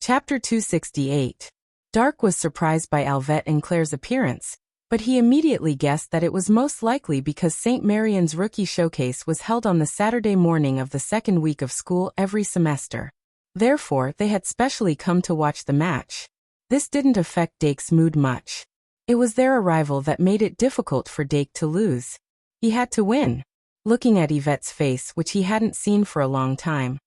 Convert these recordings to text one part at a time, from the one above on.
Chapter 268. Dark was surprised by Alvette and Claire's appearance, but he immediately guessed that it was most likely because St. Marian's Rookie Showcase was held on the Saturday morning of the second week of school every semester. Therefore, they had specially come to watch the match. This didn't affect Dake's mood much. It was their arrival that made it difficult for Dake to lose. He had to win. Looking at Yvette's face, which he hadn't seen for a long time,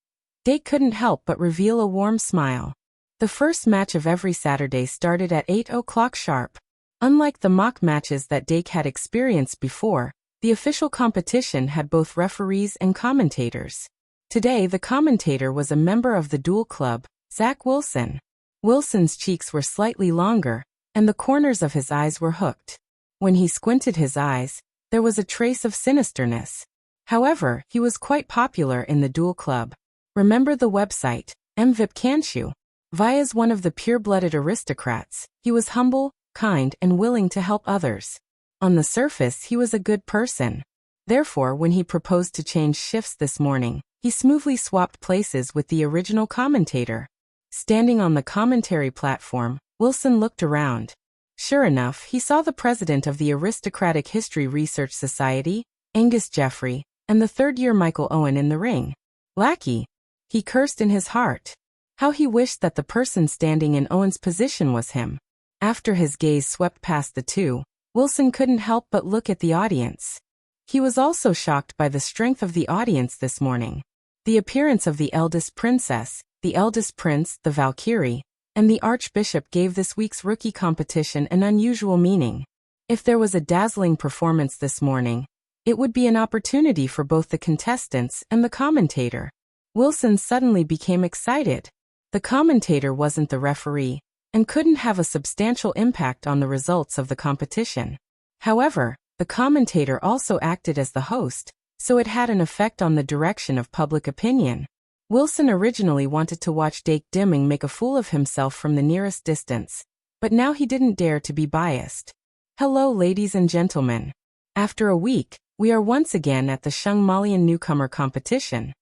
Dake couldn't help but reveal a warm smile. The first match of every Saturday started at 8 o'clock sharp. Unlike the mock matches that Dake had experienced before, the official competition had both referees and commentators. Today the commentator was a member of the Duel Club, Zach Wilson. Wilson's cheeks were slightly longer, and the corners of his eyes were hooked. When he squinted his eyes, there was a trace of sinisterness. However, he was quite popular in the Duel Club. Remember the website, MVIP can't you? Via's one of the pure-blooded aristocrats. He was humble, kind, and willing to help others. On the surface, he was a good person. Therefore, when he proposed to change shifts this morning, he smoothly swapped places with the original commentator. Standing on the commentary platform, Wilson looked around. Sure enough, he saw the president of the Aristocratic History Research Society, Angus Jeffrey, and the third-year Michael Owen in the ring. Lackey! He cursed in his heart. How he wished that the person standing in Owen's position was him. After his gaze swept past the two, Wilson couldn't help but look at the audience. He was also shocked by the strength of the audience this morning. The appearance of the eldest princess, the eldest prince, the Valkyrie, and the Archbishop gave this week's rookie competition an unusual meaning. If there was a dazzling performance this morning, it would be an opportunity for both the contestants and the commentator. Wilson suddenly became excited. The commentator wasn't the referee, and couldn't have a substantial impact on the results of the competition. However, the commentator also acted as the host, so it had an effect on the direction of public opinion. Wilson originally wanted to watch Dake Dimming make a fool of himself from the nearest distance, but now he didn't dare to be biased. Hello ladies and gentlemen. After a week, we are once again at the Shung Malian Newcomer Competition.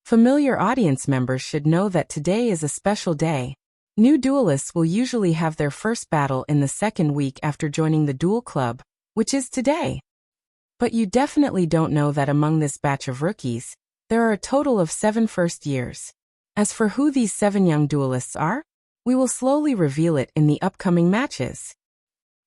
Familiar audience members should know that today is a special day. New duelists will usually have their first battle in the second week after joining the Duel Club, which is today. But you definitely don't know that among this batch of rookies, there are a total of 7 first years. As for who these 7 young duelists are, we will slowly reveal it in the upcoming matches.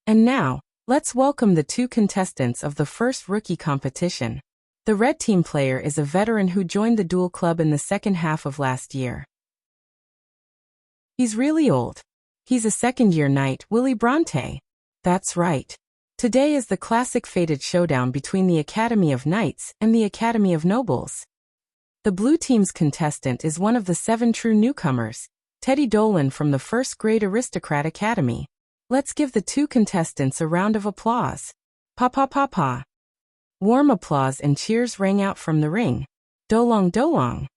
And now, let's welcome the 2 contestants of the first rookie competition. The red team player is a veteran who joined the Duel Club in the second half of last year. He's really old. He's a second-year knight, Willy Bronte. That's right. Today is the classic fated showdown between the Academy of Knights and the Academy of Nobles. The blue team's contestant is one of the 7 true newcomers, Teddy Dolan from the First Grade Aristocrat Academy. Let's give the 2 contestants a round of applause. Pa pa pa pa. Warm applause and cheers rang out from the ring. Dolong dolong.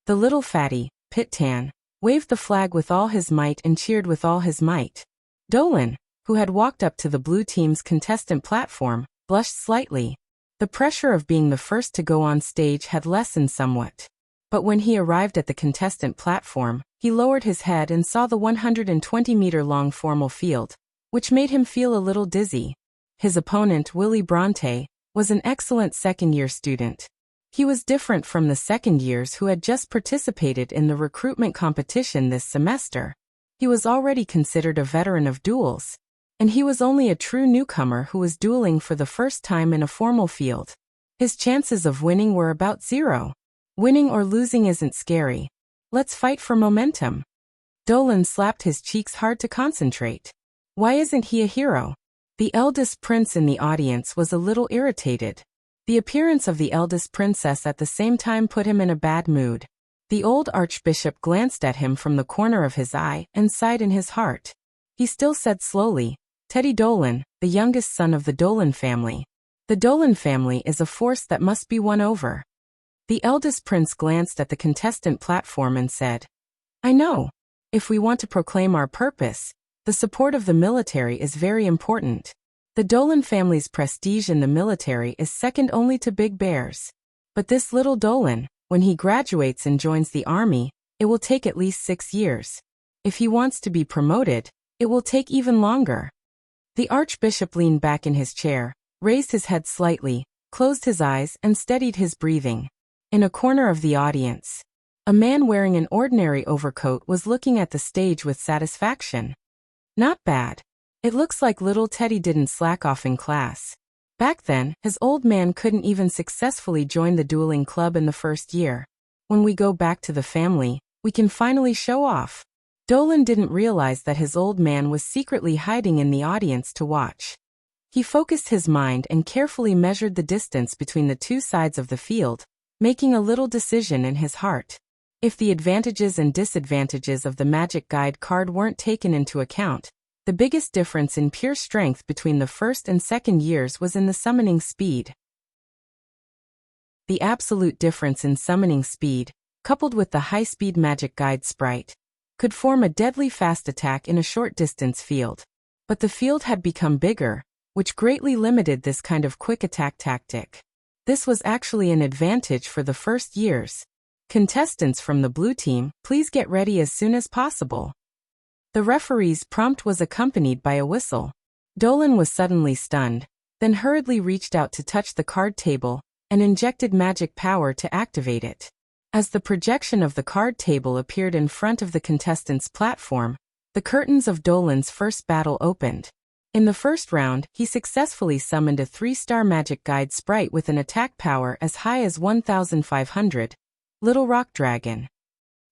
The little fatty, Pit Tan, waved the flag with all his might and cheered with all his might. Dolan, who had walked up to the blue team's contestant platform, blushed slightly. The pressure of being the first to go on stage had lessened somewhat. But when he arrived at the contestant platform, he lowered his head and saw the 120-meter-long formal field, which made him feel a little dizzy. His opponent, Willy Bronte, was an excellent second-year student. He was different from the second years who had just participated in the recruitment competition this semester. He was already considered a veteran of duels, and he was only a true newcomer who was dueling for the first time in a formal field. His chances of winning were about 0. Winning or losing isn't scary. Let's fight for momentum. Dolan slapped his cheeks hard to concentrate. Why isn't he a hero? The eldest prince in the audience was a little irritated. The appearance of the eldest princess at the same time put him in a bad mood. The old archbishop glanced at him from the corner of his eye and sighed in his heart. He still said slowly, Teddy Dolan, the youngest son of the Dolan family. The Dolan family is a force that must be won over. The eldest prince glanced at the contestant platform and said, I know. If we want to proclaim our purpose, the support of the military is very important. The Dolan family's prestige in the military is second only to Big Bear's. But this little Dolan, when he graduates and joins the army, it will take at least 6 years. If he wants to be promoted, it will take even longer. The Archbishop leaned back in his chair, raised his head slightly, closed his eyes and steadied his breathing. In a corner of the audience, a man wearing an ordinary overcoat was looking at the stage with satisfaction. Not bad. It looks like little Teddy didn't slack off in class. Back then, his old man couldn't even successfully join the dueling club in the first year. When we go back to the family, we can finally show off. Dolan didn't realize that his old man was secretly hiding in the audience to watch. He focused his mind and carefully measured the distance between the two sides of the field, making a little decision in his heart. If the advantages and disadvantages of the magic guide card weren't taken into account, the biggest difference in pure strength between the first and second years was in the summoning speed. The absolute difference in summoning speed, coupled with the high-speed magic guide sprite, could form a deadly fast attack in a short-distance field. But the field had become bigger, which greatly limited this kind of quick attack tactic. This was actually an advantage for the first years. Contestants from the blue team, please get ready as soon as possible. The referee's prompt was accompanied by a whistle. Dolan was suddenly stunned, then hurriedly reached out to touch the card table and injected magic power to activate it. As the projection of the card table appeared in front of the contestant's platform, the curtains of Dolan's first battle opened. In the first round, he successfully summoned a 3-star magic guide sprite with an attack power as high as 1,500, Little Rock Dragon.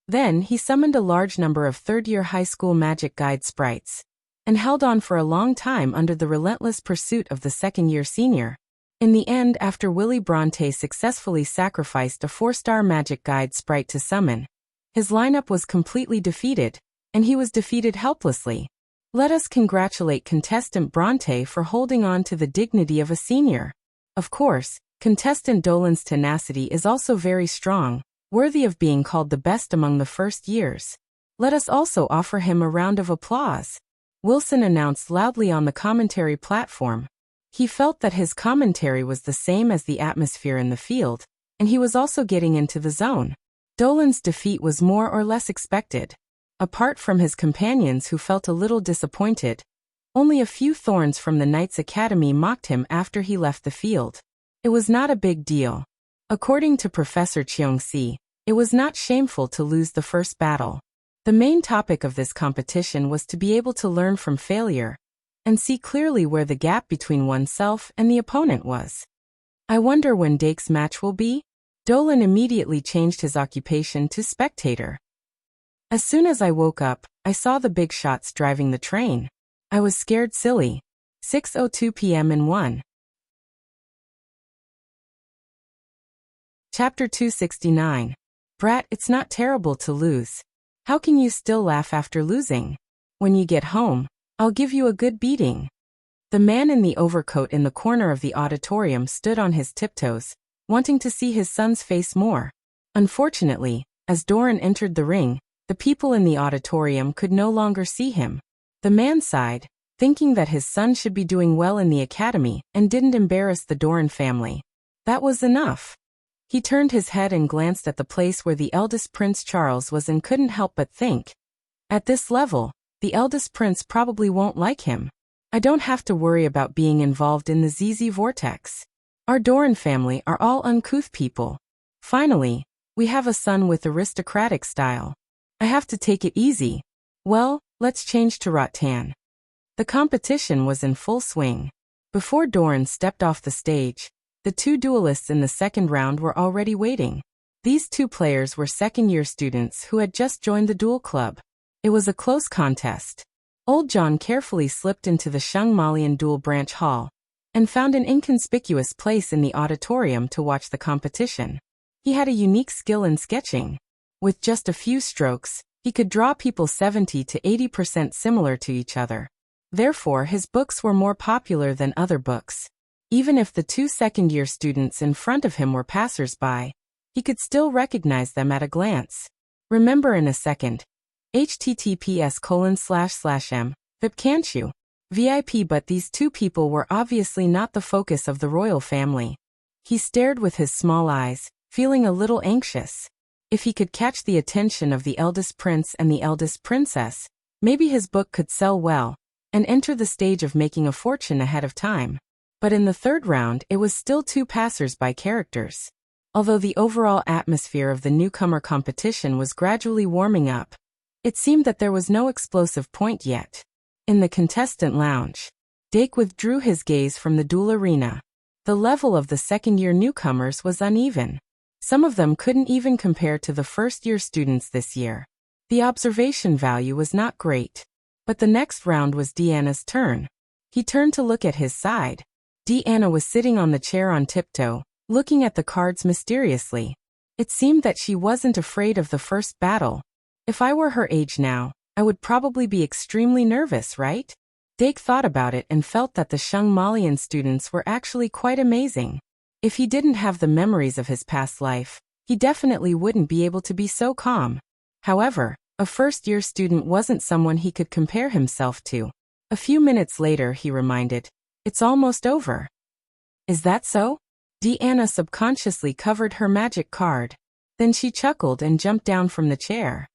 Then he summoned a large number of third-year high school magic guide sprites, and held on for a long time under the relentless pursuit of the second-year senior. In the end, after Willy Bronte successfully sacrificed a 4-star magic guide sprite to summon, his lineup was completely defeated, and he was defeated helplessly. Let us congratulate contestant Bronte for holding on to the dignity of a senior. Of course, contestant Dolan's tenacity is also very strong, worthy of being called the best among the first years. Let us also offer him a round of applause. Wilson announced loudly on the commentary platform. He felt that his commentary was the same as the atmosphere in the field, and he was also getting into the zone. Dolan's defeat was more or less expected. Apart from his companions who felt a little disappointed, only a few thorns from the Knights Academy mocked him after he left the field. It was not a big deal. According to Professor Cheong-si, it was not shameful to lose the first battle. The main topic of this competition was to be able to learn from failure and see clearly where the gap between oneself and the opponent was. I wonder when Dake's match will be? Dolan immediately changed his occupation to spectator. As soon as I woke up, I saw the big shots driving the train. I was scared silly. 6:02 p.m. in 1. Chapter 269. Brat, it's not terrible to lose. How can you still laugh after losing? When you get home, I'll give you a good beating. The man in the overcoat in the corner of the auditorium stood on his tiptoes, wanting to see his son's face more. Unfortunately, as Doran entered the ring, the people in the auditorium could no longer see him. The man sighed, thinking that his son should be doing well in the academy and didn't embarrass the Doran family. That was enough. He turned his head and glanced at the place where the eldest Prince Charles was and couldn't help but think. At this level, the eldest prince probably won't like him. I don't have to worry about being involved in the ZZ vortex. Our Doran family are all uncouth people. Finally, we have a son with aristocratic style. I have to take it easy. Well, let's change to Rattan. The competition was in full swing. Before Doran stepped off the stage, the two duelists in the second round were already waiting. These two players were second-year students who had just joined the duel club. It was a close contest. Old John carefully slipped into the Shung Malian Duel Branch Hall and found an inconspicuous place in the auditorium to watch the competition. He had a unique skill in sketching. With just a few strokes, he could draw people 70 to 80% similar to each other. Therefore, his books were more popular than other books. Even if the two second-year students in front of him were passers-by, he could still recognize them at a glance. Remember in a second. https://m. VIP can't you? VIP. But these two people were obviously not the focus of the royal family. He stared with his small eyes, feeling a little anxious. If he could catch the attention of the eldest prince and the eldest princess, maybe his book could sell well and enter the stage of making a fortune ahead of time. But in the third round, it was still two passers-by characters. Although the overall atmosphere of the newcomer competition was gradually warming up, it seemed that there was no explosive point yet. In the contestant lounge, Dake withdrew his gaze from the duel arena. The level of the second-year newcomers was uneven. Some of them couldn't even compare to the first-year students this year. The observation value was not great. But the next round was Deanna's turn. He turned to look at his side. Deanna was sitting on the chair on tiptoe, looking at the cards mysteriously. It seemed that she wasn't afraid of the first battle. If I were her age now, I would probably be extremely nervous, right? Dake thought about it and felt that the Shung Malian students were actually quite amazing. If he didn't have the memories of his past life, he definitely wouldn't be able to be so calm. However, a first-year student wasn't someone he could compare himself to. A few minutes later, he reminded, "It's almost over." "Is that so?" Deanna subconsciously covered her magic card. Then she chuckled and jumped down from the chair.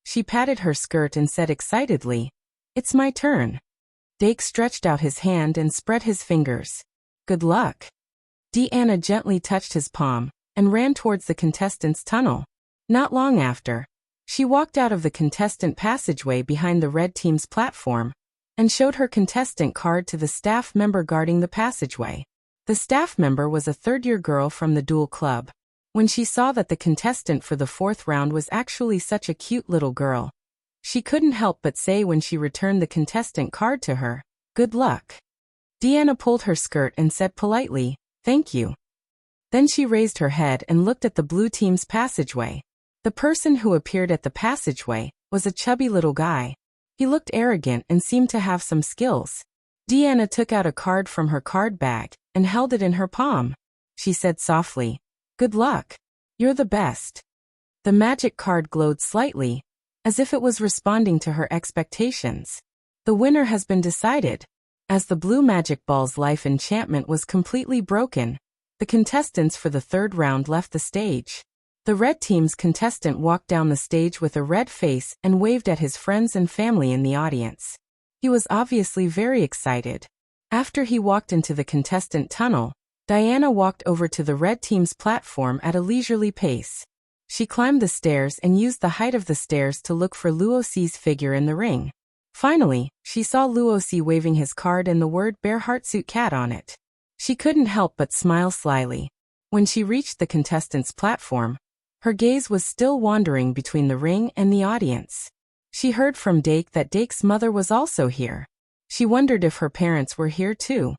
She patted her skirt and said excitedly, "It's my turn." Dake stretched out his hand and spread his fingers. "Good luck." Deanna gently touched his palm and ran towards the contestants' tunnel. Not long after, she walked out of the contestant passageway behind the red team's platform and showed her contestant card to the staff member guarding the passageway. The staff member was a third-year girl from the duel club. When she saw that the contestant for the fourth round was actually such a cute little girl, she couldn't help but say when she returned the contestant card to her, "Good luck." Deanna pulled her skirt and said politely, "Thank you." Then she raised her head and looked at the blue team's passageway. The person who appeared at the passageway was a chubby little guy. He looked arrogant and seemed to have some skills. Deanna took out a card from her card bag and held it in her palm. She said softly, "Good luck. You're the best." The magic card glowed slightly, as if it was responding to her expectations. The winner has been decided. As the blue magic ball's life enchantment was completely broken, the contestants for the third round left the stage. The red team's contestant walked down the stage with a red face and waved at his friends and family in the audience. He was obviously very excited. After he walked into the contestant tunnel, Diana walked over to the red team's platform at a leisurely pace. She climbed the stairs and used the height of the stairs to look for Luoxi's figure in the ring. Finally, she saw Luoxi waving his card and the word Bear Heartsuit Cat on it. She couldn't help but smile slyly. When she reached the contestant's platform, her gaze was still wandering between the ring and the audience. She heard from Dake that Dake's mother was also here. She wondered if her parents were here too.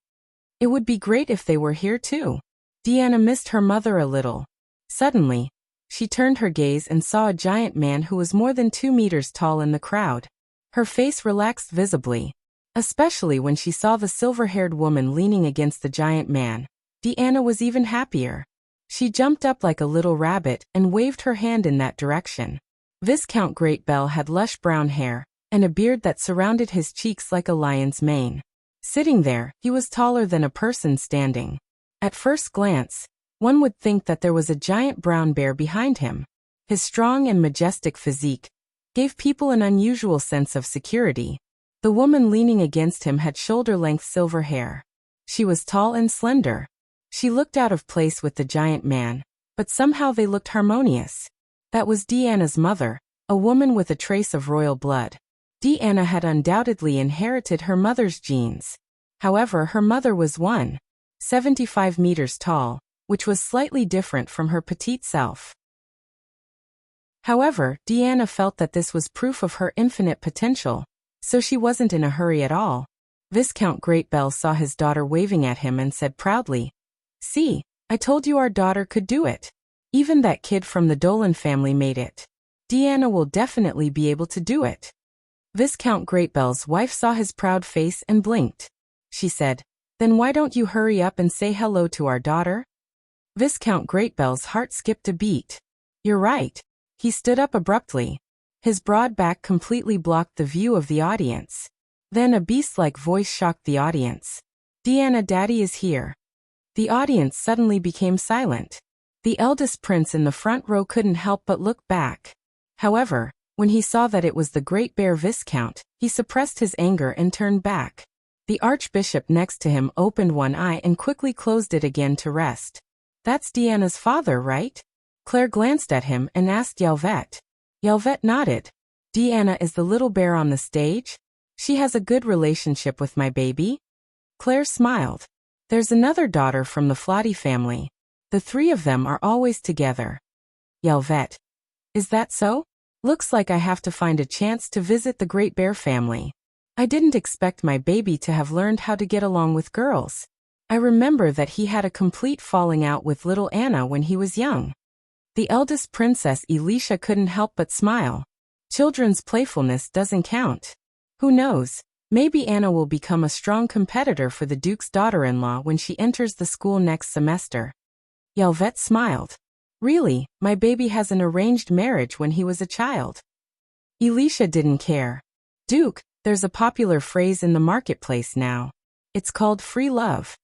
It would be great if they were here too. Deanna missed her mother a little. Suddenly, she turned her gaze and saw a giant man who was more than 2 meters tall in the crowd. Her face relaxed visibly, especially when she saw the silver-haired woman leaning against the giant man. Deanna was even happier. She jumped up like a little rabbit and waved her hand in that direction. Viscount Great Bell had lush brown hair and a beard that surrounded his cheeks like a lion's mane. Sitting there, he was taller than a person standing. At first glance, one would think that there was a giant brown bear behind him. His strong and majestic physique gave people an unusual sense of security. The woman leaning against him had shoulder-length silver hair. She was tall and slender. She looked out of place with the giant man, but somehow they looked harmonious. That was Deanna's mother, a woman with a trace of royal blood. Deanna had undoubtedly inherited her mother's genes. However, her mother was 1.75 meters tall, which was slightly different from her petite self. However, Deanna felt that this was proof of her infinite potential, so she wasn't in a hurry at all. Viscount Great Bell saw his daughter waving at him and said proudly, "See, I told you our daughter could do it. Even that kid from the Dolan family made it. Deanna will definitely be able to do it." Viscount Great Bell's wife saw his proud face and blinked. She said, "Then why don't you hurry up and say hello to our daughter?" Viscount Great Bell's heart skipped a beat. "You're right." He stood up abruptly. His broad back completely blocked the view of the audience. Then a beast-like voice shocked the audience. "Deanna, Daddy is here." The audience suddenly became silent. The eldest prince in the front row couldn't help but look back. However, when he saw that it was the Great Bear Viscount, he suppressed his anger and turned back. The archbishop next to him opened one eye and quickly closed it again to rest. "That's Deanna's father, right?" Claire glanced at him and asked Yelvet. Yelvet nodded. "Deanna is the little bear on the stage? She has a good relationship with my baby?" Claire smiled. "There's another daughter from the Flotty family. The three of them are always together." Yelvet. "Is that so? Looks like I have to find a chance to visit the Great Bear family. I didn't expect my baby to have learned how to get along with girls. I remember that he had a complete falling out with little Anna when he was young." The eldest princess Elisha couldn't help but smile. Children's playfulness doesn't count. Who knows, maybe Anna will become a strong competitor for the Duke's daughter-in-law when she enters the school next semester. Yelvet smiled. "Really, my baby has an arranged marriage when he was a child." Elisha didn't care. "Duke, there's a popular phrase in the marketplace now. It's called free love.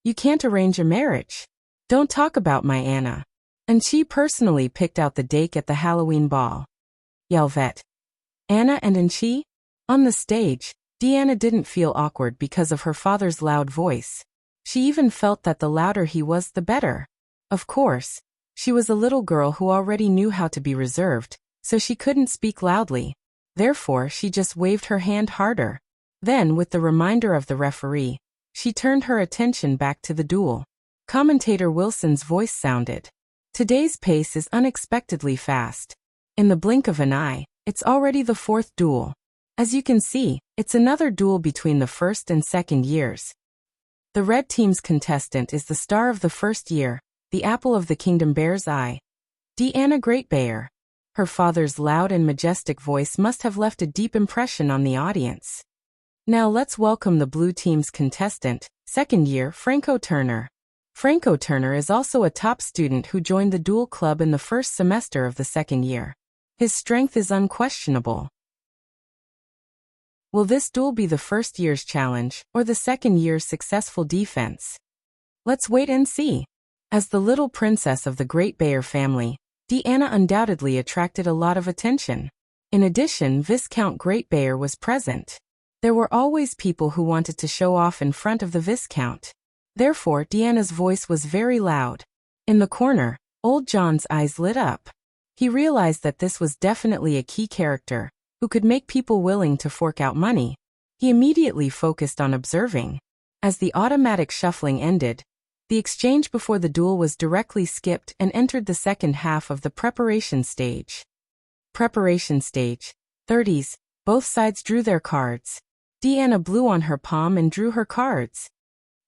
You can't arrange a marriage. Don't talk about my Anna." And she personally picked out the date at the Halloween ball. Yelvet. Anna and Anchi? On the stage, Deanna didn't feel awkward because of her father's loud voice. She even felt that the louder he was, the better. Of course, she was a little girl who already knew how to be reserved, so she couldn't speak loudly. Therefore, she just waved her hand harder. Then, with the reminder of the referee, she turned her attention back to the duel. Commentator Wilson's voice sounded. "Today's pace is unexpectedly fast. In the blink of an eye, it's already the fourth duel. As you can see, it's another duel between the first and second years. The red team's contestant is the star of the first year, the apple of the kingdom bear's eye. Deanna Greatbear." Her father's loud and majestic voice must have left a deep impression on the audience. "Now let's welcome the blue team's contestant, second year Franco Turner." Franco Turner is also a top student who joined the duel club in the first semester of the second year. His strength is unquestionable. Will this duel be the first year's challenge, or the second year's successful defense? Let's wait and see. As the little princess of the Great Bear family, Deanna undoubtedly attracted a lot of attention. In addition, Viscount Great Bear was present. There were always people who wanted to show off in front of the Viscount. Therefore, Deanna's voice was very loud. In the corner, Old John's eyes lit up. He realized that this was definitely a key character, who could make people willing to fork out money. He immediately focused on observing. As the automatic shuffling ended, the exchange before the duel was directly skipped and entered the second half of the preparation stage. Preparation stage. 30s. Both sides drew their cards. Deanna blew on her palm and drew her cards.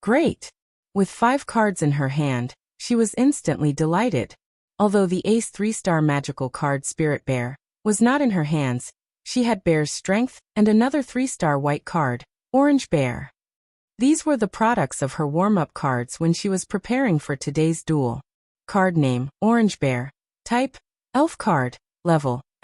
Great! With 5 cards in her hand, she was instantly delighted. Although the ace 3-star magical card Spirit Bear was not in her hands, she had Bear's Strength and another 3-star white card, Orange Bear. These were the products of her warm-up cards when she was preparing for today's duel. Card name, Orange Bear. Type, Elf card. Level, *****.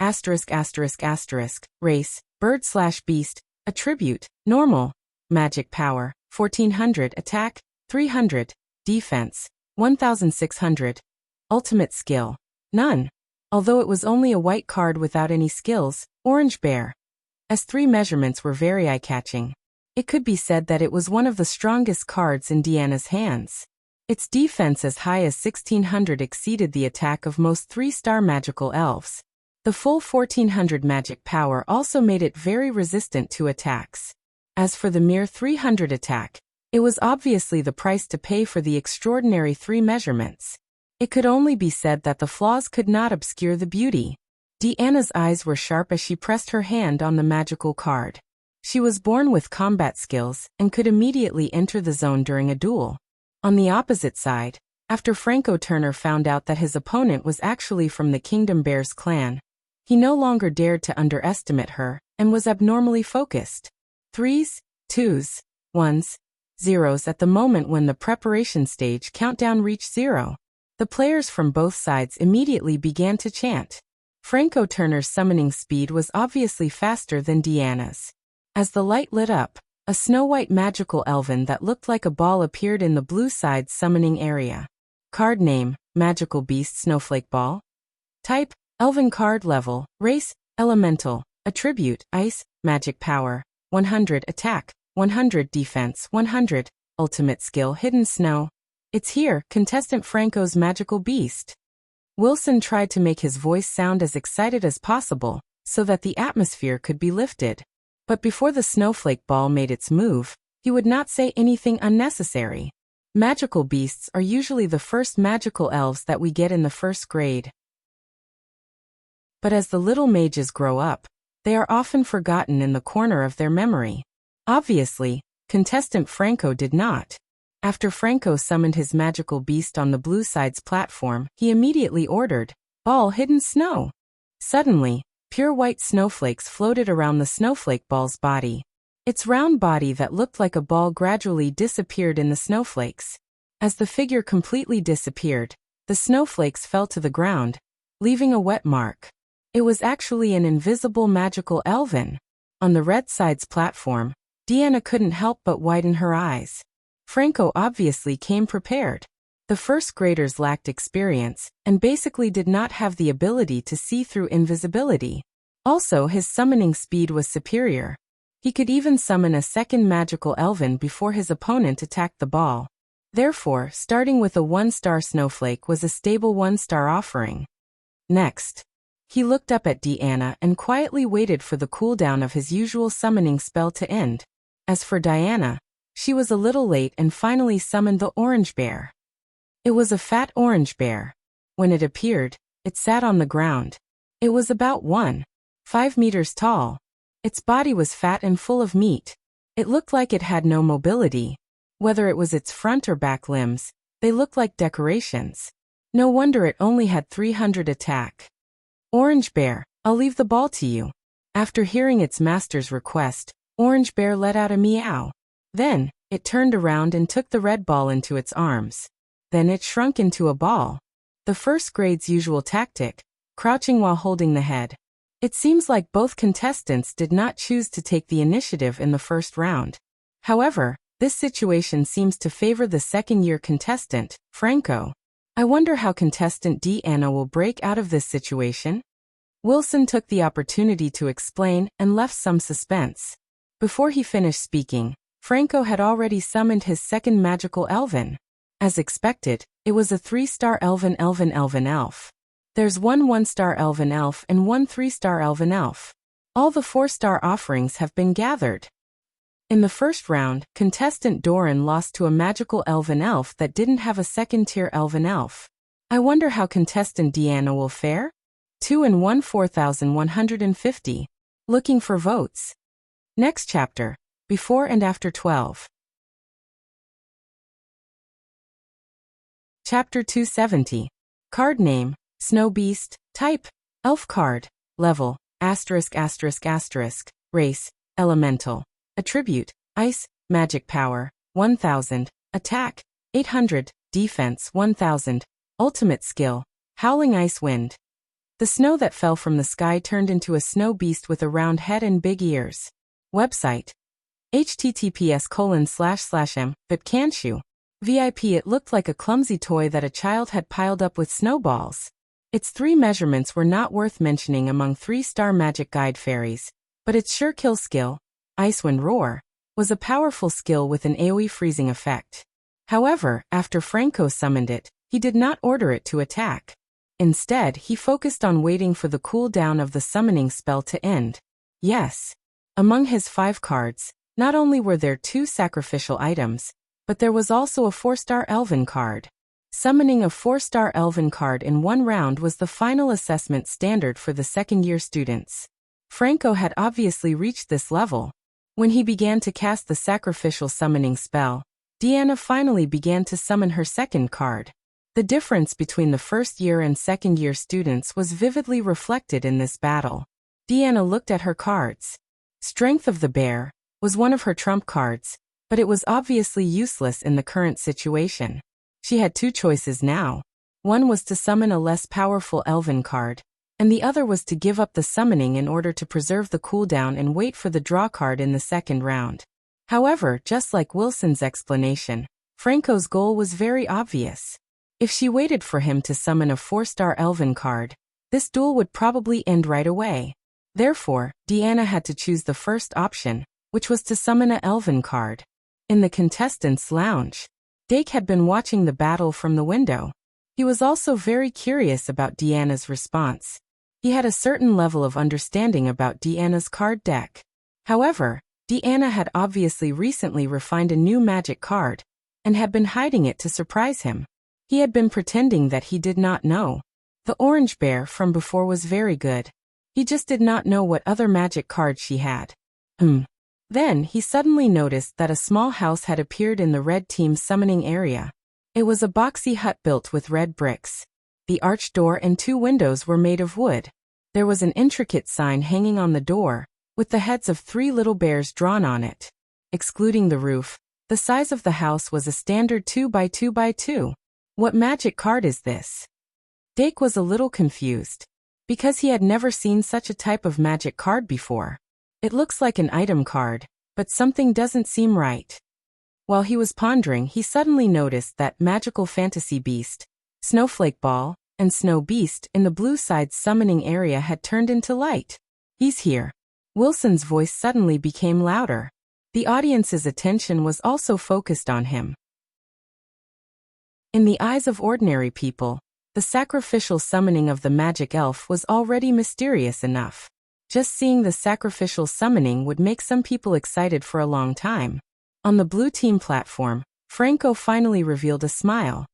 Race, bird/beast. Attribute, normal. Magic power, 1400. Attack, 300. Defense, 1600. Ultimate skill, none. Although it was only a white card without any skills, Orange Bear. As 3 measurements were very eye-catching. It could be said that it was one of the strongest cards in Deanna's hands. Its defense as high as 1600 exceeded the attack of most 3-star magical elves. The full 1400 magic power also made it very resistant to attacks. As for the mere 300 attack, it was obviously the price to pay for the extraordinary 3 measurements. It could only be said that the flaws could not obscure the beauty. Deanna's eyes were sharp as she pressed her hand on the magical card. She was born with combat skills and could immediately enter the zone during a duel. On the opposite side, after Franco Turner found out that his opponent was actually from the Kingdom Bears clan, he no longer dared to underestimate her and was abnormally focused. 3s, 2s, 1s, 0s at the moment when the preparation stage countdown reached 0. The players from both sides immediately began to chant. Franco Turner's summoning speed was obviously faster than Deanna's. As the light lit up, a snow-white magical elven that looked like a ball appeared in the blue side's summoning area. Card name, Magical Beast Snowflake Ball. Type, Elven card level, race, elemental, attribute, ice, magic power, 100 attack, 100 defense, 100, ultimate skill hidden snow. It's here, contestant Franco's magical beast. Wilson tried to make his voice sound as excited as possible, so that the atmosphere could be lifted. But before the snowflake ball made its move, he would not say anything unnecessary. Magical beasts are usually the first magical elves that we get in the first grade. But as the little mages grow up, they are often forgotten in the corner of their memory. Obviously, contestant Franco did not. After Franco summoned his magical beast on the blue side's platform, he immediately ordered, "Ball hidden snow." Suddenly, pure white snowflakes floated around the snowflake ball's body. Its round body that looked like a ball gradually disappeared in the snowflakes. As the figure completely disappeared, the snowflakes fell to the ground, leaving a wet mark. It was actually an invisible magical elven. On the red side's platform, Deanna couldn't help but widen her eyes. Franco obviously came prepared. The first graders lacked experience, and basically did not have the ability to see through invisibility. Also, his summoning speed was superior. He could even summon a second magical elven before his opponent attacked the ball. Therefore, starting with a 1-star snowflake was a stable 1-star offering. Next, he looked up at Deanna and quietly waited for the cooldown of his usual summoning spell to end. As for Diana, she was a little late and finally summoned the orange bear. It was a fat orange bear. When it appeared, it sat on the ground. It was about 1.5 meters tall. Its body was fat and full of meat. It looked like it had no mobility. Whether it was its front or back limbs, they looked like decorations. No wonder it only had 300 attack. "Orange Bear, I'll leave the ball to you." After hearing its master's request, Orange Bear let out a meow. Then, it turned around and took the red ball into its arms. Then it shrunk into a ball. The first grade's usual tactic, crouching while holding the head. It seems like both contestants did not choose to take the initiative in the first round. However, this situation seems to favor the second-year contestant, Franco. I wonder how contestant Deanna will break out of this situation? Wilson took the opportunity to explain and left some suspense. Before he finished speaking, Franco had already summoned his second magical elven. As expected, it was a 3-star elven elf. There's one 1-star elven elf and one 3-star elven elf. All the 4-star offerings have been gathered. In the first round, contestant Doran lost to a magical elven elf that didn't have a second-tier elven elf. I wonder how contestant Deanna will fare? 2 and 1 4,150. Looking for votes. Next chapter, Before and After 12. Chapter 270. Card name, Snow Beast. Type, Elf card. Level, ****. Race, elemental. Attribute, ice, magic power, 1000, attack, 800, defense, 1000, ultimate skill, howling ice wind. The snow that fell from the sky turned into a snow beast with a round head and big ears. Website, https://m, but can't you? VIP. It looked like a clumsy toy that a child had piled up with snowballs. Its 3 measurements were not worth mentioning among 3-star magic guide fairies, but its sure kill skill, Icewind Roar, was a powerful skill with an AoE freezing effect. However, after Franco summoned it, he did not order it to attack. Instead, he focused on waiting for the cooldown of the summoning spell to end. Yes. Among his 5 cards, not only were there 2 sacrificial items, but there was also a 4-star elven card. Summoning a 4-star elven card in one round was the final assessment standard for the second-year students. Franco had obviously reached this level. When he began to cast the sacrificial summoning spell, Deanna finally began to summon her second card. The difference between the first-year and second-year students was vividly reflected in this battle. Deanna looked at her cards. Strength of the Bear was one of her trump cards, but it was obviously useless in the current situation. She had 2 choices now. One was to summon a less powerful elven card, and the other was to give up the summoning in order to preserve the cooldown and wait for the draw card in the second round. However, just like Wilson's explanation, Franco's goal was very obvious. If she waited for him to summon a 4-star Elven card, this duel would probably end right away. Therefore, Deanna had to choose the first option, which was to summon a Elven card. In the contestants' lounge, Dake had been watching the battle from the window. He was also very curious about Deanna's response. He had a certain level of understanding about Deanna's card deck. However, Deanna had obviously recently refined a new magic card, and had been hiding it to surprise him. He had been pretending that he did not know. The orange bear from before was very good. He just did not know what other magic cards she had. Then he suddenly noticed that a small house had appeared in the red team's summoning area. It was a boxy hut built with red bricks. The arched door and 2 windows were made of wood. There was an intricate sign hanging on the door, with the heads of 3 little bears drawn on it. Excluding the roof, the size of the house was a standard 2 by 2 by 2. What magic card is this? Dake was a little confused, because he had never seen such a type of magic card before. It looks like an item card, but something doesn't seem right. While he was pondering, he suddenly noticed that Magical Fantasy Beast, Snowflake Ball, and Snow Beast in the blue side's summoning area had turned into light. He's here. Wilson's voice suddenly became louder. The audience's attention was also focused on him. In the eyes of ordinary people, the sacrificial summoning of the magic elf was already mysterious enough. Just seeing the sacrificial summoning would make some people excited for a long time. On the blue team platform, Franco finally revealed a smile.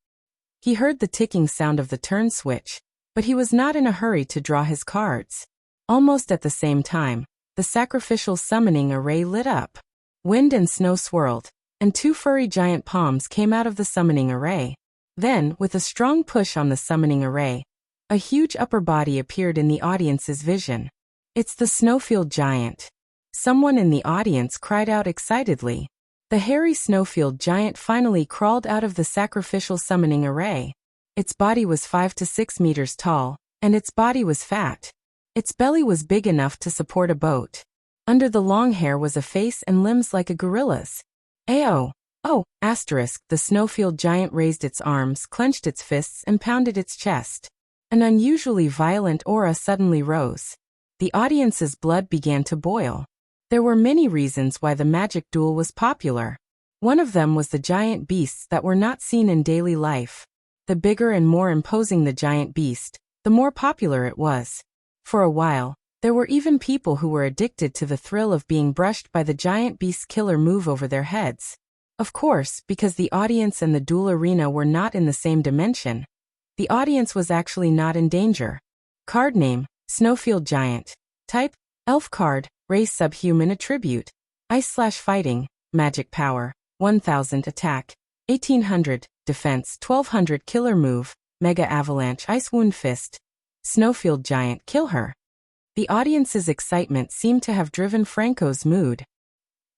He heard the ticking sound of the turn switch, but he was not in a hurry to draw his cards. Almost at the same time, the sacrificial summoning array lit up. Wind and snow swirled, and 2 furry giant palms came out of the summoning array. Then, with a strong push on the summoning array, a huge upper body appeared in the audience's vision. It's the Snowfield Giant. Someone in the audience cried out excitedly. The hairy Snowfield Giant finally crawled out of the sacrificial summoning array. Its body was 5 to 6 meters tall, and its body was fat. Its belly was big enough to support a boat. Under the long hair was a face and limbs like a gorilla's. Ayo! Oh, asterisk, the Snowfield Giant raised its arms, clenched its fists, and pounded its chest. An unusually violent aura suddenly rose. The audience's blood began to boil. There were many reasons why the magic duel was popular. One of them was the giant beasts that were not seen in daily life. The bigger and more imposing the giant beast, the more popular it was. For a while, there were even people who were addicted to the thrill of being brushed by the giant beast's killer move over their heads. Of course, because the audience and the duel arena were not in the same dimension, the audience was actually not in danger. Card name, Snowfield Giant. Type, Elf card, race subhuman attribute. Ice/fighting, magic power, 1000 attack, 1800, defense 1200 killer move, mega avalanche ice wound fist. Snowfield Giant, kill her. The audience's excitement seemed to have driven Franco's mood.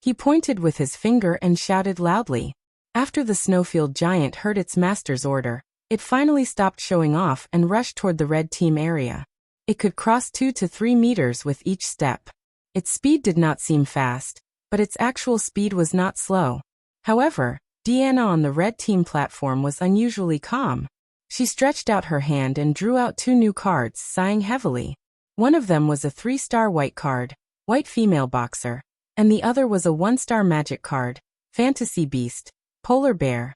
He pointed with his finger and shouted loudly. After the Snowfield Giant heard its master's order, it finally stopped showing off and rushed toward the red team area. It could cross 2 to 3 meters with each step. Its speed did not seem fast, but its actual speed was not slow. However, Deanna on the red team platform was unusually calm. She stretched out her hand and drew out 2 new cards, sighing heavily. One of them was a 3-star white card, White Female Boxer, and the other was a 1-star magic card, Fantasy Beast, Polar Bear.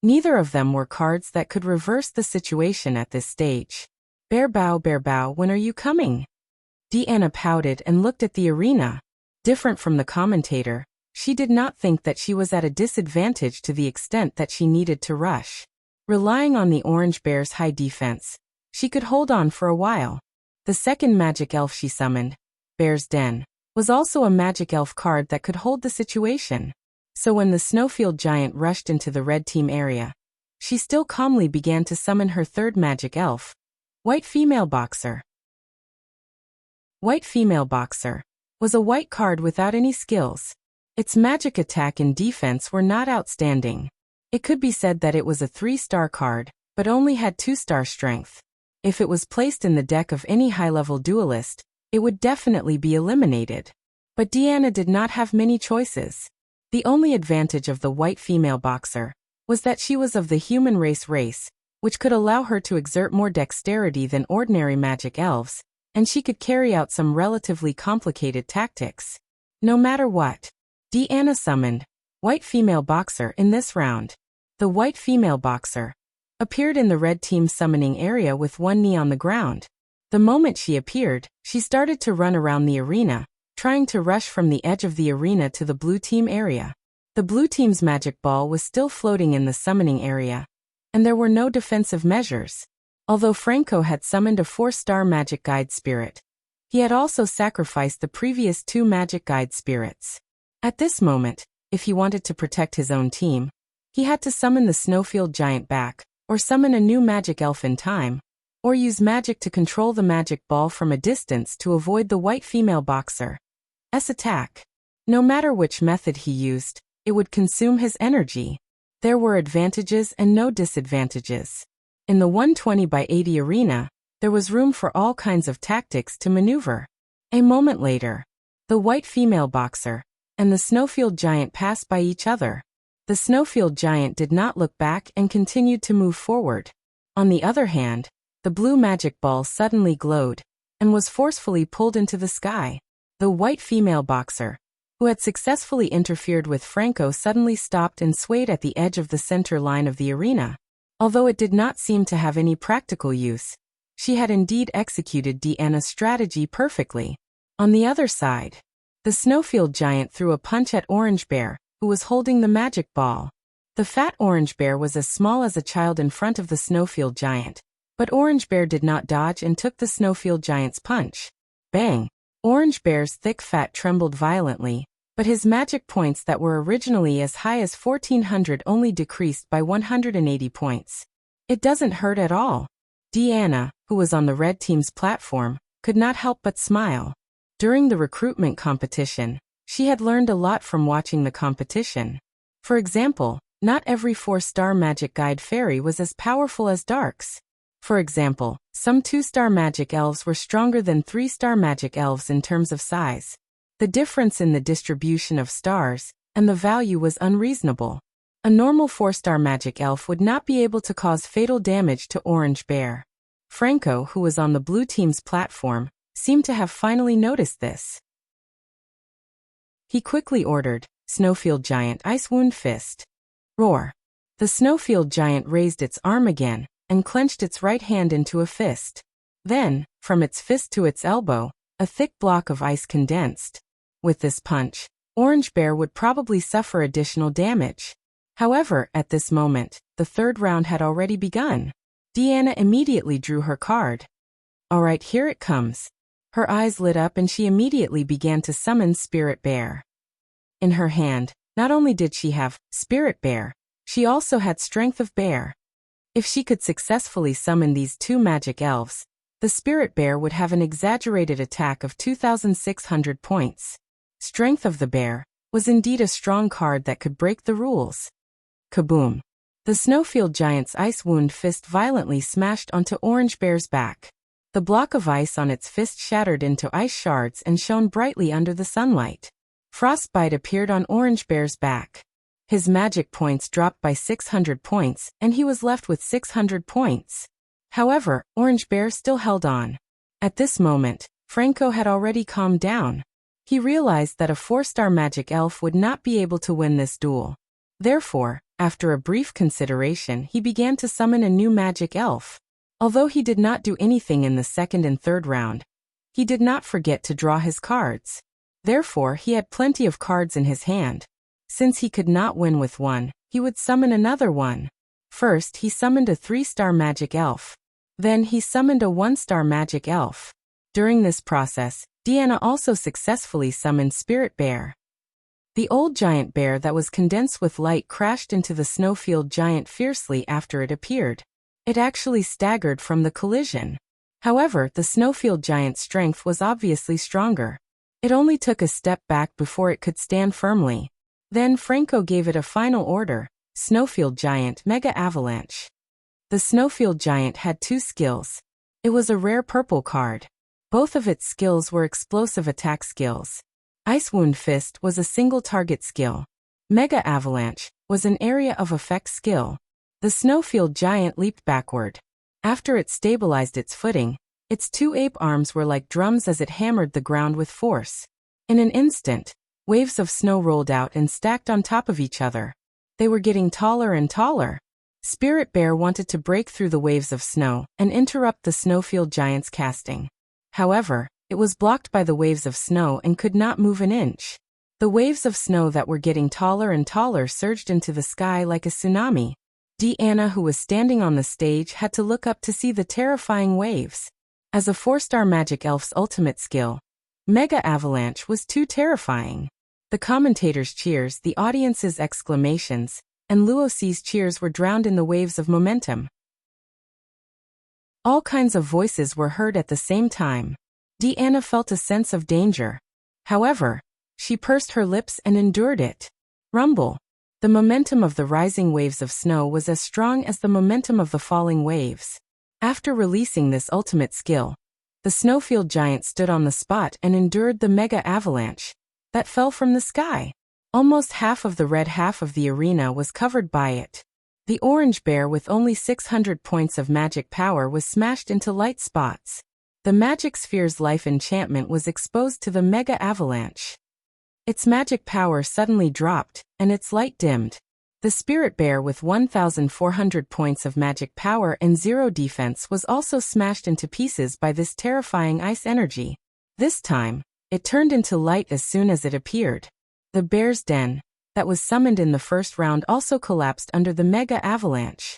Neither of them were cards that could reverse the situation at this stage. Bear bow, when are you coming? Deanna pouted and looked at the arena. Different from the commentator, she did not think that she was at a disadvantage to the extent that she needed to rush. Relying on the orange bear's high defense, she could hold on for a while. The second magic elf she summoned, Bear's Den, was also a magic elf card that could hold the situation. So when the Snowfield Giant rushed into the red team area, she still calmly began to summon her third magic elf, White Female Boxer. White Female Boxer was a white card without any skills. Its magic attack and defense were not outstanding. It could be said that it was a 3-star card, but only had 2-star strength. If it was placed in the deck of any high-level duelist, it would definitely be eliminated. But Deanna did not have many choices. The only advantage of the White Female Boxer was that she was of the human race, which could allow her to exert more dexterity than ordinary magic elves, and she could carry out some relatively complicated tactics. No matter what, Deanna summoned White Female Boxer in this round. The White Female Boxer appeared in the red team's summoning area with one knee on the ground. The moment she appeared, she started to run around the arena, trying to rush from the edge of the arena to the blue team area. The blue team's magic ball was still floating in the summoning area, and there were no defensive measures. Although Franco had summoned a 4-star magic guide spirit, he had also sacrificed the previous 2 magic guide spirits. At this moment, if he wanted to protect his own team, he had to summon the Snowfield Giant back, or summon a new magic elf in time, or use magic to control the magic ball from a distance to avoid the White Female Boxer's attack. No matter which method he used, it would consume his energy. There were advantages and no disadvantages. In the 120 by 80 arena, there was room for all kinds of tactics to maneuver. A moment later, the White Female Boxer and the Snowfield Giant passed by each other. The Snowfield Giant did not look back and continued to move forward. On the other hand, the blue magic ball suddenly glowed and was forcefully pulled into the sky. The White Female Boxer, who had successfully interfered with Franco, suddenly stopped and swayed at the edge of the center line of the arena. Although it did not seem to have any practical use, she had indeed executed Deanna's strategy perfectly. On the other side, the Snowfield Giant threw a punch at Orange Bear, who was holding the magic ball. The fat Orange Bear was as small as a child in front of the Snowfield Giant, but Orange Bear did not dodge and took the Snowfield Giant's punch. Bang! Orange Bear's thick fat trembled violently, but his magic points that were originally as high as 1400 only decreased by 180 points. It doesn't hurt at all. Deanna, who was on the red team's platform, could not help but smile. During the recruitment competition, she had learned a lot from watching the competition. For example, not every 4-star magic guide fairy was as powerful as Darks. For example, some 2-star magic elves were stronger than 3-star magic elves in terms of size. The difference in the distribution of stars and the value was unreasonable. A normal 4-star magic elf would not be able to cause fatal damage to Orange Bear. Franco, who was on the blue team's platform, seemed to have finally noticed this. He quickly ordered, "Snowfield Giant, Ice Wound Fist." Roar! The Snowfield Giant raised its arm again and clenched its right hand into a fist. Then, from its fist to its elbow, a thick block of ice condensed. With this punch, Orange Bear would probably suffer additional damage. However, at this moment, the 3rd round had already begun. Deanna immediately drew her card. Alright, here it comes. Her eyes lit up and she immediately began to summon Spirit Bear. In her hand, not only did she have Spirit Bear, she also had Strength of Bear. If she could successfully summon these 2 magic elves, the Spirit Bear would have an exaggerated attack of 2,600 points. Strength of the Bear was indeed a strong card that could break the rules. Kaboom! The Snowfield Giant's Ice Wound Fist violently smashed onto Orange Bear's back. The block of ice on its fist shattered into ice shards and shone brightly under the sunlight. Frostbite appeared on Orange Bear's back. His magic points dropped by 600 points, and he was left with 600 points. However, Orange Bear still held on. At this moment, Franco had already calmed down. He realized that a 4-star magic elf would not be able to win this duel. Therefore, after a brief consideration, he began to summon a new magic elf. Although he did not do anything in the 2nd and 3rd round, he did not forget to draw his cards. Therefore, he had plenty of cards in his hand. Since he could not win with one, he would summon another one. First, he summoned a 3-star magic elf. Then he summoned a 1-star magic elf. During this process, Deanna also successfully summoned Spirit Bear. The old giant bear that was condensed with light crashed into the Snowfield Giant fiercely after it appeared. It actually staggered from the collision. However, the Snowfield Giant's strength was obviously stronger. It only took a step back before it could stand firmly. Then Franco gave it a final order, Snowfield Giant Mega Avalanche. The Snowfield Giant had 2 skills. It was a rare purple card. Both of its skills were explosive attack skills. Ice Wound Fist was a single target skill. Mega Avalanche was an area of effect skill. The snowfield giant leaped backward. After it stabilized its footing, its two ape arms were like drums as it hammered the ground with force. In an instant, waves of snow rolled out and stacked on top of each other. They were getting taller and taller. Spirit Bear wanted to break through the waves of snow and interrupt the snowfield giant's casting. However, it was blocked by the waves of snow and could not move an inch. The waves of snow that were getting taller and taller surged into the sky like a tsunami. Deanna, who was standing on the stage, had to look up to see the terrifying waves. As a 4-star magic elf's ultimate skill, Mega Avalanche was too terrifying. The commentators' cheers, the audience's exclamations, and Luoxi's cheers were drowned in the waves of momentum. All kinds of voices were heard at the same time. Deanna felt a sense of danger. However, she pursed her lips and endured it. Rumble. The momentum of the rising waves of snow was as strong as the momentum of the falling waves. After releasing this ultimate skill, the snowfield giant stood on the spot and endured the mega avalanche that fell from the sky. Almost half of the red half of the arena was covered by it. The orange bear, with only 600 points of magic power, was smashed into light spots. The magic sphere's life enchantment was exposed to the mega avalanche. Its magic power suddenly dropped, and its light dimmed. The spirit bear, with 1,400 points of magic power and 0 defense, was also smashed into pieces by this terrifying ice energy. This time, it turned into light as soon as it appeared. The bear's den, that was summoned in the first round, also collapsed under the mega avalanche.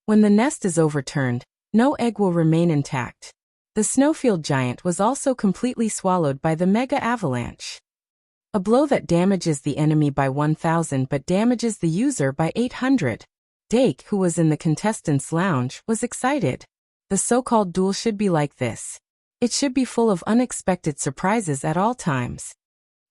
When the nest is overturned, no egg will remain intact. The snowfield giant was also completely swallowed by the mega avalanche. A blow that damages the enemy by 1,000 but damages the user by 800. Dake, who was in the contestants' lounge, was excited. The so-called duel should be like this. It should be full of unexpected surprises at all times.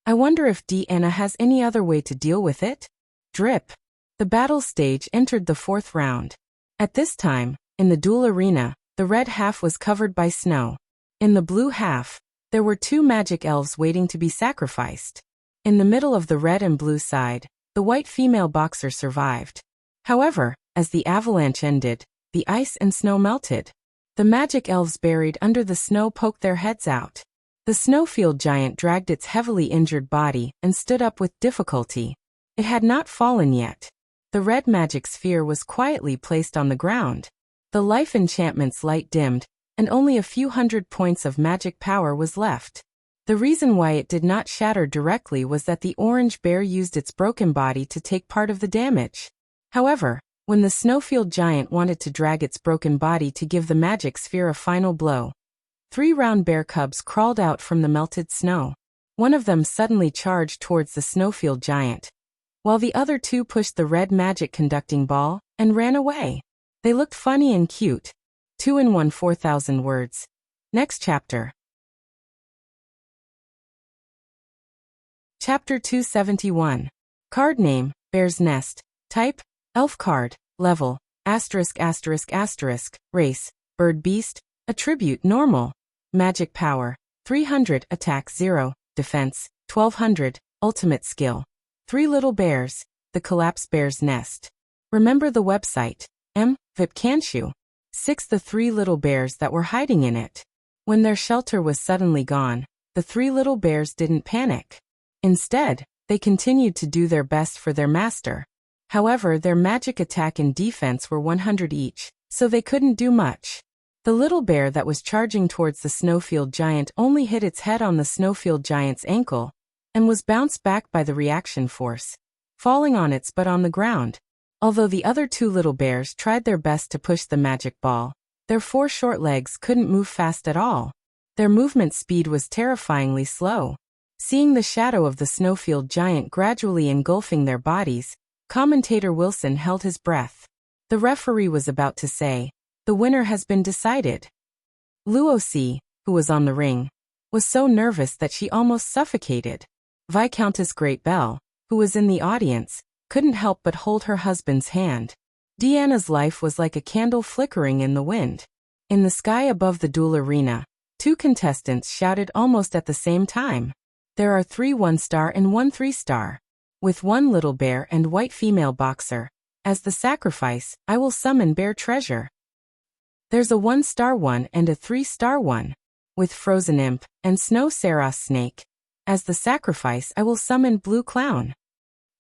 I wonder if Deanna has any other way to deal with it? Drip. The battle stage entered the 4th round. At this time, in the duel arena, the red half was covered by snow. In the blue half, there were 2 magic elves waiting to be sacrificed. In the middle of the red and blue side, the white female boxer survived. However, as the avalanche ended, the ice and snow melted. The magic elves buried under the snow poked their heads out. The snowfield giant dragged its heavily injured body and stood up with difficulty. It had not fallen yet. The red magic sphere was quietly placed on the ground. The life enchantment's light dimmed, and only a few hundred points of magic power was left. The reason why it did not shatter directly was that the orange bear used its broken body to take part of the damage. However, when the snowfield giant wanted to drag its broken body to give the magic sphere a final blow, 3 round bear cubs crawled out from the melted snow. One of them suddenly charged towards the snowfield giant, while the other 2 pushed the red magic conducting ball and ran away. They looked funny and cute. 2 in 1 4,000 words. Next chapter. Chapter 271. Card name, Bear's Nest. Type, Elf card. Level, *****. Race, Bird Beast. Attribute, Normal. Magic power, 300. Attack 0. Defense, 1,200. Ultimate skill. 3 little bears. The collapsed bear's nest. Remember the website, VIP can't you? 6. The 3 little bears that were hiding in it. When their shelter was suddenly gone, the 3 little bears didn't panic. Instead, they continued to do their best for their master. However, their magic attack and defense were 100 each, so they couldn't do much. The little bear that was charging towards the snowfield giant only hit its head on the snowfield giant's ankle, and was bounced back by the reaction force, falling on its butt on the ground. Although the other 2 little bears tried their best to push the magic ball, their 4 short legs couldn't move fast at all. Their movement speed was terrifyingly slow. Seeing the shadow of the snowfield giant gradually engulfing their bodies, commentator Wilson held his breath. The referee was about to say, "The winner has been decided." Luoxi, who was on the ring, was so nervous that she almost suffocated. Viscountess Great Bell, who was in the audience, couldn't help but hold her husband's hand. Deanna's life was like a candle flickering in the wind. In the sky above the duel arena, 2 contestants shouted almost at the same time. There are 3 1-star and 1 3-star. With 1 little bear and white female boxer, As the sacrifice, I will summon bear treasure. There's a 1-star one and a 3-star one, with frozen imp and snow saros snake. As the sacrifice, I will summon blue clown.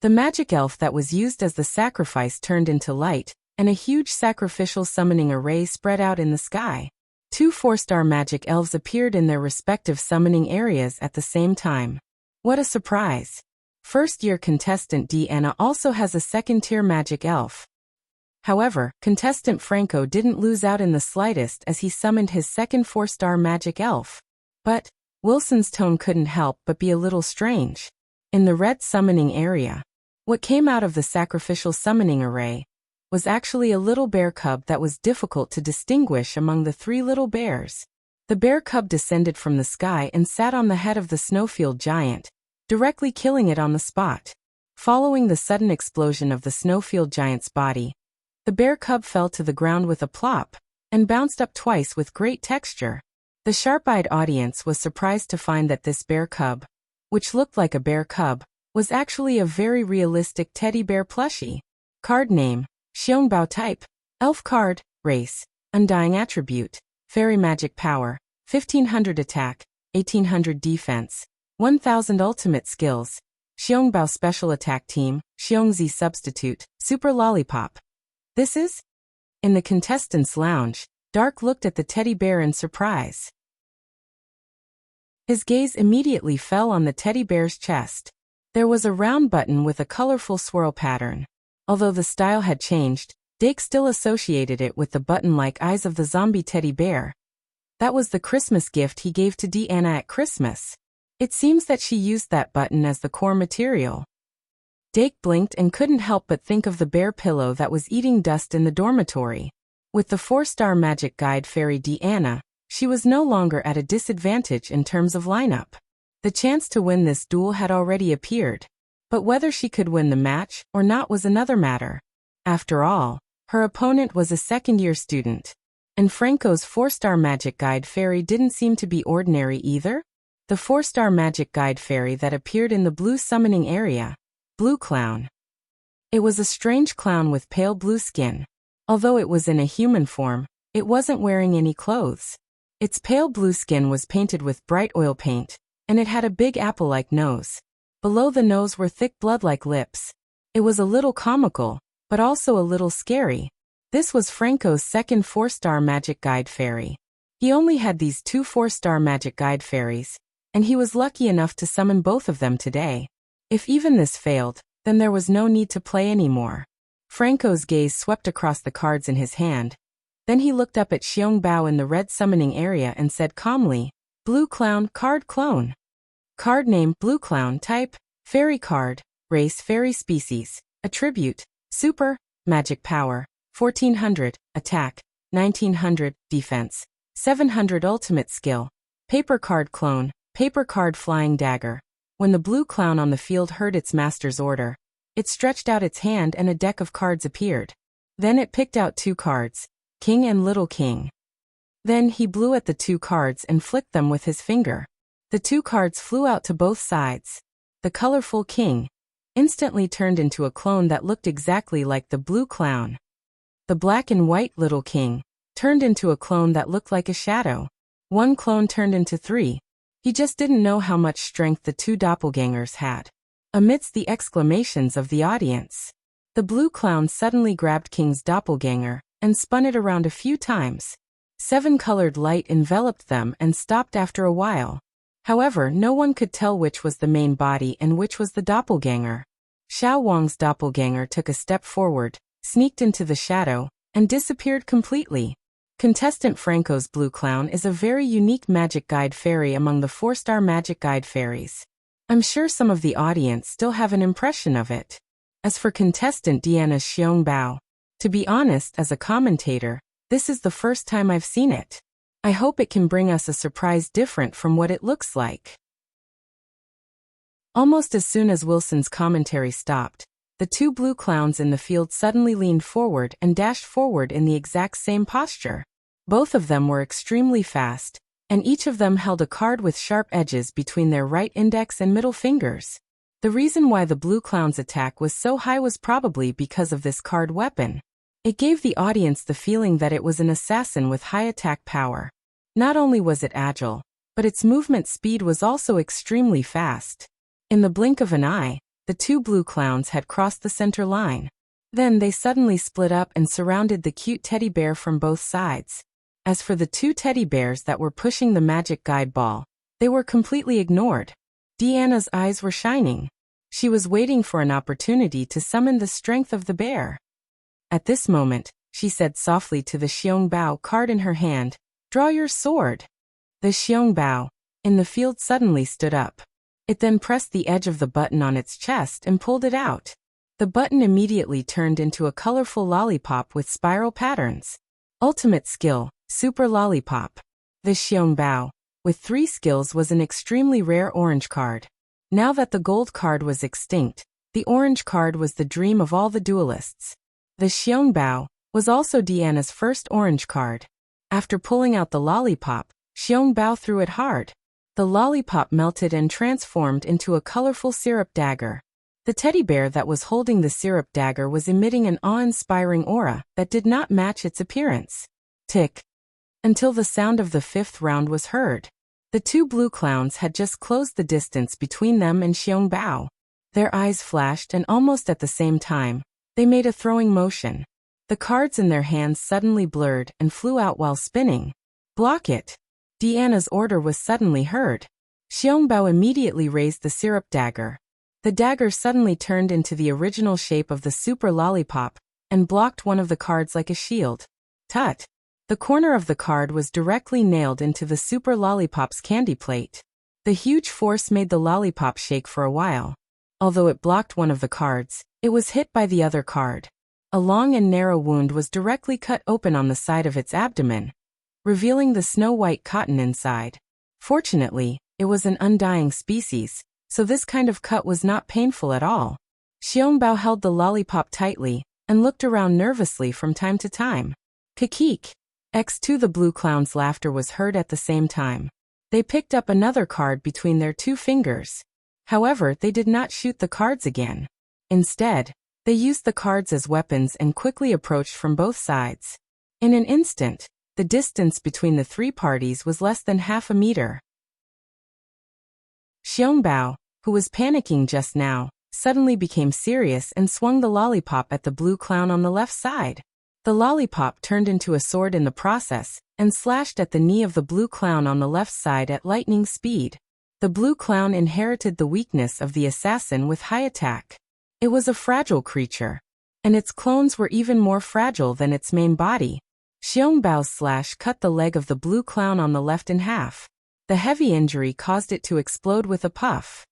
The magic elf that was used as the sacrifice turned into light, and a huge sacrificial summoning array spread out in the sky. 2 4-star magic elves appeared in their respective summoning areas at the same time. What a surprise! First-year contestant Deanna also has a second-tier magic elf. However, contestant Franco didn't lose out in the slightest as he summoned his second 4-star magic elf. But Wilson's tone couldn't help but be a little strange. In the red summoning area, what came out of the sacrificial summoning array was actually a little bear cub that was difficult to distinguish among the 3 little bears. The bear cub descended from the sky and sat on the head of the snowfield giant, directly killing it on the spot. Following the sudden explosion of the snowfield giant's body, the bear cub fell to the ground with a plop and bounced up twice with great texture. The sharp-eyed audience was surprised to find that this bear cub, which looked like a bear cub, was actually a very realistic teddy bear plushie. Card name: Xiangbao type, elf card, race, undying attribute, fairy magic power, 1500 attack, 1800 defense, 1000 ultimate skills, Xiangbao special attack team, Xiongzi substitute, super lollipop. This is? In the contestants' lounge, Dark looked at the teddy bear in surprise. His gaze immediately fell on the teddy bear's chest. There was a round button with a colorful swirl pattern. Although the style had changed, Dake still associated it with the button-like eyes of the zombie teddy bear. That was the Christmas gift he gave to Deanna at Christmas. It seems that she used that button as the core material. Dake blinked and couldn't help but think of the bear pillow that was eating dust in the dormitory. With the 4-star magic guide fairy Deanna, she was no longer at a disadvantage in terms of lineup. The chance to win this duel had already appeared, but whether she could win the match or not was another matter. After all, her opponent was a second-year student, and Franco's 4-star magic guide fairy didn't seem to be ordinary either. The 4-star magic guide fairy that appeared in the blue summoning area, Blue Clown. It was a strange clown with pale blue skin. Although it was in a human form, it wasn't wearing any clothes. Its pale blue skin was painted with bright oil paint, and it had a big apple-like nose. Below the nose were thick blood-like lips. It was a little comical, but also a little scary. This was Franco's second 4-star magic guide fairy. He only had these 2 4-star magic guide fairies, and he was lucky enough to summon both of them today. If even this failed, then there was no need to play anymore. Franco's gaze swept across the cards in his hand. Then he looked up at Xiangbao in the red summoning area and said calmly, Blue Clown card clone. Card name: Blue Clown type, fairy card, race fairy species, attribute, super, magic power, 1400, attack, 1900, defense, 700 ultimate skill, paper card clone, paper card flying dagger. When the blue clown on the field heard its master's order, it stretched out its hand and a deck of cards appeared. Then it picked out 2 cards, King and Little King. Then he blew at the 2 cards and flicked them with his finger. The 2 cards flew out to both sides. The colorful King instantly turned into a clone that looked exactly like the blue clown. The black and white Little King turned into a clone that looked like a shadow. 1 clone turned into 3. He just didn't know how much strength the 2 doppelgangers had. Amidst the exclamations of the audience, the blue clown suddenly grabbed King's doppelganger and spun it around a few times. 7-colored light enveloped them and stopped after a while. However, no one could tell which was the main body and which was the doppelganger. Xiao Wang's doppelganger took a step forward, sneaked into the shadow, and disappeared completely. Contestant Franco's blue clown is a very unique magic guide fairy among the 4-star magic guide fairies. I'm sure some of the audience still have an impression of it. As for contestant Deanna's Xiangbao, to be honest, as a commentator, this is the first time I've seen it. I hope it can bring us a surprise different from what it looks like. Almost as soon as Wilson's commentary stopped, the 2 blue clowns in the field suddenly leaned forward and dashed forward in the exact same posture. Both of them were extremely fast, and each of them held a card with sharp edges between their right index and middle fingers. The reason why the blue clown's attack was so high was probably because of this card weapon. It gave the audience the feeling that it was an assassin with high attack power. Not only was it agile, but its movement speed was also extremely fast. In the blink of an eye, the two blue clowns had crossed the center line. Then they suddenly split up and surrounded the cute teddy bear from both sides. As for the two teddy bears that were pushing the magic guide ball, they were completely ignored. Deanna's eyes were shining. She was waiting for an opportunity to summon the strength of the bear. At this moment, she said softly to the Xiongbao card in her hand, "Draw your sword." The Xiongbao in the field suddenly stood up. It then pressed the edge of the button on its chest and pulled it out. The button immediately turned into a colorful lollipop with spiral patterns. Ultimate skill, Super Lollipop. The Xiongbao, with 3 skills, was an extremely rare orange card. Now that the gold card was extinct, the orange card was the dream of all the duelists. The Xiongbao was also Deanna's first orange card. After pulling out the lollipop, Xiongbao threw it hard. The lollipop melted and transformed into a colorful syrup dagger. The teddy bear that was holding the syrup dagger was emitting an awe-inspiring aura that did not match its appearance. Tick. Until the sound of the 5th round was heard. The two blue clowns had just closed the distance between them and Xiongbao. Their eyes flashed, and almost at the same time, they made a throwing motion. The cards in their hands suddenly blurred and flew out while spinning. "Block it." Deanna's order was suddenly heard. Xiongbao immediately raised the syrup dagger. The dagger suddenly turned into the original shape of the super lollipop and blocked one of the cards like a shield. Tut! The corner of the card was directly nailed into the super lollipop's candy plate. The huge force made the lollipop shake for a while. Although it blocked one of the cards, it was hit by the other card. A long and narrow wound was directly cut open on the side of its abdomen, revealing the snow-white cotton inside. Fortunately, it was an undying species, so this kind of cut was not painful at all. Xiongbao held the lollipop tightly and looked around nervously from time to time. Kikik! X2. The blue clown's laughter was heard at the same time. They picked up another card between their 2 fingers. However, they did not shoot the cards again. Instead, they used the cards as weapons and quickly approached from both sides. In an instant, the distance between the 3 parties was less than half a meter. Xiongbao, who was panicking just now, suddenly became serious and swung the lollipop at the blue clown on the left side. The lollipop turned into a sword in the process and slashed at the knee of the blue clown on the left side at lightning speed. The blue clown inherited the weakness of the assassin with high attack. It was a fragile creature, and its clones were even more fragile than its main body. Xiongbao's slash cut the leg of the blue clown on the left in half. The heavy injury caused it to explode with a puff.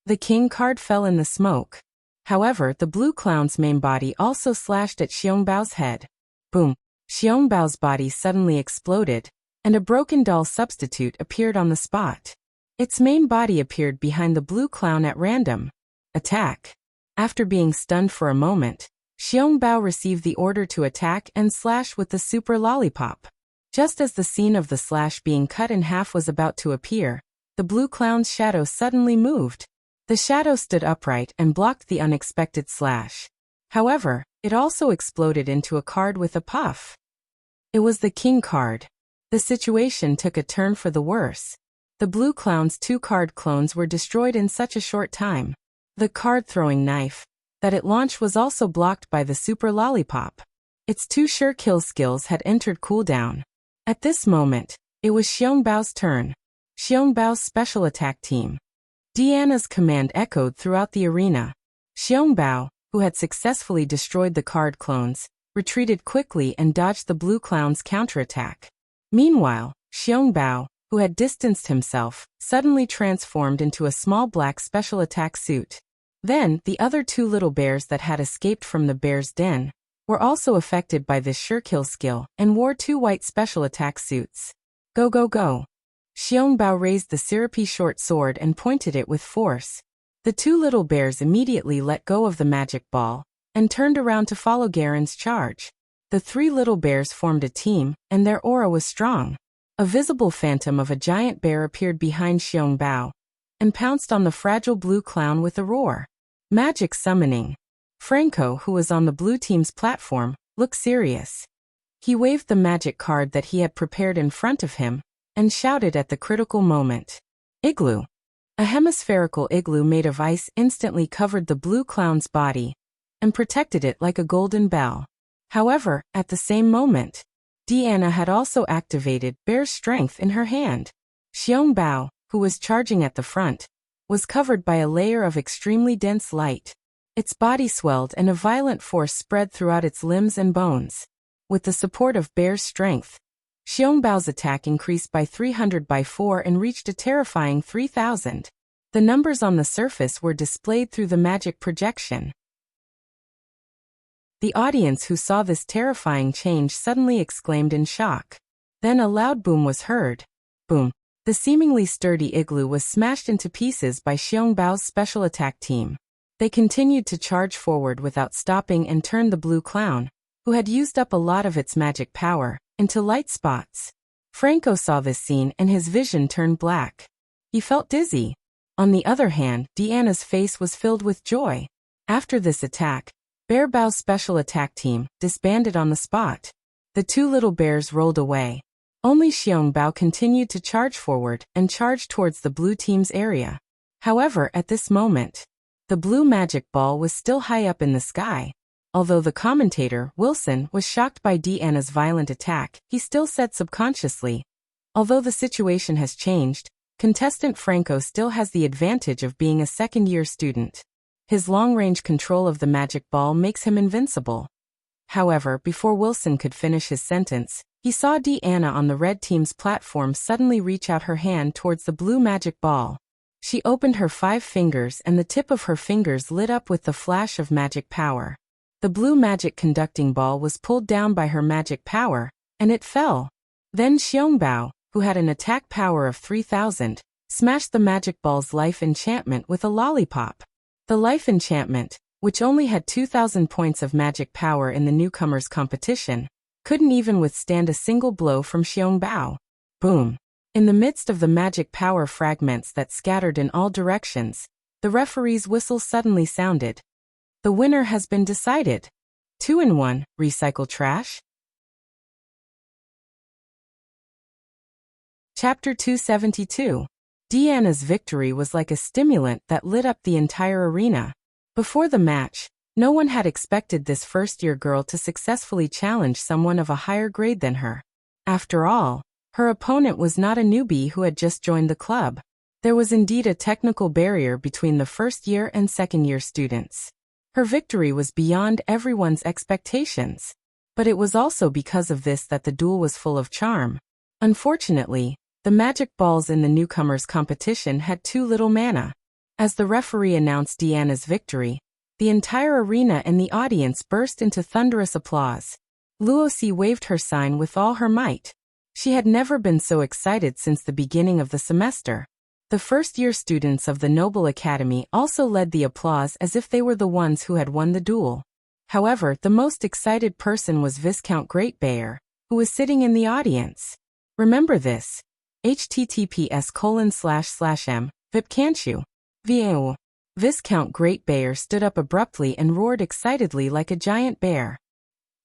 The king card fell in the smoke. However, the blue clown's main body also slashed at Xiongbao's head. Boom! Xiongbao's body suddenly exploded, and a broken doll substitute appeared on the spot. Its main body appeared behind the blue clown at random. Attack! After being stunned for a moment, Xiongbao received the order to attack and slash with the super lollipop. Just as the scene of the slash being cut in half was about to appear, the blue clown's shadow suddenly moved. The shadow stood upright and blocked the unexpected slash. However, it also exploded into a card with a puff. It was the king card. The situation took a turn for the worse. The blue clown's 2 card clones were destroyed in such a short time. The card-throwing knife that it launched was also blocked by the super lollipop. Its 2 sure kill skills had entered cooldown. At this moment, it was Xiongbao's turn. Xiongbao's special attack team. Diana's command echoed throughout the arena. Xiongbao, who had successfully destroyed the card clones, retreated quickly and dodged the blue clown's counterattack. Meanwhile, Xiongbao, who had distanced himself, suddenly transformed into a small black special attack suit. Then, the other 2 little bears that had escaped from the bear's den were also affected by this sure kill skill and wore 2 white special attack suits. Go go go! Xiongbao raised the syrupy short sword and pointed it with force. The 2 little bears immediately let go of the magic ball and turned around to follow Garen's charge. The 3 little bears formed a team, and their aura was strong. A visible phantom of a giant bear appeared behind Xiongbao. and pounced on the fragile blue clown with a roar. Magic summoning. Franco, who was on the blue team's platform, looked serious. He waved the magic card that he had prepared in front of him and shouted at the critical moment. Igloo. A hemispherical igloo made of ice instantly covered the blue clown's body and protected it like a golden bell. However, at the same moment, Deanna had also activated Bear's strength in her hand. Xiong Bao, who was charging at the front, was covered by a layer of extremely dense light. Its body swelled and a violent force spread throughout its limbs and bones. With the support of Bear's strength, Xiong Bao's attack increased by 300 by 4 and reached a terrifying 3,000. The numbers on the surface were displayed through the magic projection. The audience who saw this terrifying change suddenly exclaimed in shock. Then a loud boom was heard. Boom. The seemingly sturdy igloo was smashed into pieces by Xiong Bao's special attack team. They continued to charge forward without stopping and turned the blue clown, who had used up a lot of its magic power, into light spots. Franco saw this scene and his vision turned black. He felt dizzy. On the other hand, Deanna's face was filled with joy. After this attack, Bear Bao's special attack team disbanded on the spot. The two little bears rolled away. Only Xiong Bao continued to charge forward and charged towards the blue team's area. However, at this moment, the blue magic ball was still high up in the sky. Although the commentator, Wilson, was shocked by Deanna's violent attack, he still said subconsciously, although the situation has changed, contestant Franco still has the advantage of being a second-year student. His long-range control of the magic ball makes him invincible. However, before Wilson could finish his sentence, he saw Deanna on the red team's platform suddenly reach out her hand towards the blue magic ball. She opened her 5 fingers and the tip of her fingers lit up with the flash of magic power. The blue magic conducting ball was pulled down by her magic power, and it fell. Then Xiong Bao, who had an attack power of 3,000, smashed the magic ball's life enchantment with a lollipop. The life enchantment, which only had 2,000 points of magic power in the newcomers' competition, couldn't even withstand a single blow from Xiong Bao. Boom! In the midst of the magic power fragments that scattered in all directions, the referee's whistle suddenly sounded. The winner has been decided. 2-in-1, recycle trash. Chapter 272. Deanna's victory was like a stimulant that lit up the entire arena. Before the match, no one had expected this first-year girl to successfully challenge someone of a higher grade than her. After all, her opponent was not a newbie who had just joined the club. There was indeed a technical barrier between the first-year and second-year students. Her victory was beyond everyone's expectations. But it was also because of this that the duel was full of charm. Unfortunately, the magic balls in the newcomers' competition had too little mana. As the referee announced Deanna's victory, the entire arena and the audience burst into thunderous applause. Luosi waved her sign with all her might. She had never been so excited since the beginning of the semester. The first-year students of the Noble Academy also led the applause as if they were the ones who had won the duel. However, the most excited person was Viscount Greatbear, who was sitting in the audience. Remember this. https://m, VIP can't you? VAO. Viscount Greatbear stood up abruptly and roared excitedly like a giant bear.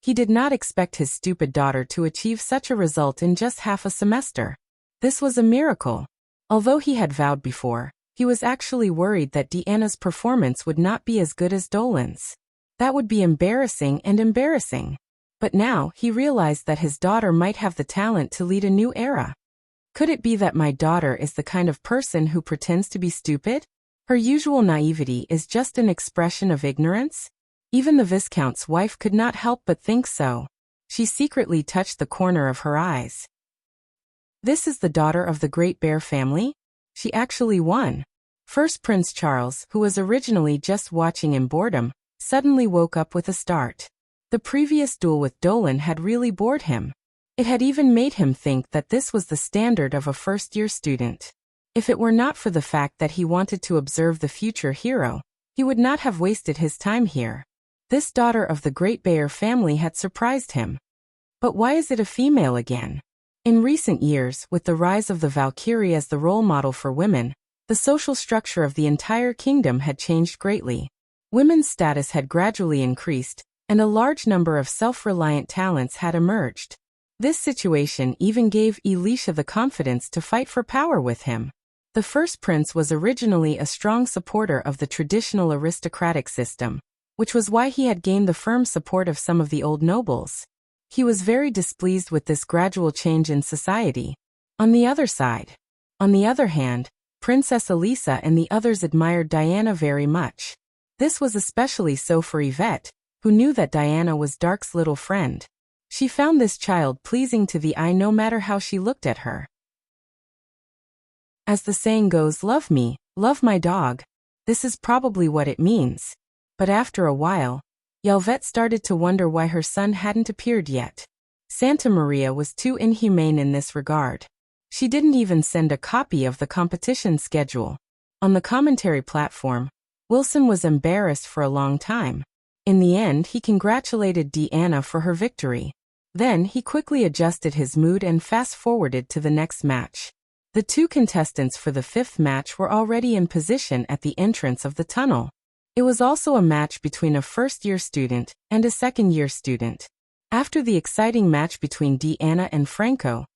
He did not expect his stupid daughter to achieve such a result in just half a semester. This was a miracle. Although he had vowed before, he was actually worried that Deanna's performance would not be as good as Dolan's. That would be embarrassing and embarrassing. But now he realized that his daughter might have the talent to lead a new era. Could it be that my daughter is the kind of person who pretends to be stupid? Her usual naivety is just an expression of ignorance? Even the Viscount's wife could not help but think so. She secretly touched the corner of her eyes. This is the daughter of the Great Bear family? She actually won. First Prince Charles, who was originally just watching in boredom, suddenly woke up with a start. The previous duel with Dolan had really bored him. It had even made him think that this was the standard of a first-year student. If it were not for the fact that he wanted to observe the future hero, he would not have wasted his time here. This daughter of the Great Bear family had surprised him. But why is it a female again? In recent years, with the rise of the Valkyrie as the role model for women, the The social structure of the entire kingdom had changed greatly. Women's status had gradually increased, and a large number of self-reliant talents had emerged. This situation even gave Elisha the confidence to fight for power with him. The first prince was originally a strong supporter of the traditional aristocratic system, which was why he had gained the firm support of some of the old nobles. He was very displeased with this gradual change in society. On the other hand, Princess Elisa and the others admired Diana very much. This was especially so for Yvette, who knew that Diana was Dark's little friend. She found this child pleasing to the eye no matter how she looked at her. As the saying goes, love me, love my dog. This is probably what it means. But after a while, Yvette started to wonder why her son hadn't appeared yet. Santa Maria was too inhumane in this regard. She didn't even send a copy of the competition schedule. On the commentary platform, Wilson was embarrassed for a long time. In the end, he congratulated Deanna for her victory. Then he quickly adjusted his mood and fast-forwarded to the next match. The two contestants for the fifth match were already in position at the entrance of the tunnel. It was also a match between a first-year student and a second-year student. After the exciting match between Deanna and Franco,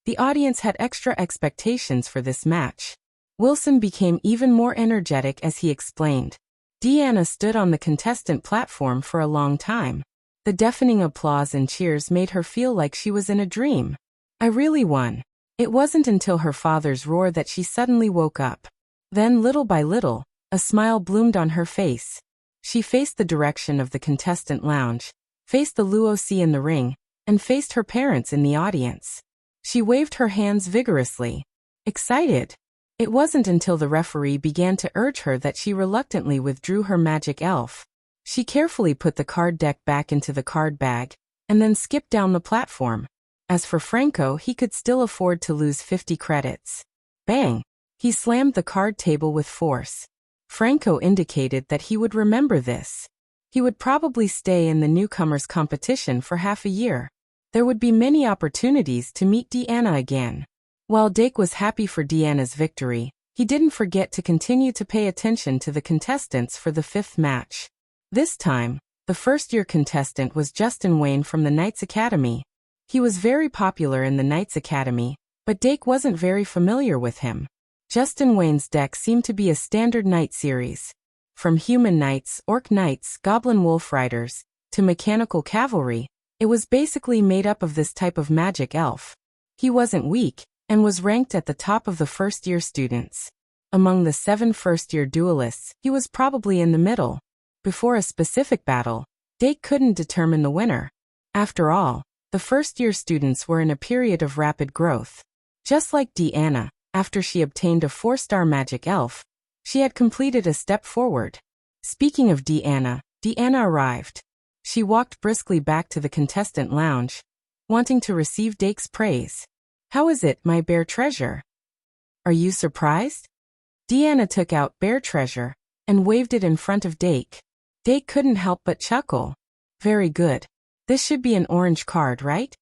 the audience had extra expectations for this match. Wilson became even more energetic as he explained. Deanna stood on the contestant platform for a long time. The deafening applause and cheers made her feel like she was in a dream. I really won. It wasn't until her father's roar that she suddenly woke up. Then, little by little, a smile bloomed on her face. She faced the direction of the contestant lounge, faced the Luosi in the ring, and faced her parents in the audience. She waved her hands vigorously. Excited. It wasn't until the referee began to urge her that she reluctantly withdrew her magic elf. She carefully put the card deck back into the card bag, and then skipped down the platform. As for Franco, he could still afford to lose 50 credits. Bang! He slammed the card table with force. Franco indicated that he would remember this. He would probably stay in the newcomers competition for half a year. There would be many opportunities to meet Deanna again. While Dake was happy for Deanna's victory, he didn't forget to continue to pay attention to the contestants for the fifth match. This time, the first-year contestant was Justin Wayne from the Knights Academy. He was very popular in the Knights Academy, but Dake wasn't very familiar with him. Justin Wayne's deck seemed to be a standard knight series. From human knights, orc knights, goblin wolf riders, to mechanical cavalry, it was basically made up of this type of magic elf. He wasn't weak, and was ranked at the top of the first-year students. Among the 7 first-year duelists, he was probably in the middle. Before a specific battle, Dake couldn't determine the winner. After all, the first-year students were in a period of rapid growth. Just like Deanna, after she obtained a 4-star magic elf, she had completed a step forward. Speaking of Deanna, Deanna arrived. She walked briskly back to the contestant lounge, wanting to receive Dake's praise. How is it, my bear treasure? Are you surprised? Deanna took out bear treasure and waved it in front of Dake. Dake couldn't help but chuckle. Very good. This should be an orange card, right?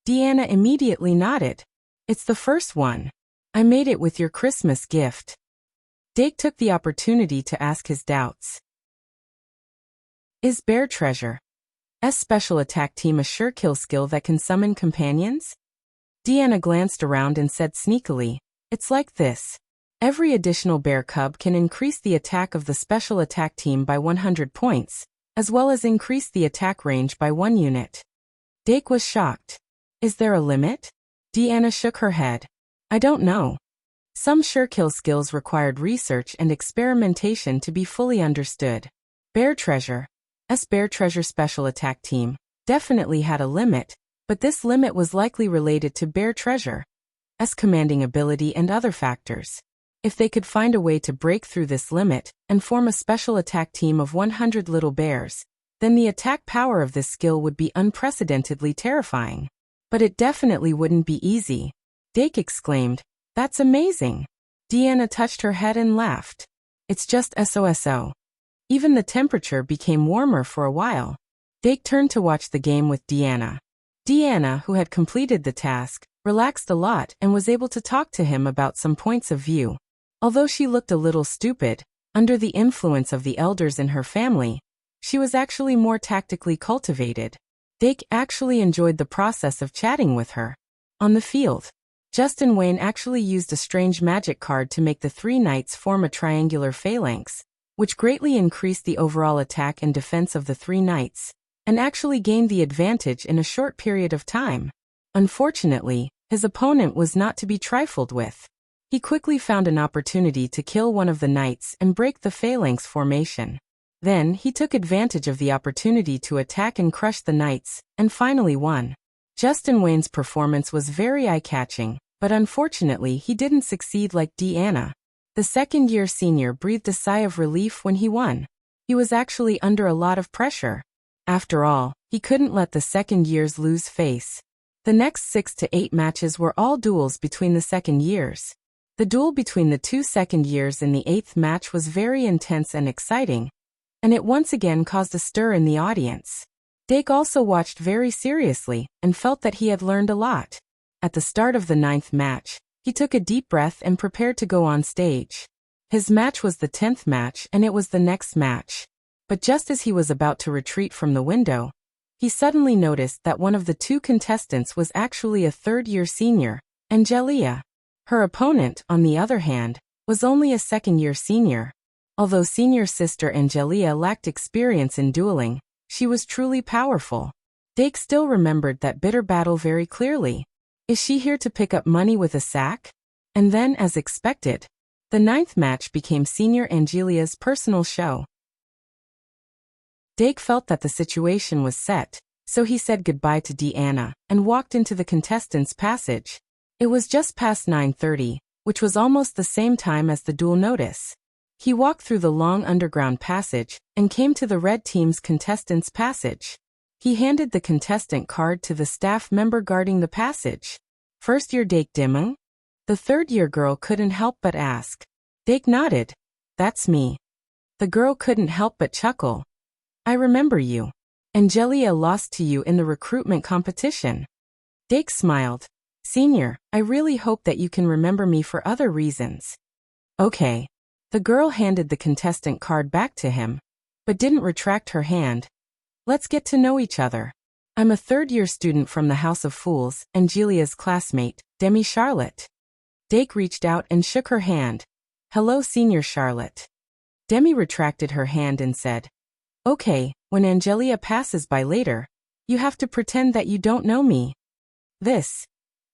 Deanna immediately nodded. It's the first one. I made it with your Christmas gift. Dake took the opportunity to ask his doubts. Is Bear Treasure's special attack team a sure kill skill that can summon companions? Deanna glanced around and said sneakily, it's like this. Every additional bear cub can increase the attack of the special attack team by 100 points, as well as increase the attack range by 1 unit. Dake was shocked. Is there a limit? Deanna shook her head. I don't know. Some sure kill skills required research and experimentation to be fully understood. Bear Treasure's special attack team definitely had a limit, but this limit was likely related to Bear Treasure's commanding ability and other factors. If they could find a way to break through this limit and form a special attack team of 100 little bears, then the attack power of this skill would be unprecedentedly terrifying. But it definitely wouldn't be easy. Dake exclaimed, That's amazing. Deanna touched her head and laughed. It's just SOSO. Even the temperature became warmer for a while. Dake turned to watch the game with Deanna. Deanna, who had completed the task, relaxed a lot and was able to talk to him about some points of view. Although she looked a little stupid, under the influence of the elders in her family, she was actually more tactically cultivated. Dake actually enjoyed the process of chatting with her. On the field, Justin Wayne actually used a strange magic card to make the three knights form a triangular phalanx, which greatly increased the overall attack and defense of the three knights, and actually gained the advantage in a short period of time. Unfortunately, his opponent was not to be trifled with. He quickly found an opportunity to kill one of the knights and break the phalanx formation. Then, he took advantage of the opportunity to attack and crush the knights, and finally won. Justin Wayne's performance was very eye-catching, but unfortunately he didn't succeed like Deanna. The second-year senior breathed a sigh of relief when he won. He was actually under a lot of pressure. After all, he couldn't let the second years lose face. The next 6 to 8 matches were all duels between the second years. The duel between the two second years in the 8th match was very intense and exciting, and it once again caused a stir in the audience. Dake also watched very seriously and felt that he had learned a lot. At the start of the 9th match, he took a deep breath and prepared to go on stage. His match was the 10th match and it was the next match. But just as he was about to retreat from the window, he suddenly noticed that one of the two contestants was actually a third-year senior, Angelia. Her opponent, on the other hand, was only a second-year senior. Although senior sister Angelia lacked experience in dueling, she was truly powerful. Dake still remembered that bitter battle very clearly. Is she here to pick up money with a sack? And then, as expected, the 9th match became senior Angelia's personal show. Dake felt that the situation was set, so he said goodbye to Deanna and walked into the contestants' passage. It was just past 9:30, which was almost the same time as the duel notice. He walked through the long underground passage and came to the red team's contestants' passage. He handed the contestant card to the staff member guarding the passage. First-year Dake Dimung? The third-year girl couldn't help but ask. Dake nodded. That's me. The girl couldn't help but chuckle. I remember you. Angelia lost to you in the recruitment competition. Dake smiled. Senior, I really hope that you can remember me for other reasons. Okay. The girl handed the contestant card back to him, but didn't retract her hand. Let's get to know each other. I'm a third-year student from the House of Fools, Angelia's classmate, Demi Charlotte. Dake reached out and shook her hand. Hello, Senior Charlotte. Demi retracted her hand and said, Okay, when Angelia passes by later, you have to pretend that you don't know me.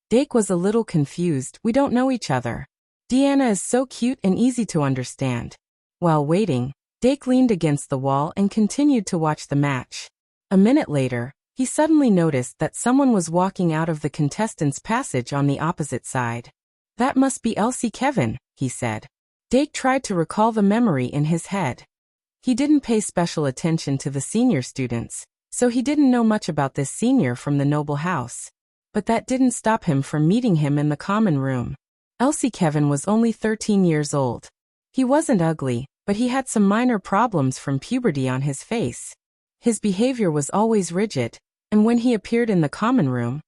Dake was a little confused. We don't know each other. Deanna is so cute and easy to understand. While waiting, Dake leaned against the wall and continued to watch the match. A minute later, he suddenly noticed that someone was walking out of the contestants' passage on the opposite side. That must be Elsie Kevin, he said. Dake tried to recall the memory in his head. He didn't pay special attention to the senior students, so he didn't know much about this senior from the noble house. But that didn't stop him from meeting him in the common room. Elsie Kevin was only 13 years old. He wasn't ugly, but he had some minor problems from puberty on his face. His behavior was always rigid, and when he appeared in the common room,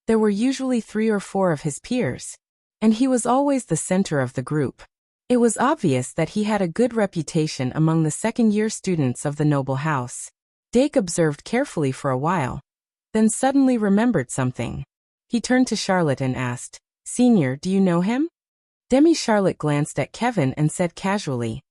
there were usually 3 or 4 of his peers, and he was always the center of the group. It was obvious that he had a good reputation among the second-year students of the noble house. Dake observed carefully for a while, then suddenly remembered something. He turned to Charlotte and asked, Senior, do you know him? Demi Charlotte glanced at Kevin and said casually,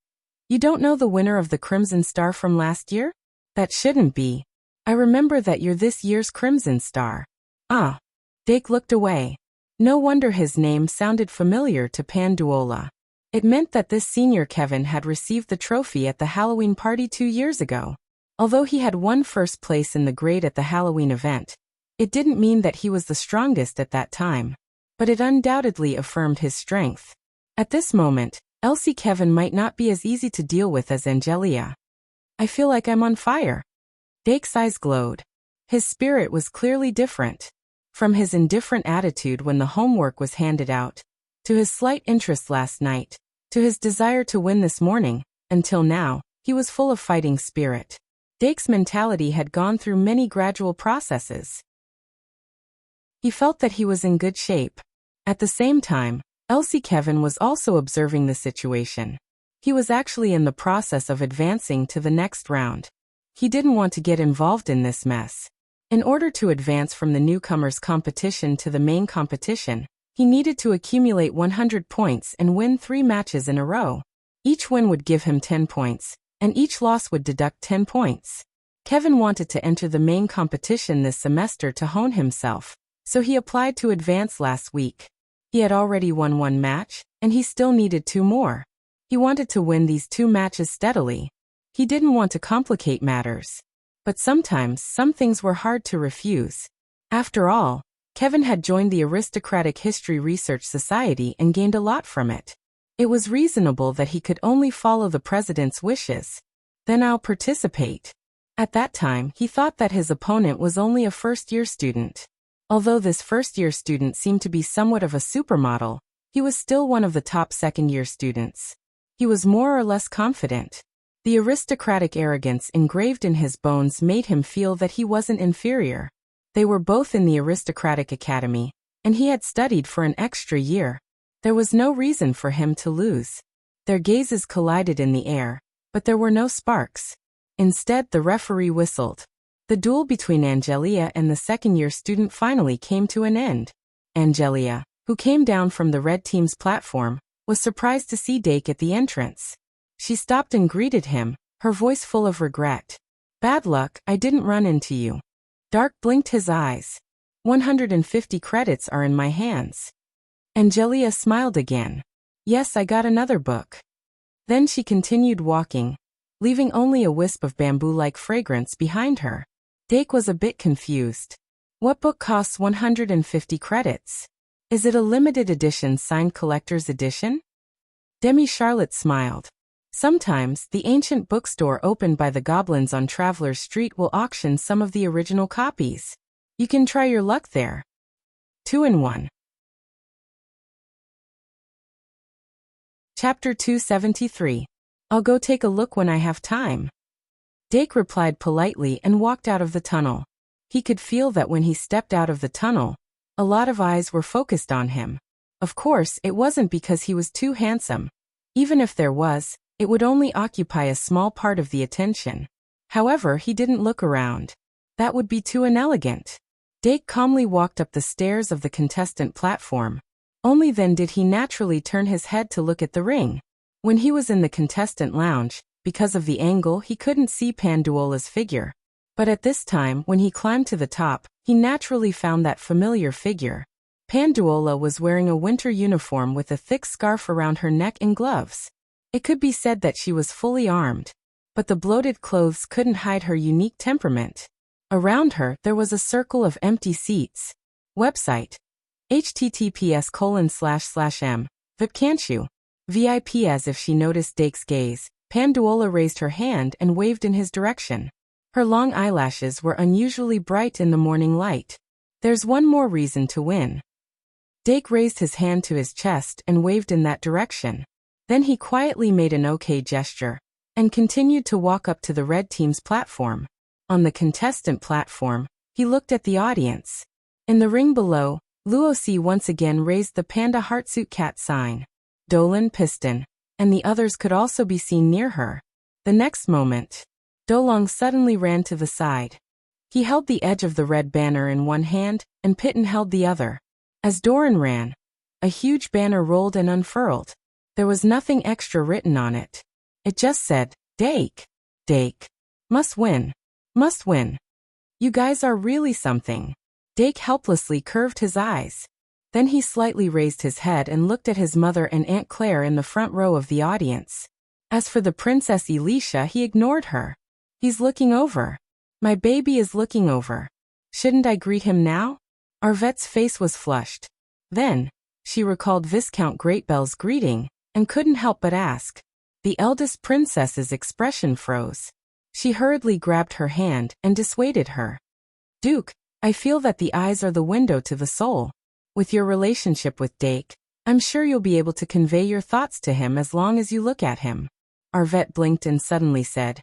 You don't know the winner of the Crimson Star from last year? That shouldn't be. I remember that you're this year's Crimson Star. Ah. Dake looked away. No wonder his name sounded familiar to Panduola. It meant that this senior Kevin had received the trophy at the Halloween party 2 years ago. Although he had won first place in the grade at the Halloween event, it didn't mean that he was the strongest at that time. But it undoubtedly affirmed his strength. At this moment, Elsie Kevin might not be as easy to deal with as Angelia. I feel like I'm on fire. Dake's eyes glowed. His spirit was clearly different. From his indifferent attitude when the homework was handed out, to his slight interest last night, to his desire to win this morning, until now, he was full of fighting spirit. Dake's mentality had gone through many gradual processes. He felt that he was in good shape. At the same time, Elsie Kevin was also observing the situation. He was actually in the process of advancing to the next round. He didn't want to get involved in this mess. In order to advance from the newcomers competition to the main competition, he needed to accumulate 100 points and win 3 matches in a row. Each win would give him 10 points, and each loss would deduct 10 points. Kevin wanted to enter the main competition this semester to hone himself, so he applied to advance last week. He had already won 1 match, and he still needed 2 more. He wanted to win these 2 matches steadily. He didn't want to complicate matters. But sometimes, some things were hard to refuse. After all, Kevin had joined the Aristocratic History Research Society and gained a lot from it. It was reasonable that he could only follow the president's wishes. Then I'll participate. At that time, he thought that his opponent was only a first-year student. Although this first-year student seemed to be somewhat of a supermodel, he was still one of the top second-year students. He was more or less confident. The aristocratic arrogance engraved in his bones made him feel that he wasn't inferior. They were both in the aristocratic academy, and he had studied for an extra year. There was no reason for him to lose. Their gazes collided in the air, but there were no sparks. Instead, the referee whistled. The duel between Angelia and the second-year student finally came to an end. Angelia, who came down from the red team's platform, was surprised to see Dake at the entrance. She stopped and greeted him, her voice full of regret. "Bad luck, I didn't run into you." Dark blinked his eyes. 150 credits are in my hands. Angelia smiled again. "Yes, I got another book." Then she continued walking, leaving only a wisp of bamboo-like fragrance behind her. Dake was a bit confused. What book costs 150 credits? Is it a limited edition signed collector's edition? Demi Charlotte smiled. Sometimes, the ancient bookstore opened by the goblins on Traveler's Street will auction some of the original copies. You can try your luck there. 2-in-1. Chapter 273. I'll go take a look when I have time. Dake replied politely and walked out of the tunnel. He could feel that when he stepped out of the tunnel, a lot of eyes were focused on him. Of course, it wasn't because he was too handsome. Even if there was, it would only occupy a small part of the attention. However, he didn't look around. That would be too inelegant. Dake calmly walked up the stairs of the contestant platform. Only then did he naturally turn his head to look at the ring. When he was in the contestant lounge, because of the angle, he couldn't see Panduola's figure. But at this time, when he climbed to the top, he naturally found that familiar figure. Panduola was wearing a winter uniform with a thick scarf around her neck and gloves. It could be said that she was fully armed. But the bloated clothes couldn't hide her unique temperament. Around her, there was a circle of empty seats. Website. https://m. Vipcanchu. VIP. As if she noticed Dake's gaze, Panduola raised her hand and waved in his direction. Her long eyelashes were unusually bright in the morning light. "There's one more reason to win." Dake raised his hand to his chest and waved in that direction. Then he quietly made an OK gesture, and continued to walk up to the red team's platform. On the contestant platform, he looked at the audience. In the ring below, Luosi once again raised the panda heartsuit cat sign. Dolan, Piston, and the others could also be seen near her. The next moment, Dolong suddenly ran to the side. He held the edge of the red banner in one hand, and Pitten held the other. As Doran ran, a huge banner rolled and unfurled. There was nothing extra written on it. It just said, "Dake. Dake. Must win. Must win. You guys are really something." Dake helplessly curved his eyes. Then he slightly raised his head and looked at his mother and Aunt Claire in the front row of the audience. As for the Princess Elisha, he ignored her. "He's looking over. My baby is looking over. Shouldn't I greet him now?" Arvette's face was flushed. Then, she recalled Viscount Greatbell's greeting, and couldn't help but ask. The eldest princess's expression froze. She hurriedly grabbed her hand and dissuaded her. "Duke, I feel that the eyes are the window to the soul. With your relationship with Dake, I'm sure you'll be able to convey your thoughts to him as long as you look at him." Arvette blinked and suddenly said,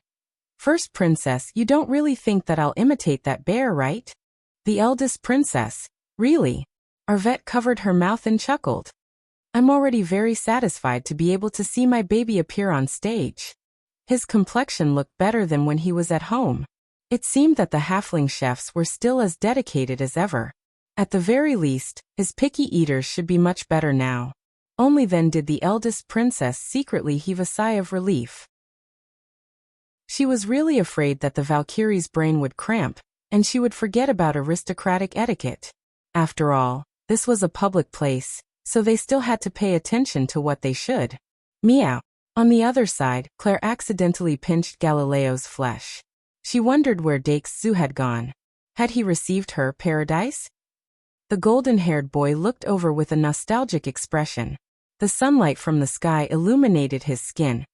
"First Princess, you don't really think that I'll imitate that bear, right?" The eldest princess, really? Arvette covered her mouth and chuckled. I'm already very satisfied to be able to see my baby appear on stage. His complexion looked better than when he was at home. It seemed that the halfling chefs were still as dedicated as ever. At the very least, his picky eaters should be much better now. Only then did the eldest princess secretly heave a sigh of relief. She was really afraid that the Valkyrie's brain would cramp, and she would forget about aristocratic etiquette. After all, this was a public place, so they still had to pay attention to what they should. Meow. On the other side, Claire accidentally pinched Galileo's flesh. She wondered where Dake's zoo had gone. Had he received her paradise? The golden-haired boy looked over with a nostalgic expression. The sunlight from the sky illuminated his skin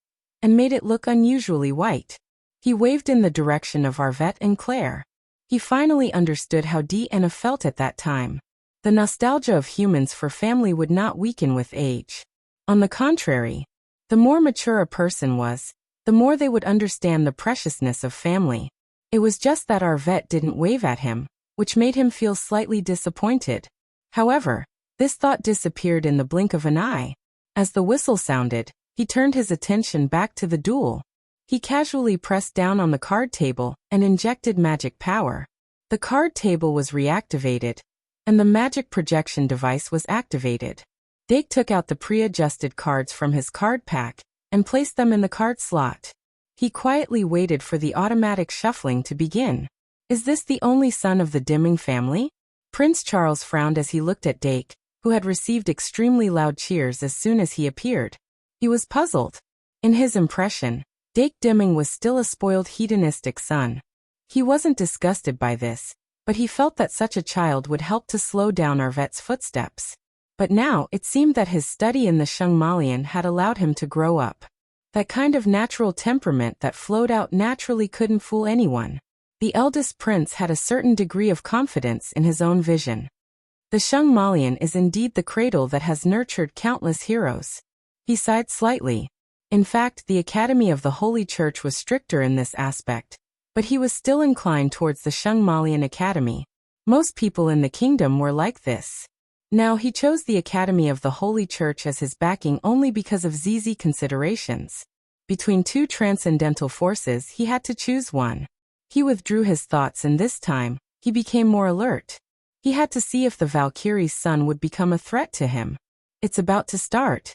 and made it look unusually white. He waved in the direction of Arvette and Claire. He finally understood how Deanna felt at that time. The nostalgia of humans for family would not weaken with age. On the contrary, the more mature a person was, the more they would understand the preciousness of family. It was just that Arvette didn't wave at him, which made him feel slightly disappointed. However, this thought disappeared in the blink of an eye. As the whistle sounded, he turned his attention back to the duel. He casually pressed down on the card table and injected magic power. The card table was reactivated, and the magic projection device was activated. Dake took out the pre-adjusted cards from his card pack and placed them in the card slot. He quietly waited for the automatic shuffling to begin. Is this the only son of the Dimming family? Prince Charles frowned as he looked at Dake, who had received extremely loud cheers as soon as he appeared. He was puzzled. In his impression, Dake Dimming was still a spoiled hedonistic son. He wasn't disgusted by this, but he felt that such a child would help to slow down Arvette's footsteps. But now it seemed that his study in the Shungmalian had allowed him to grow up. That kind of natural temperament that flowed out naturally couldn't fool anyone. The eldest prince had a certain degree of confidence in his own vision. The Shungmalian is indeed the cradle that has nurtured countless heroes. He sighed slightly. In fact, the Academy of the Holy Church was stricter in this aspect, but he was still inclined towards the Shungmalian Academy. Most people in the kingdom were like this. Now he chose the Academy of the Holy Church as his backing only because of ZZ considerations. Between two transcendental forces he had to choose one. He withdrew his thoughts and this time, he became more alert. He had to see if the Valkyrie's son would become a threat to him. It's about to start.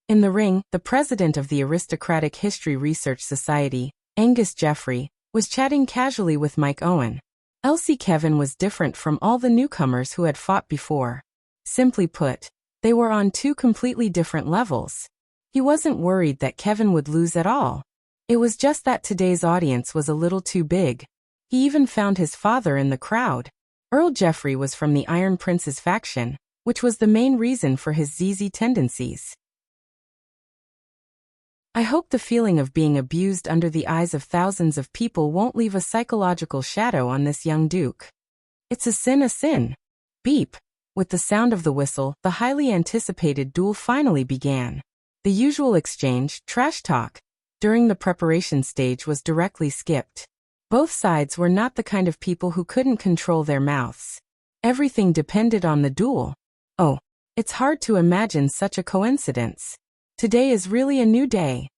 In the ring, the president of the Aristocratic History Research Society, Angus Jeffrey, was chatting casually with Mike Owen. Elsie Kevin was different from all the newcomers who had fought before. Simply put, they were on two completely different levels. He wasn't worried that Kevin would lose at all. It was just that today's audience was a little too big. He even found his father in the crowd. Earl Jeffrey was from the Iron Prince's faction, which was the main reason for his ZZ tendencies. I hope the feeling of being abused under the eyes of thousands of people won't leave a psychological shadow on this young duke. It's a sin, a sin. Beep. With the sound of the whistle, the highly anticipated duel finally began. The usual exchange, trash talk, during the preparation stage was directly skipped. Both sides were not the kind of people who couldn't control their mouths. Everything depended on the duel. Oh, it's hard to imagine such a coincidence. Today is really a new day.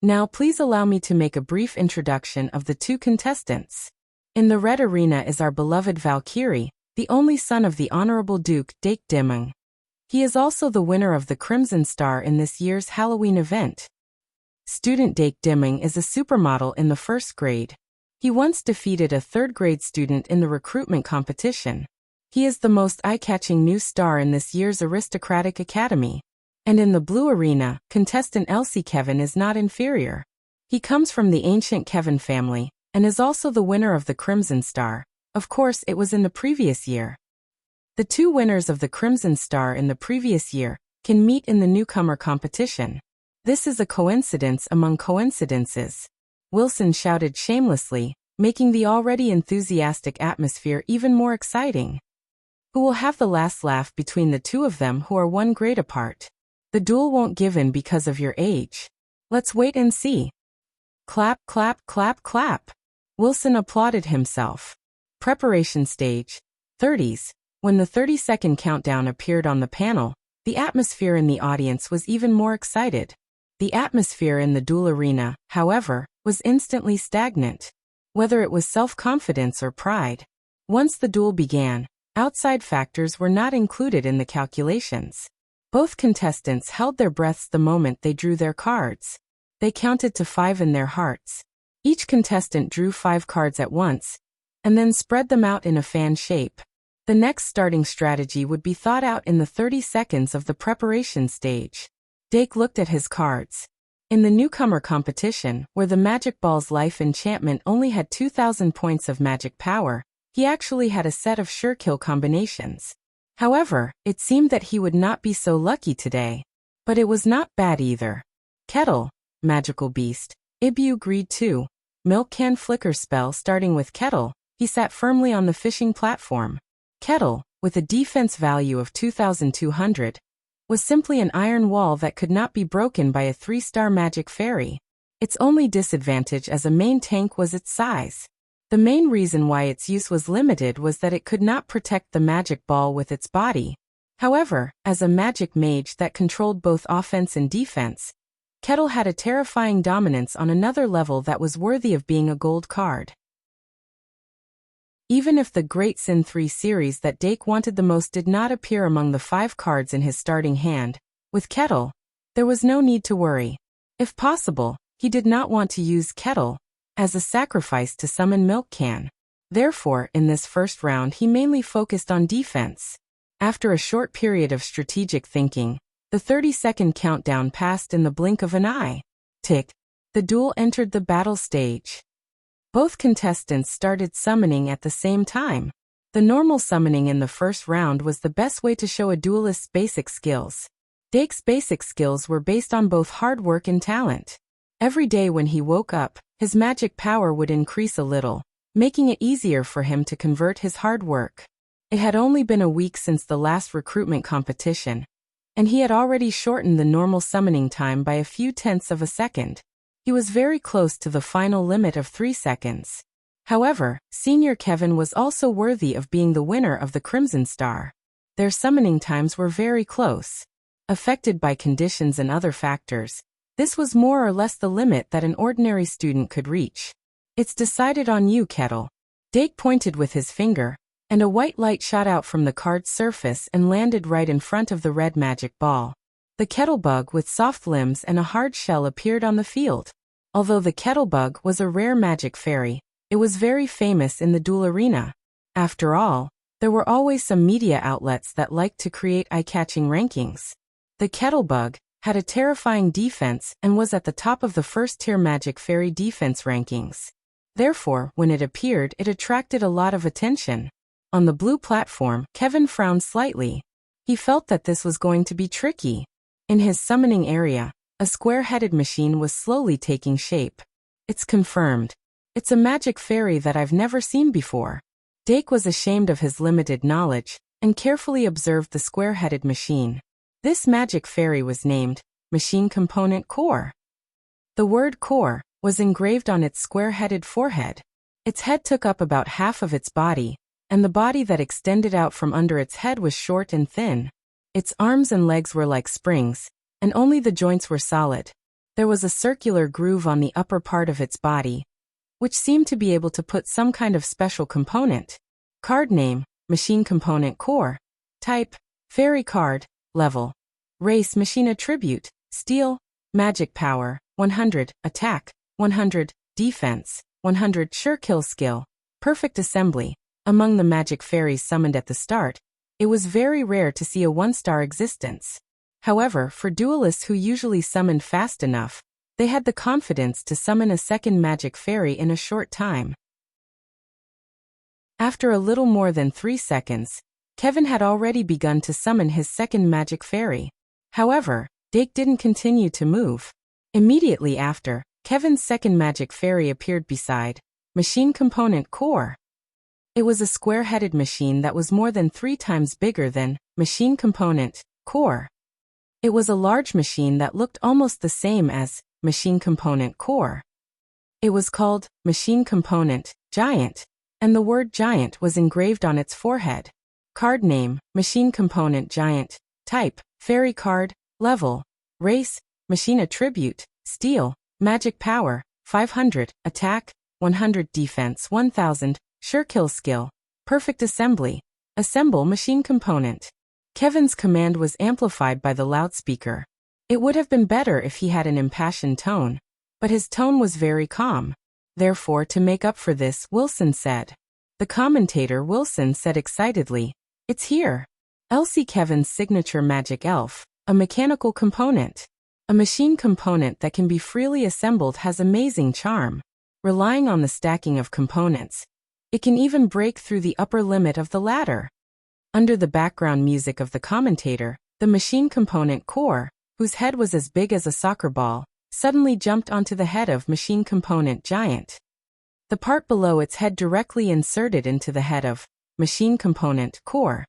Now please allow me to make a brief introduction of the two contestants. In the red arena is our beloved Valkyrie, the only son of the Honorable Duke Dake Dimming. He is also the winner of the Crimson Star in this year's Halloween event. Student Dake Dimming is a supermodel in the first grade. He once defeated a third-grade student in the recruitment competition. He is the most eye-catching new star in this year's Aristocratic Academy. And in the blue arena, contestant Elsie Kevin is not inferior. He comes from the ancient Kevin family, and is also the winner of the Crimson Star. Of course, it was in the previous year. The two winners of the Crimson Star in the previous year can meet in the newcomer competition. This is a coincidence among coincidences. Wilson shouted shamelessly, making the already enthusiastic atmosphere even more exciting. Who will have the last laugh between the two of them who are one grade apart? The duel won't give in because of your age. Let's wait and see. Clap, clap, clap, clap. Wilson applauded himself. Preparation stage, 30s. When the 30-second countdown appeared on the panel, The atmosphere in the audience was even more excited. The atmosphere in the duel arena, however, was instantly stagnant. Whether it was self-confidence or pride. Once the duel began, outside factors were not included in the calculations. Both contestants held their breaths the moment they drew their cards. They counted to 5 in their hearts. Each contestant drew 5 cards at once, and then spread them out in a fan shape. The next starting strategy would be thought out in the 30 seconds of the preparation stage. Dake looked at his cards. In the newcomer competition, where the Magic Ball's life enchantment only had 2,000 points of magic power, he actually had a set of sure-kill combinations. However, it seemed that he would not be so lucky today. But it was not bad either. Kettle, Magical Beast, Ibu Greed 2, Milk Can Flicker spell. Starting with Kettle, he sat firmly on the fishing platform. Kettle, with a defense value of 2,200, was simply an iron wall that could not be broken by a 3-star magic fairy. Its only disadvantage as a main tank was its size. The main reason why its use was limited was that it could not protect the magic ball with its body. However, as a magic mage that controlled both offense and defense, Kettle had a terrifying dominance on another level that was worthy of being a gold card. Even if the Great Sin 3 series that Dake wanted the most did not appear among the 5 cards in his starting hand, with Kettle, there was no need to worry. If possible, he did not want to use Kettle as a sacrifice to summon Milk Can. Therefore, in this first round he mainly focused on defense. After a short period of strategic thinking, the 30-second countdown passed in the blink of an eye. Tick. The duel entered the battle stage. Both contestants started summoning at the same time. The normal summoning in the first round was the best way to show a duelist's basic skills. Dake's basic skills were based on both hard work and talent. Every day when he woke up, his magic power would increase a little, making it easier for him to convert his hard work. It had only been a week since the last recruitment competition, and he had already shortened the normal summoning time by a few tenths of a second. He was very close to the final limit of 3 seconds. However, Senior Kevin was also worthy of being the winner of the Crimson Star. Their summoning times were very close. Affected by conditions and other factors, this was more or less the limit that an ordinary student could reach. It's decided on you, Kettle. Dake pointed with his finger, and a white light shot out from the card's surface and landed right in front of the red magic ball. The Kettlebug with soft limbs and a hard shell appeared on the field. Although the Kettlebug was a rare magic fairy, it was very famous in the duel arena. After all, there were always some media outlets that liked to create eye-catching rankings. The Kettlebug had a terrifying defense and was at the top of the first-tier magic fairy defense rankings. Therefore, when it appeared, it attracted a lot of attention. On the blue platform, Kevin frowned slightly. He felt that this was going to be tricky. In his summoning area, a square-headed machine was slowly taking shape. It's confirmed. It's a magic fairy that I've never seen before. Dake was ashamed of his limited knowledge, and carefully observed the square-headed machine. This magic fairy was named Machine Component Core. The word core was engraved on its square-headed forehead. Its head took up about half of its body, and the body that extended out from under its head was short and thin. Its arms and legs were like springs, and only the joints were solid. There was a circular groove on the upper part of its body, which seemed to be able to put some kind of special component. Card name, Machine Component Core. Type, Fairy Card. Level. Race, Machine Attribute, Steel. Magic Power, 100. Attack, 100. Defense, 100. Sure Kill Skill. Perfect Assembly. Among the magic fairies summoned at the start, it was very rare to see a 1-star existence. However, for duelists who usually summoned fast enough, they had the confidence to summon a second magic fairy in a short time. After a little more than 3 seconds, Kevin had already begun to summon his second magic fairy. However, Dake didn't continue to move. Immediately after, Kevin's second magic fairy appeared beside Machine Component Core. It was a square-headed machine that was more than 3 times bigger than Machine Component Core. It was a large machine that looked almost the same as Machine Component Core. It was called Machine Component Giant, and the word Giant was engraved on its forehead. Card name, Machine Component Giant. Type, Fairy Card. Level, Race, Machine Attribute, Steel, Magic Power, 500, Attack, 100 Defense, 1000, Sure Kill Skill, Perfect Assembly, Assemble Machine Component. Kevin's command was amplified by the loudspeaker. It would have been better if he had an impassioned tone, but his tone was very calm. Therefore, to make up for this, Wilson said. The commentator Wilson said excitedly, "It's here. Elsie Kevin's signature magic elf, a mechanical component. A machine component that can be freely assembled has amazing charm. Relying on the stacking of components, it can even break through the upper limit of the ladder." Under the background music of the commentator, the machine component core, whose head was as big as a soccer ball, suddenly jumped onto the head of machine component giant. The part below its head directly inserted into the head of machine component core,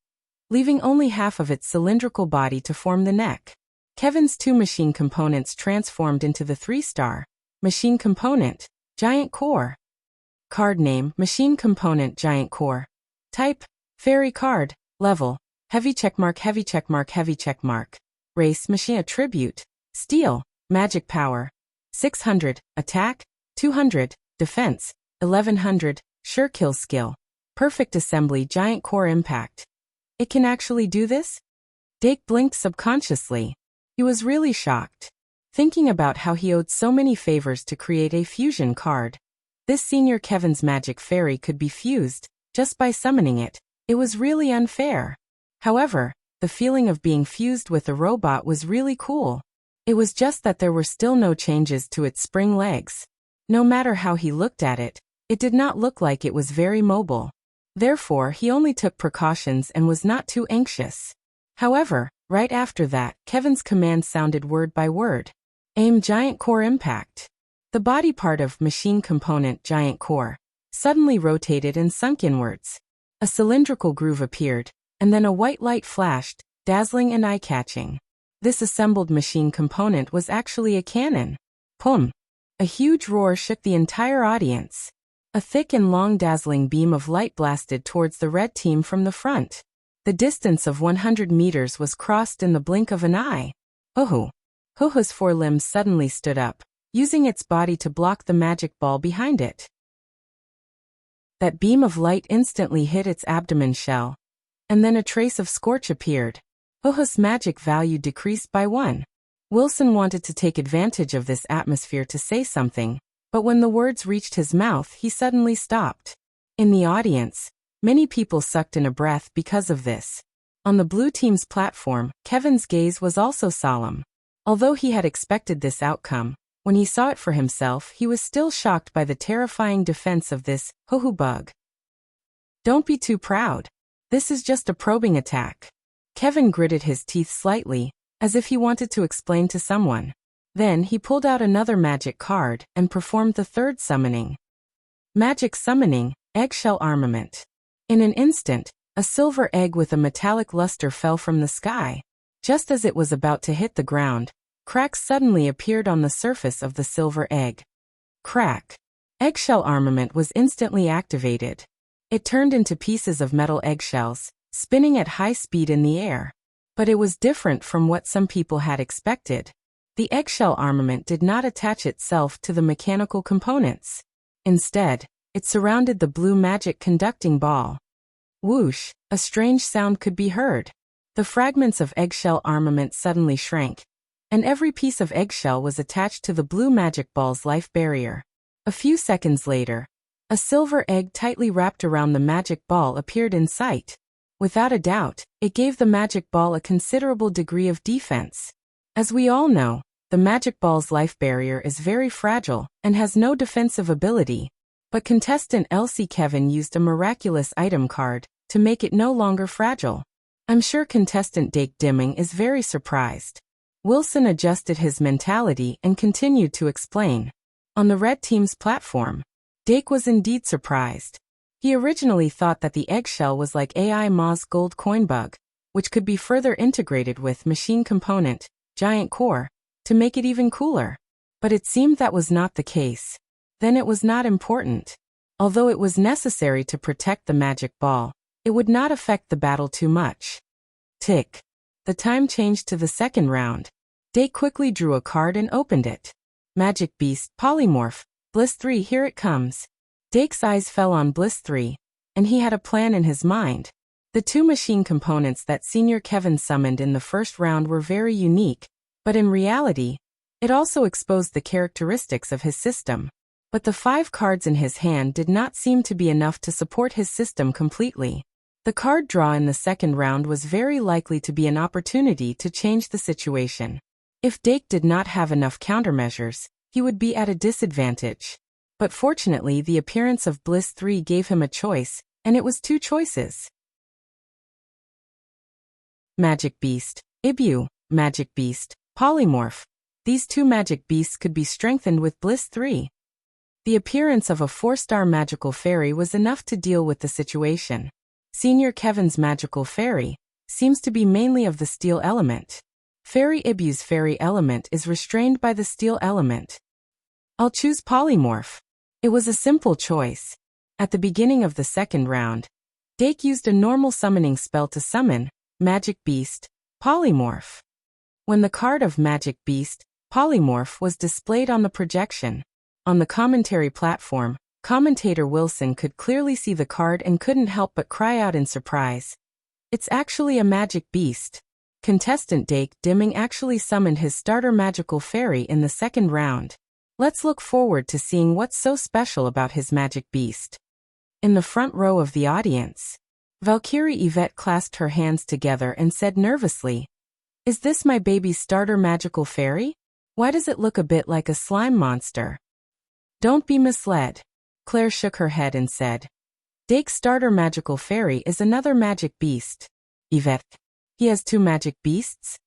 leaving only half of its cylindrical body to form the neck. Kevin's two machine components transformed into the 3-star machine component giant core. Card name, Machine Component Giant Core. Type, Fairy Card. Level, Heavy checkmark, Heavy checkmark, Heavy checkmark. Race, Machine Attribute, Steel, Magic Power, 600, Attack, 200, Defense, 1100, Sure Kill Skill, Perfect Assembly, Giant Core Impact. It can actually do this? Dake blinked subconsciously. He was really shocked, thinking about how he owed so many favors to create a fusion card. This senior Kevin's magic fairy could be fused just by summoning it. It was really unfair. However, the feeling of being fused with a robot was really cool. It was just that there were still no changes to its spring legs. No matter how he looked at it, it did not look like it was very mobile. Therefore, he only took precautions and was not too anxious. However, right after that, Kevin's command sounded word by word. Aim Giant Core Impact. The body part of Machine Component Giant Core suddenly rotated and sunk inwards. A cylindrical groove appeared, and then a white light flashed, dazzling and eye-catching. This assembled machine component was actually a cannon. Pum! A huge roar shook the entire audience. A thick and long dazzling beam of light blasted towards the red team from the front. The distance of 100 meters was crossed in the blink of an eye. Huhu! Huhu's forelimbs suddenly stood up, using its body to block the magic ball behind it. That beam of light instantly hit its abdomen shell, and then a trace of scorch appeared. Huhu's magic value decreased by 1. Wilson wanted to take advantage of this atmosphere to say something, but when the words reached his mouth, he suddenly stopped. In the audience, many people sucked in a breath because of this. On the blue team's platform, Kevin's gaze was also solemn. Although he had expected this outcome, when he saw it for himself, he was still shocked by the terrifying defense of this Huhu bug. Don't be too proud. This is just a probing attack. Kevin gritted his teeth slightly, as if he wanted to explain to someone. Then he pulled out another magic card and performed the third summoning. Magic Summoning, Eggshell Armament. In an instant, a silver egg with a metallic luster fell from the sky. Just as it was about to hit the ground, cracks suddenly appeared on the surface of the silver egg. Crack. Eggshell Armament was instantly activated. It turned into pieces of metal eggshells, spinning at high speed in the air. But it was different from what some people had expected. The eggshell armament did not attach itself to the mechanical components. Instead, it surrounded the blue magic conducting ball. Whoosh, a strange sound could be heard. The fragments of eggshell armament suddenly shrank, and every piece of eggshell was attached to the blue magic ball's life barrier. A few seconds later, a silver egg tightly wrapped around the magic ball appeared in sight. Without a doubt, it gave the magic ball a considerable degree of defense. As we all know, the magic ball's life barrier is very fragile and has no defensive ability, but contestant Elsie Kevin used a miraculous item card to make it no longer fragile. I'm sure contestant Dake Dimming is very surprised. Wilson adjusted his mentality and continued to explain. On the red team's platform, Dake was indeed surprised. He originally thought that the eggshell was like AI Ma's gold coin bug, which could be further integrated with machine component, giant core, to make it even cooler. But it seemed that was not the case. Then it was not important. Although it was necessary to protect the magic ball, it would not affect the battle too much. Tick. The time changed to the second round. Dake quickly drew a card and opened it. Magic Beast, Polymorph, Bliss 3, here it comes. Dake's eyes fell on Bliss 3, and he had a plan in his mind. The two machine components that Senior Kevin summoned in the first round were very unique, but in reality, it also exposed the characteristics of his system. But the 5 cards in his hand did not seem to be enough to support his system completely. The card draw in the second round was very likely to be an opportunity to change the situation. If Dake did not have enough countermeasures, he would be at a disadvantage. But fortunately, the appearance of Bliss 3 gave him a choice, and it was 2 choices. Magic Beast, Earbook, Magic Beast, Polymorph. These 2 magic beasts could be strengthened with Bliss 3. The appearance of a 4-star magical fairy was enough to deal with the situation. Senior Kevin's magical fairy seems to be mainly of the steel element. Fairy Earbook's fairy element is restrained by the steel element. I'll choose Polymorph. It was a simple choice. At the beginning of the second round, Dake used a normal summoning spell to summon Magic Beast, Polymorph. When the card of Magic Beast, Polymorph was displayed on the projection, on the commentary platform, commentator Wilson could clearly see the card and couldn't help but cry out in surprise. It's actually a magic beast. Contestant Dake Dimming actually summoned his starter magical fairy in the second round. Let's look forward to seeing what's so special about his magic beast. In the front row of the audience, Valkyrie Yvette clasped her hands together and said nervously, "Is this my baby's starter magical fairy? Why does it look a bit like a slime monster?" "Don't be misled." Claire shook her head and said, "Dake's starter magical fairy is another magic beast." "Yvette, he has 2 magic beasts?"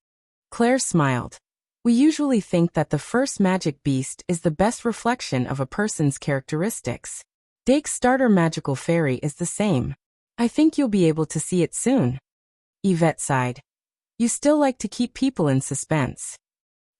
Claire smiled. "We usually think that the first magic beast is the best reflection of a person's characteristics. Dake's starter magical fairy is the same. I think you'll be able to see it soon." Yvette sighed. "You still like to keep people in suspense."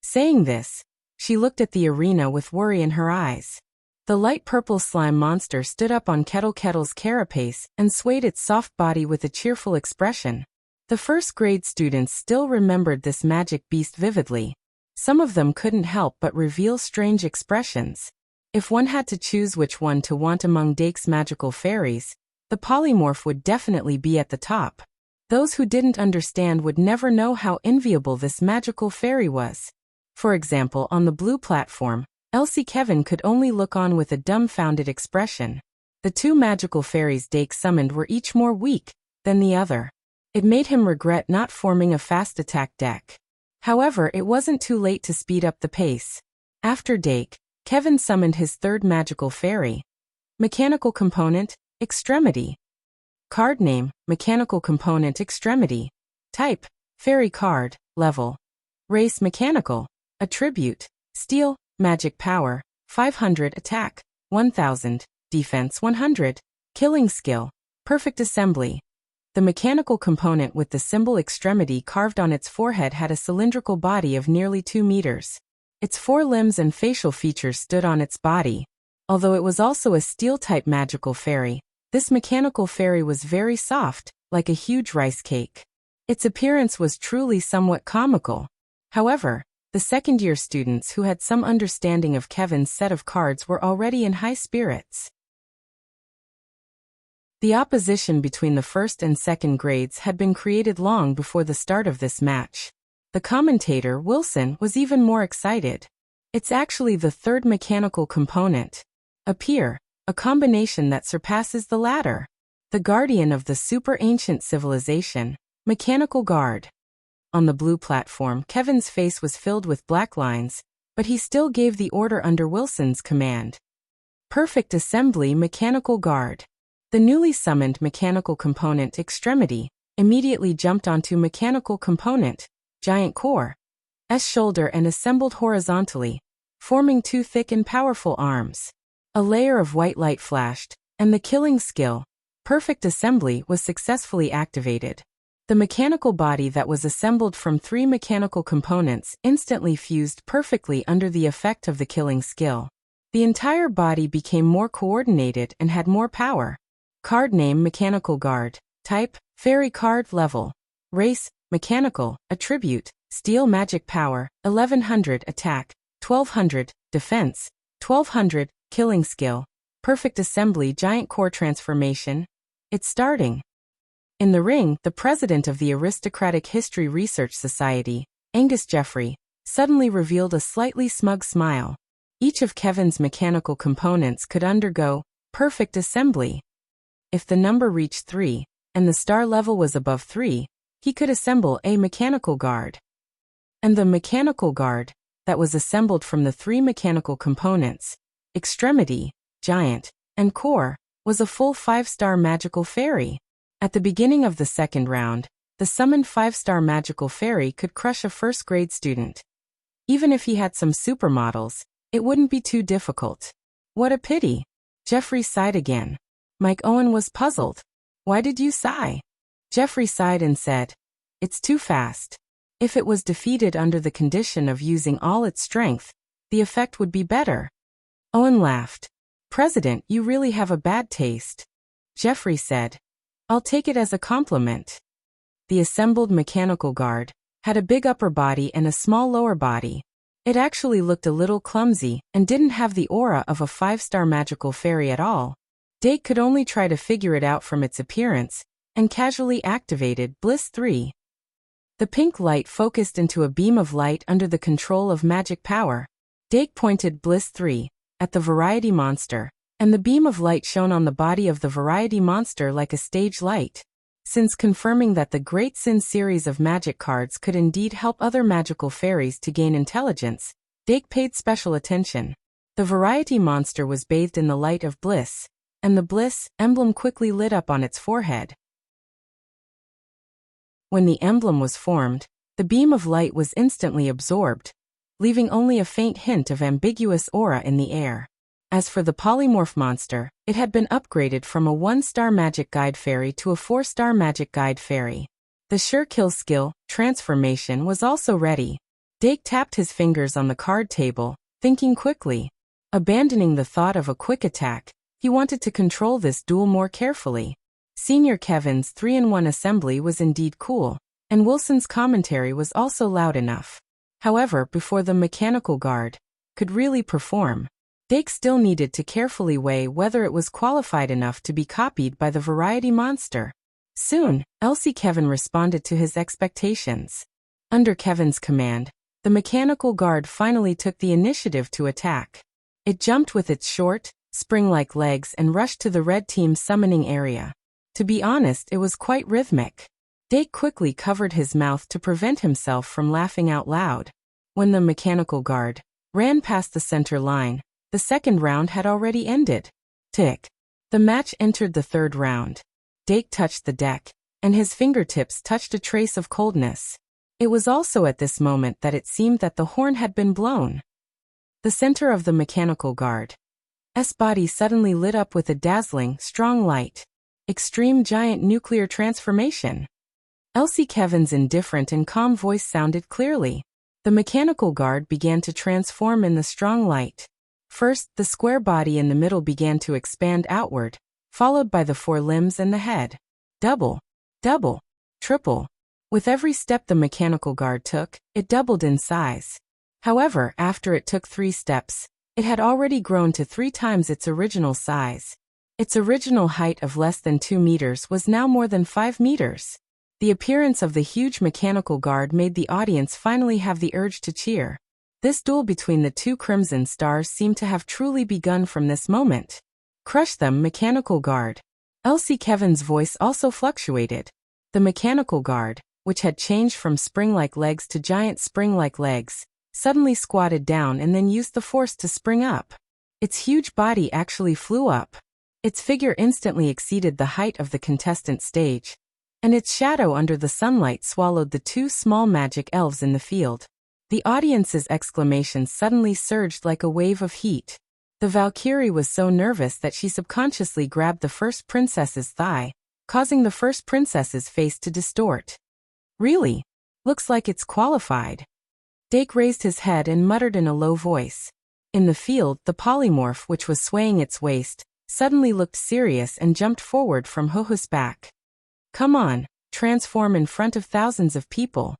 Saying this, she looked at the arena with worry in her eyes. The light purple slime monster stood up on Kettle's carapace and swayed its soft body with a cheerful expression. The first-grade students still remembered this magic beast vividly. Some of them couldn't help but reveal strange expressions. If one had to choose which one to want among Dake's magical fairies, the polymorph would definitely be at the top. Those who didn't understand would never know how enviable this magical fairy was. For example, on the blue platform, Elsie Kevin could only look on with a dumbfounded expression. The 2 magical fairies Dake summoned were each more weak than the other. It made him regret not forming a fast attack deck. However, it wasn't too late to speed up the pace. After Dake, Kevin summoned his 3rd magical fairy. Mechanical component, Extremity. Card name, Mechanical component Extremity. Type, Fairy card, Level. Race Mechanical. Attribute, Steel, Magic Power, 500 Attack, 1000, Defense 100, Killing Skill, Perfect Assembly. The mechanical component with the symbol Extremity carved on its forehead had a cylindrical body of nearly 2 meters. Its 4 limbs and facial features stood on its body. Although it was also a steel-type magical fairy, this mechanical fairy was very soft, like a huge rice cake. Its appearance was truly somewhat comical. However, the second-year students who had some understanding of Kevin's set of cards were already in high spirits. The opposition between the first and second grades had been created long before the start of this match. The commentator, Wilson, was even more excited. It's actually the 3rd mechanical component. Appear, a combination that surpasses the latter. The guardian of the super ancient civilization, Mechanical Guard. On the blue platform, Kevin's face was filled with black lines, but he still gave the order under Wilson's command. Perfect Assembly Mechanical Guard. The newly summoned mechanical component Extremity immediately jumped onto mechanical component Giant Core S shoulder and assembled horizontally, forming 2 thick and powerful arms. A layer of white light flashed, and the killing skill, Perfect Assembly, was successfully activated. The mechanical body that was assembled from 3 mechanical components instantly fused perfectly under the effect of the killing skill. The entire body became more coordinated and had more power. Card name Mechanical Guard. Type, Fairy card. Level. Race, Mechanical, Attribute, Steel Magic Power, 1100 Attack, 1200 Defense, 1200 Killing Skill, Perfect Assembly Giant Core Transformation. It's starting. In the ring, the president of the Aristocratic History Research Society, Angus Jeffrey, suddenly revealed a slightly smug smile. Each of Kevin's mechanical components could undergo perfect assembly. If the number reached 3, and the star level was above 3, he could assemble a mechanical guard. And the mechanical guard, that was assembled from the 3 mechanical components, Extremity, Giant, and Core, was a full 5-star magical fairy. At the beginning of the second round, the summoned 5-star magical fairy could crush a first-grade student. Even if he had some supermodels, it wouldn't be too difficult. What a pity. Jeffrey sighed again. Mike Owen was puzzled. Why did you sigh? Jeffrey sighed and said, It's too fast. If it was defeated under the condition of using all its strength, the effect would be better. Owen laughed. President, you really have a bad taste. Jeffrey said, I'll take it as a compliment. The assembled mechanical guard had a big upper body and a small lower body. It actually looked a little clumsy and didn't have the aura of a 5-star magical fairy at all. Dake could only try to figure it out from its appearance, and casually activated Bliss 3. The pink light focused into a beam of light under the control of magic power. Dake pointed Bliss 3 at the variety monster, and the beam of light shone on the body of the variety monster like a stage light. Since confirming that the Great Sin series of magic cards could indeed help other magical fairies to gain intelligence, Dake paid special attention. The variety monster was bathed in the light of Bliss, and the Bliss emblem quickly lit up on its forehead. When the emblem was formed, the beam of light was instantly absorbed, leaving only a faint hint of ambiguous aura in the air. As for the polymorph monster, it had been upgraded from a 1-star magic guide fairy to a 4-star magic guide fairy. The sure kill skill, transformation, was also ready. Dake tapped his fingers on the card table, thinking quickly. Abandoning the thought of a quick attack, he wanted to control this duel more carefully. Senior Kevin's 3-in-1 assembly was indeed cool, and Wilson's commentary was also loud enough. However, before the mechanical guard could really perform, Dake still needed to carefully weigh whether it was qualified enough to be copied by the variety monster. Soon, Elsie Kevin responded to his expectations. Under Kevin's command, the mechanical guard finally took the initiative to attack. It jumped with its short, spring-like legs and rushed to the red team's summoning area. To be honest, it was quite rhythmic. Dake quickly covered his mouth to prevent himself from laughing out loud. When the mechanical guard ran past the center line, the second round had already ended. Tick. The match entered the third round. Dake touched the deck, and his fingertips touched a trace of coldness. It was also at this moment that it seemed that the horn had been blown. The center of the mechanical guard's body suddenly lit up with a dazzling, strong light. Extreme giant nuclear transformation. Elsie Kevin's indifferent and calm voice sounded clearly. The mechanical guard began to transform in the strong light. First, the square body in the middle began to expand outward, followed by the 4 limbs and the head. Double, triple. With every step the mechanical guard took, it doubled in size. However, after it took 3 steps, it had already grown to 3 times its original size. Its original height of less than 2 meters was now more than 5 meters. The appearance of the huge mechanical guard made the audience finally have the urge to cheer. This duel between the 2 Crimson Stars seemed to have truly begun from this moment. Crush them, mechanical guard. Elsie Kevin's voice also fluctuated. The mechanical guard, which had changed from spring-like legs to giant spring-like legs, suddenly squatted down and then used the force to spring up. Its huge body actually flew up. Its figure instantly exceeded the height of the contestant stage, and its shadow under the sunlight swallowed the 2 small magic elves in the field. The audience's exclamations suddenly surged like a wave of heat. The Valkyrie was so nervous that she subconsciously grabbed the first princess's thigh, causing the first princess's face to distort. Really? Looks like it's qualified. Dake raised his head and muttered in a low voice. In the field, the polymorph, which was swaying its waist, suddenly looked serious and jumped forward from Hohu's back. Come on, transform in front of thousands of people.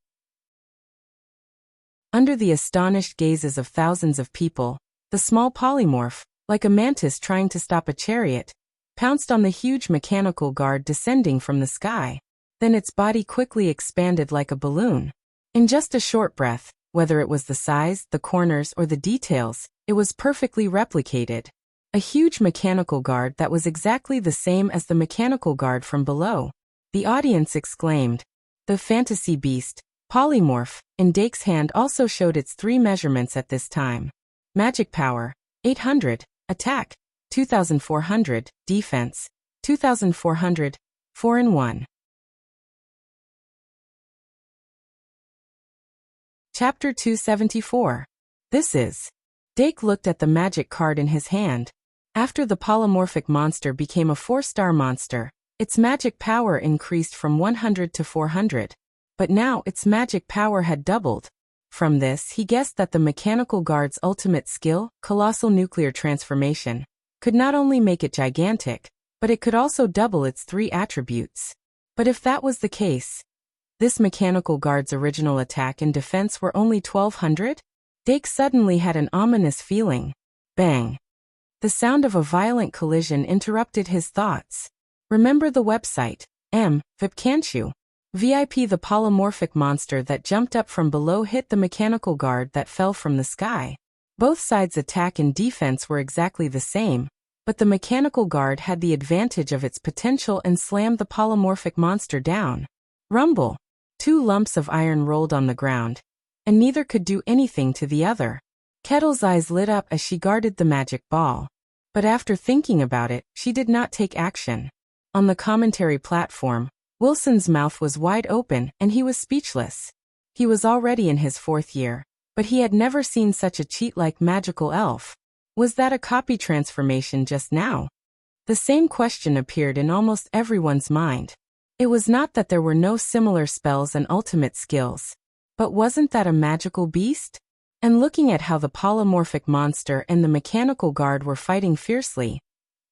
Under the astonished gazes of thousands of people, the small polymorph, like a mantis trying to stop a chariot, pounced on the huge mechanical guard descending from the sky. Then its body quickly expanded like a balloon. In just a short breath, whether it was the size, the corners, or the details, it was perfectly replicated. A huge mechanical guard that was exactly the same as the mechanical guard from below. The audience exclaimed. The fantasy beast, polymorph, in Dake's hand also showed its 3 measurements at this time. Magic power, 800, attack, 2400, defense, 2400, 4-in-1. Chapter 274. This is. Dake looked at the magic card in his hand. After the polymorphic monster became a 4-star monster, its magic power increased from 100 to 400. But now its magic power had doubled. From this he guessed that the mechanical guard's ultimate skill, colossal nuclear transformation, could not only make it gigantic, but it could also double its 3 attributes. But if that was the case, this mechanical guard's original attack and defense were only 1200? Dake suddenly had an ominous feeling. Bang! The sound of a violent collision interrupted his thoughts. Remember the website, VIP, can't you? VIP. The polymorphic monster that jumped up from below hit the mechanical guard that fell from the sky. Both sides' attack and defense were exactly the same, but the mechanical guard had the advantage of its potential and slammed the polymorphic monster down. Rumble! 2 lumps of iron rolled on the ground, and neither could do anything to the other. Kettle's eyes lit up as she guarded the magic ball. But after thinking about it, she did not take action. On the commentary platform, Wilson's mouth was wide open and he was speechless. He was already in his 4th year, but he had never seen such a cheat-like magical elf. Was that a copy transformation just now? The same question appeared in almost everyone's mind. It was not that there were no similar spells and ultimate skills, but wasn't that a magical beast? And looking at how the polymorphic monster and the mechanical guard were fighting fiercely,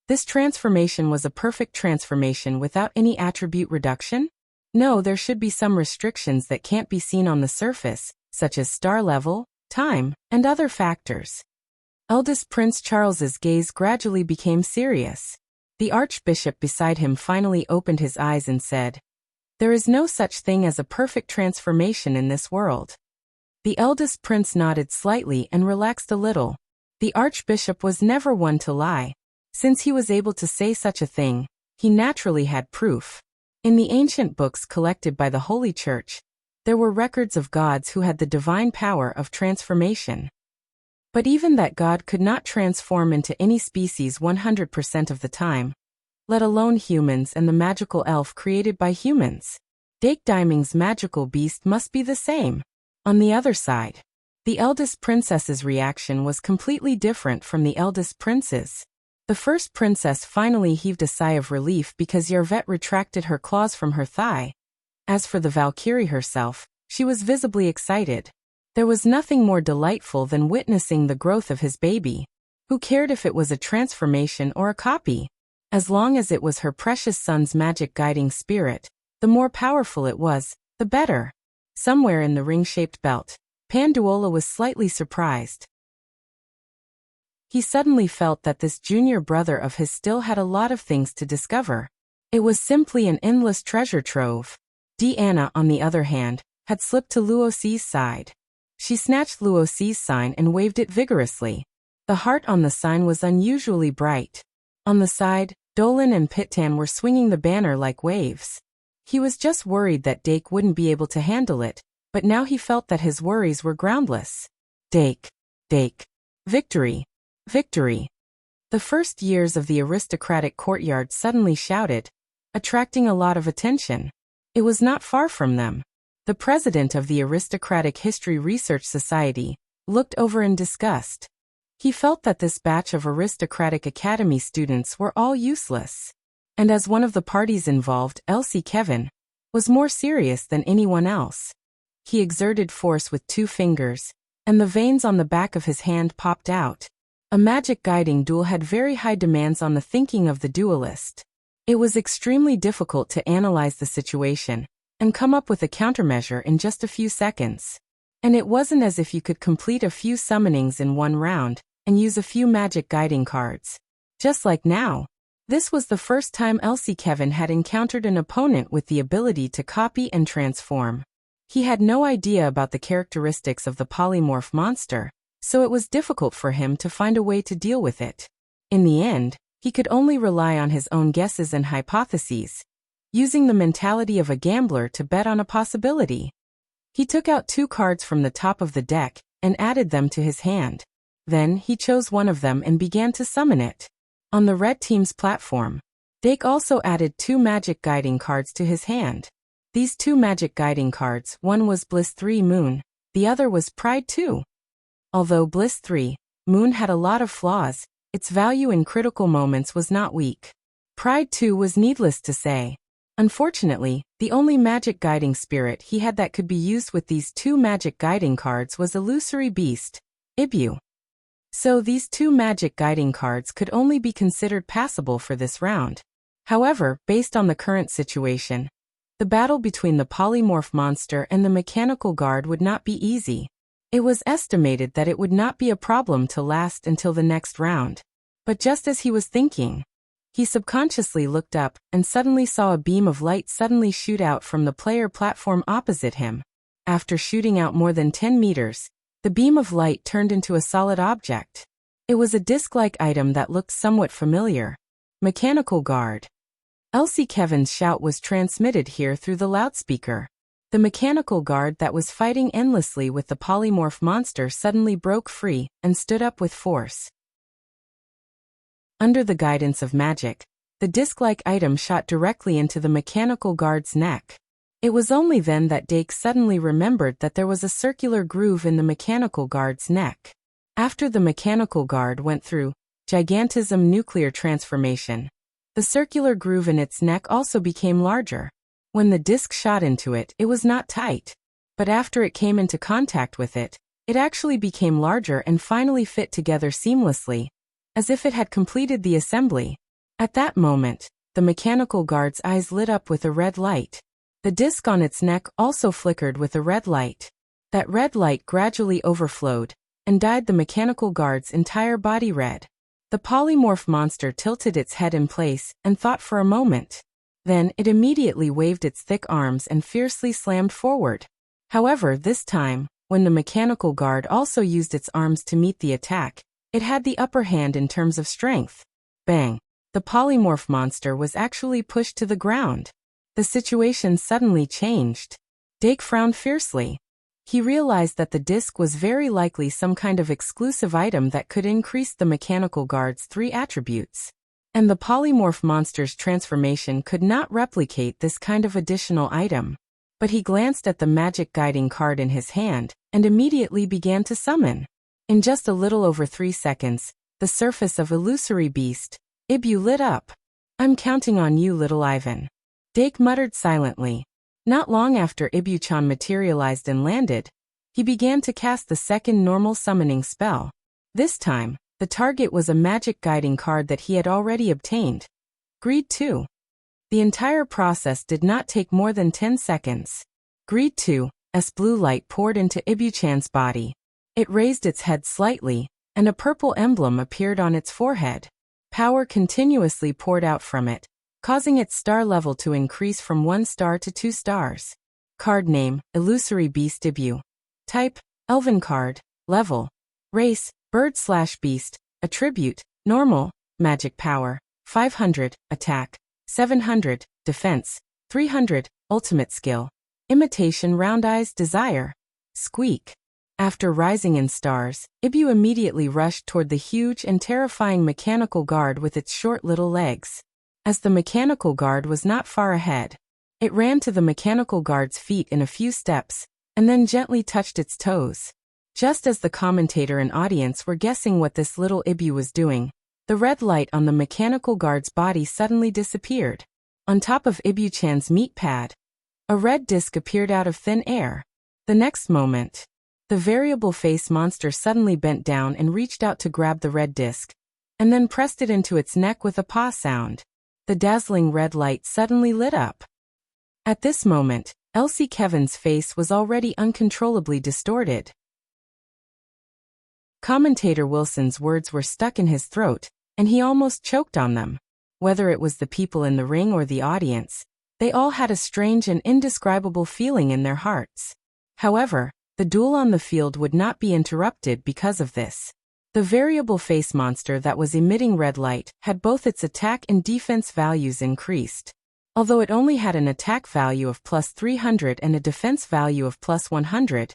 this transformation was a perfect transformation without any attribute reduction? No, there should be some restrictions that can't be seen on the surface, such as star level, time, and other factors. Eldest Prince Charles's gaze gradually became serious. The Archbishop beside him finally opened his eyes and said, "There is no such thing as a perfect transformation in this world." The eldest prince nodded slightly and relaxed a little. The Archbishop was never one to lie. Since he was able to say such a thing, he naturally had proof. In the ancient books collected by the Holy Church, there were records of gods who had the divine power of transformation. But even that God could not transform into any species 100% of the time, let alone humans and the magical elf created by humans. Dake Diming's magical beast must be the same. On the other side, the eldest princess's reaction was completely different from the eldest prince's. The first princess finally heaved a sigh of relief because Yarvet retracted her claws from her thigh. As for the Valkyrie herself, she was visibly excited. There was nothing more delightful than witnessing the growth of his baby. Who cared if it was a transformation or a copy? As long as it was her precious son's magic guiding spirit, the more powerful it was, the better. Somewhere in the ring-shaped belt, Panduola was slightly surprised. He suddenly felt that this junior brother of his still had a lot of things to discover. It was simply an endless treasure trove. Deanna, on the other hand, had slipped to Luoxi's side. She snatched Luoxi's sign and waved it vigorously. The heart on the sign was unusually bright. On the side, Dolan and Pittan were swinging the banner like waves. He was just worried that Dake wouldn't be able to handle it, but now he felt that his worries were groundless. Dake. Victory. Victory. The first years of the aristocratic courtyard suddenly shouted, attracting a lot of attention. It was not far from them. The president of the Aristocratic History Research Society looked over in disgust. He felt that this batch of aristocratic academy students were all useless. And as one of the parties involved, Elsie Kevin, was more serious than anyone else. He exerted force with 2 fingers, and the veins on the back of his hand popped out. A magic guiding duel had very high demands on the thinking of the duelist. It was extremely difficult to analyze the situation, and come up with a countermeasure in just a few seconds. And it wasn't as if you could complete a few summonings in one round and use a few magic guiding cards. Just like now. This was the first time Elsie Kevin had encountered an opponent with the ability to copy and transform. He had no idea about the characteristics of the polymorph monster, so it was difficult for him to find a way to deal with it. In the end, he could only rely on his own guesses and hypotheses, using the mentality of a gambler to bet on a possibility. He took out 2 cards from the top of the deck and added them to his hand. Then he chose one of them and began to summon it. On the red team's platform, Dake also added 2 magic guiding cards to his hand. These 2 magic guiding cards, one was Bliss 3 Moon, the other was Pride 2. Although Bliss 3 Moon had a lot of flaws, its value in critical moments was not weak. Pride 2 was needless to say. Unfortunately, the only magic guiding spirit he had that could be used with these 2 magic guiding cards was Illusory Beast, Ibu. So these 2 magic guiding cards could only be considered passable for this round. However, based on the current situation, the battle between the polymorph monster and the mechanical guard would not be easy. It was estimated that it would not be a problem to last until the next round. But just as he was thinking, he subconsciously looked up and suddenly saw a beam of light suddenly shoot out from the player platform opposite him. After shooting out more than 10 meters, the beam of light turned into a solid object. It was a disc-like item that looked somewhat familiar. Mechanical guard. Elsie Kevin's shout was transmitted here through the loudspeaker. The mechanical guard that was fighting endlessly with the polymorph monster suddenly broke free and stood up with force. Under the guidance of magic, the disc-like item shot directly into the mechanical guard's neck. It was only then that Dake suddenly remembered that there was a circular groove in the mechanical guard's neck. After the mechanical guard went through gigantism nuclear transformation, the circular groove in its neck also became larger. When the disc shot into it, it was not tight. But after it came into contact with it, it actually became larger and finally fit together seamlessly, as if it had completed the assembly. At that moment, the mechanical guard's eyes lit up with a red light. The disc on its neck also flickered with a red light. That red light gradually overflowed and dyed the mechanical guard's entire body red. The polymorph monster tilted its head in place and thought for a moment. Then it immediately waved its thick arms and fiercely slammed forward. However, this time, when the mechanical guard also used its arms to meet the attack, it had the upper hand in terms of strength. Bang! The polymorph monster was actually pushed to the ground. The situation suddenly changed. Dake frowned fiercely. He realized that the disc was very likely some kind of exclusive item that could increase the mechanical guard's 3 attributes. And the polymorph monster's transformation could not replicate this kind of additional item. But he glanced at the magic guiding card in his hand and immediately began to summon. In just a little over 3 seconds, the surface of Illusory Beast, Ibu lit up. "I'm counting on you, little Ivan," Dake muttered silently. Not long after Ibu-chan materialized and landed, he began to cast the second normal summoning spell. This time, the target was a magic guiding card that he had already obtained. Greed 2. The entire process did not take more than 10 seconds. Greed 2's blue light poured into Ibu-chan's body. It raised its head slightly, and a purple emblem appeared on its forehead. Power continuously poured out from it, causing its star level to increase from 1 star to 2 stars. Card name, Illusory Beast Ibu. Type, Elven card. Level, Race, Bird/Beast. Attribute, Normal. Magic power, 500. Attack, 700. Defense, 300. Ultimate skill, Imitation Round Eyes Desire. Squeak. After rising in stars, Ibu immediately rushed toward the huge and terrifying mechanical guard with its short little legs. As the mechanical guard was not far ahead, it ran to the mechanical guard's feet in a few steps, and then gently touched its toes. Just as the commentator and audience were guessing what this little Ibu was doing, the red light on the mechanical guard's body suddenly disappeared. On top of Ibu-chan's meat pad, a red disc appeared out of thin air. The next moment, the variable face monster suddenly bent down and reached out to grab the red disc, and then pressed it into its neck with a paw sound. The dazzling red light suddenly lit up. At this moment, Elsie Kevin's face was already uncontrollably distorted. Commentator Wilson's words were stuck in his throat, and he almost choked on them. Whether it was the people in the ring or the audience, they all had a strange and indescribable feeling in their hearts. However, the duel on the field would not be interrupted because of this. The variable face monster that was emitting red light had both its attack and defense values increased. Although it only had an attack value of plus 300 and a defense value of plus 100,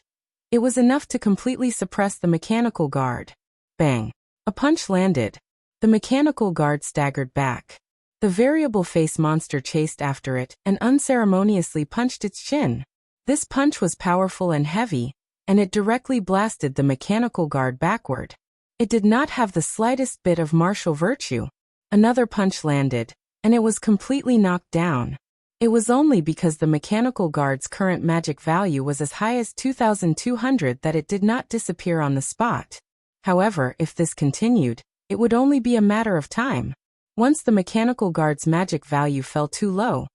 it was enough to completely suppress the mechanical guard. Bang! A punch landed. The mechanical guard staggered back. The variable face monster chased after it and unceremoniously punched its chin. This punch was powerful and heavy, and it directly blasted the mechanical guard backward. It did not have the slightest bit of martial virtue. Another punch landed, and it was completely knocked down. It was only because the mechanical guard's current magic value was as high as 2,200 that it did not disappear on the spot. However, if this continued, it would only be a matter of time. Once the mechanical guard's magic value fell too low,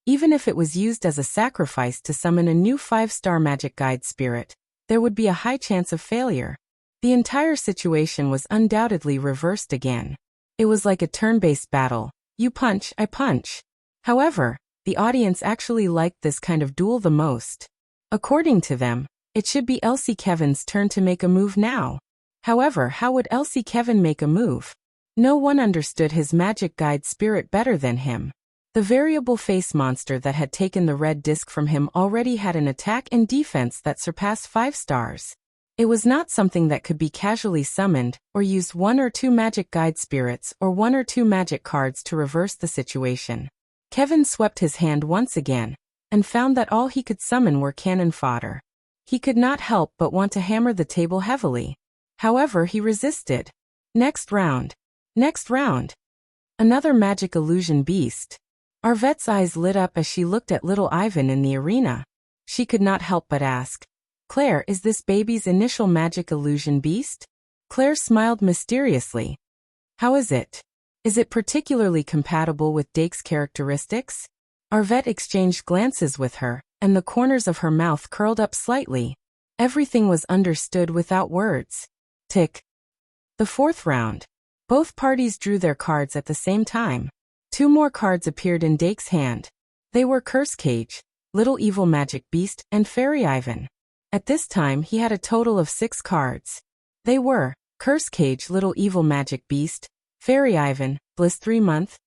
even if it was used as a sacrifice to summon a new 5-star magic guide spirit, there would be a high chance of failure. The entire situation was undoubtedly reversed again. It was like a turn-based battle. You punch, I punch. However, the audience actually liked this kind of duel the most. According to them, it should be Elsie Kevin's turn to make a move now. However, how would Elsie Kevin make a move? No one understood his magic guide spirit better than him. The variable face monster that had taken the red disc from him already had an attack and defense that surpassed 5 stars. It was not something that could be casually summoned, or use 1 or 2 magic guide spirits or 1 or 2 magic cards to reverse the situation. Kevin swept his hand once again, and found that all he could summon were cannon fodder. He could not help but want to hammer the table heavily. However, he resisted. Next round. Next round. Another magic illusion beast. Arvette's eyes lit up as she looked at little Ivan in the arena. She could not help but ask, "Claire, is this baby's initial magic illusion beast?" Claire smiled mysteriously. "How is it? Is it particularly compatible with Dake's characteristics?" Arvette exchanged glances with her, and the corners of her mouth curled up slightly. Everything was understood without words. Tick. The 4th round. Both parties drew their cards at the same time. 2 more cards appeared in Dake's hand. They were Curse Cage, Little Evil Magic Beast, and Fairy Ivan. At this time he had a total of 6 cards. They were Curse Cage, Little Evil Magic Beast, Fairy Ivan, Bliss 3-month,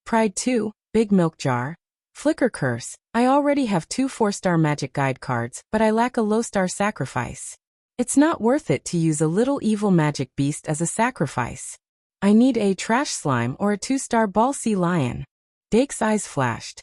Pride 2, Big Milk Jar, Flicker Curse. I already have 2 4-star magic guide cards, but I lack a low-star sacrifice. It's not worth it to use a Little Evil Magic Beast as a sacrifice. I need a Trash Slime or a 2-star Ball Sea Lion. Dake's eyes flashed.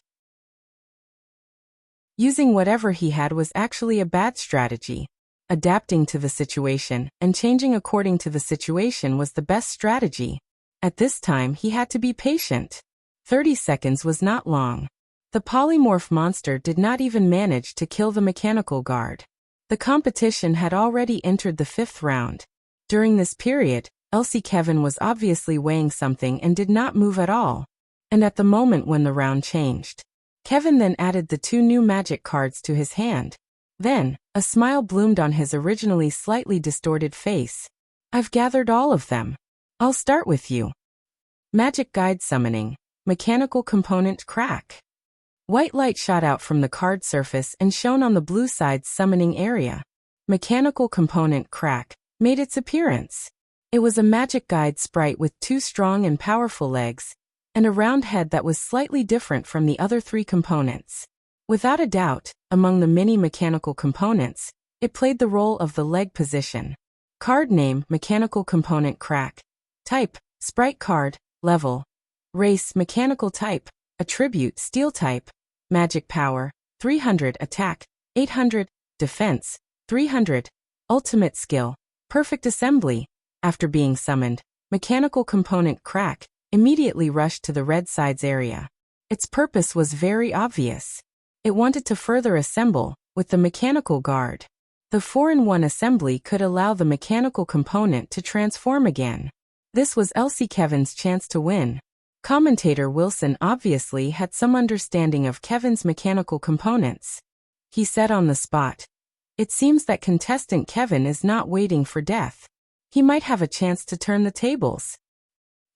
Using whatever he had was actually a bad strategy. Adapting to the situation and changing according to the situation was the best strategy. At this time he had to be patient. 30 seconds was not long. The polymorph monster did not even manage to kill the mechanical guard. The competition had already entered the 5th round. During this period, Elsie Kevin was obviously weighing something and did not move at all. And at the moment when the round changed, Kevin then added the 2 new magic cards to his hand. Then, a smile bloomed on his originally slightly distorted face. "I've gathered all of them. I'll start with you." Magic Guide Summoning. Mechanical Component Crack. White light shot out from the card surface and shone on the blue side's summoning area. Mechanical Component Crack made its appearance. It was a magic guide sprite with 2 strong and powerful legs, and a round head that was slightly different from the other 3 components. Without a doubt, among the many mechanical components, it played the role of the leg position. Card name: Mechanical Component Crack. Type: Sprite card. Level: Race: Mechanical type. Attribute: Steel type. Magic power: 300 attack, 800 defense, 300. Ultimate skill: Perfect Assembly. After being summoned, Mechanical Component Crack immediately rushed to the red side's area. Its purpose was very obvious. It wanted to further assemble with the mechanical guard. The 4-in-1 assembly could allow the mechanical component to transform again. This was Elsie Kevin's chance to win. Commentator Wilson obviously had some understanding of Kevin's mechanical components. he said on the spot. It seems that contestant Kevin is not waiting for death. He might have a chance to turn the tables.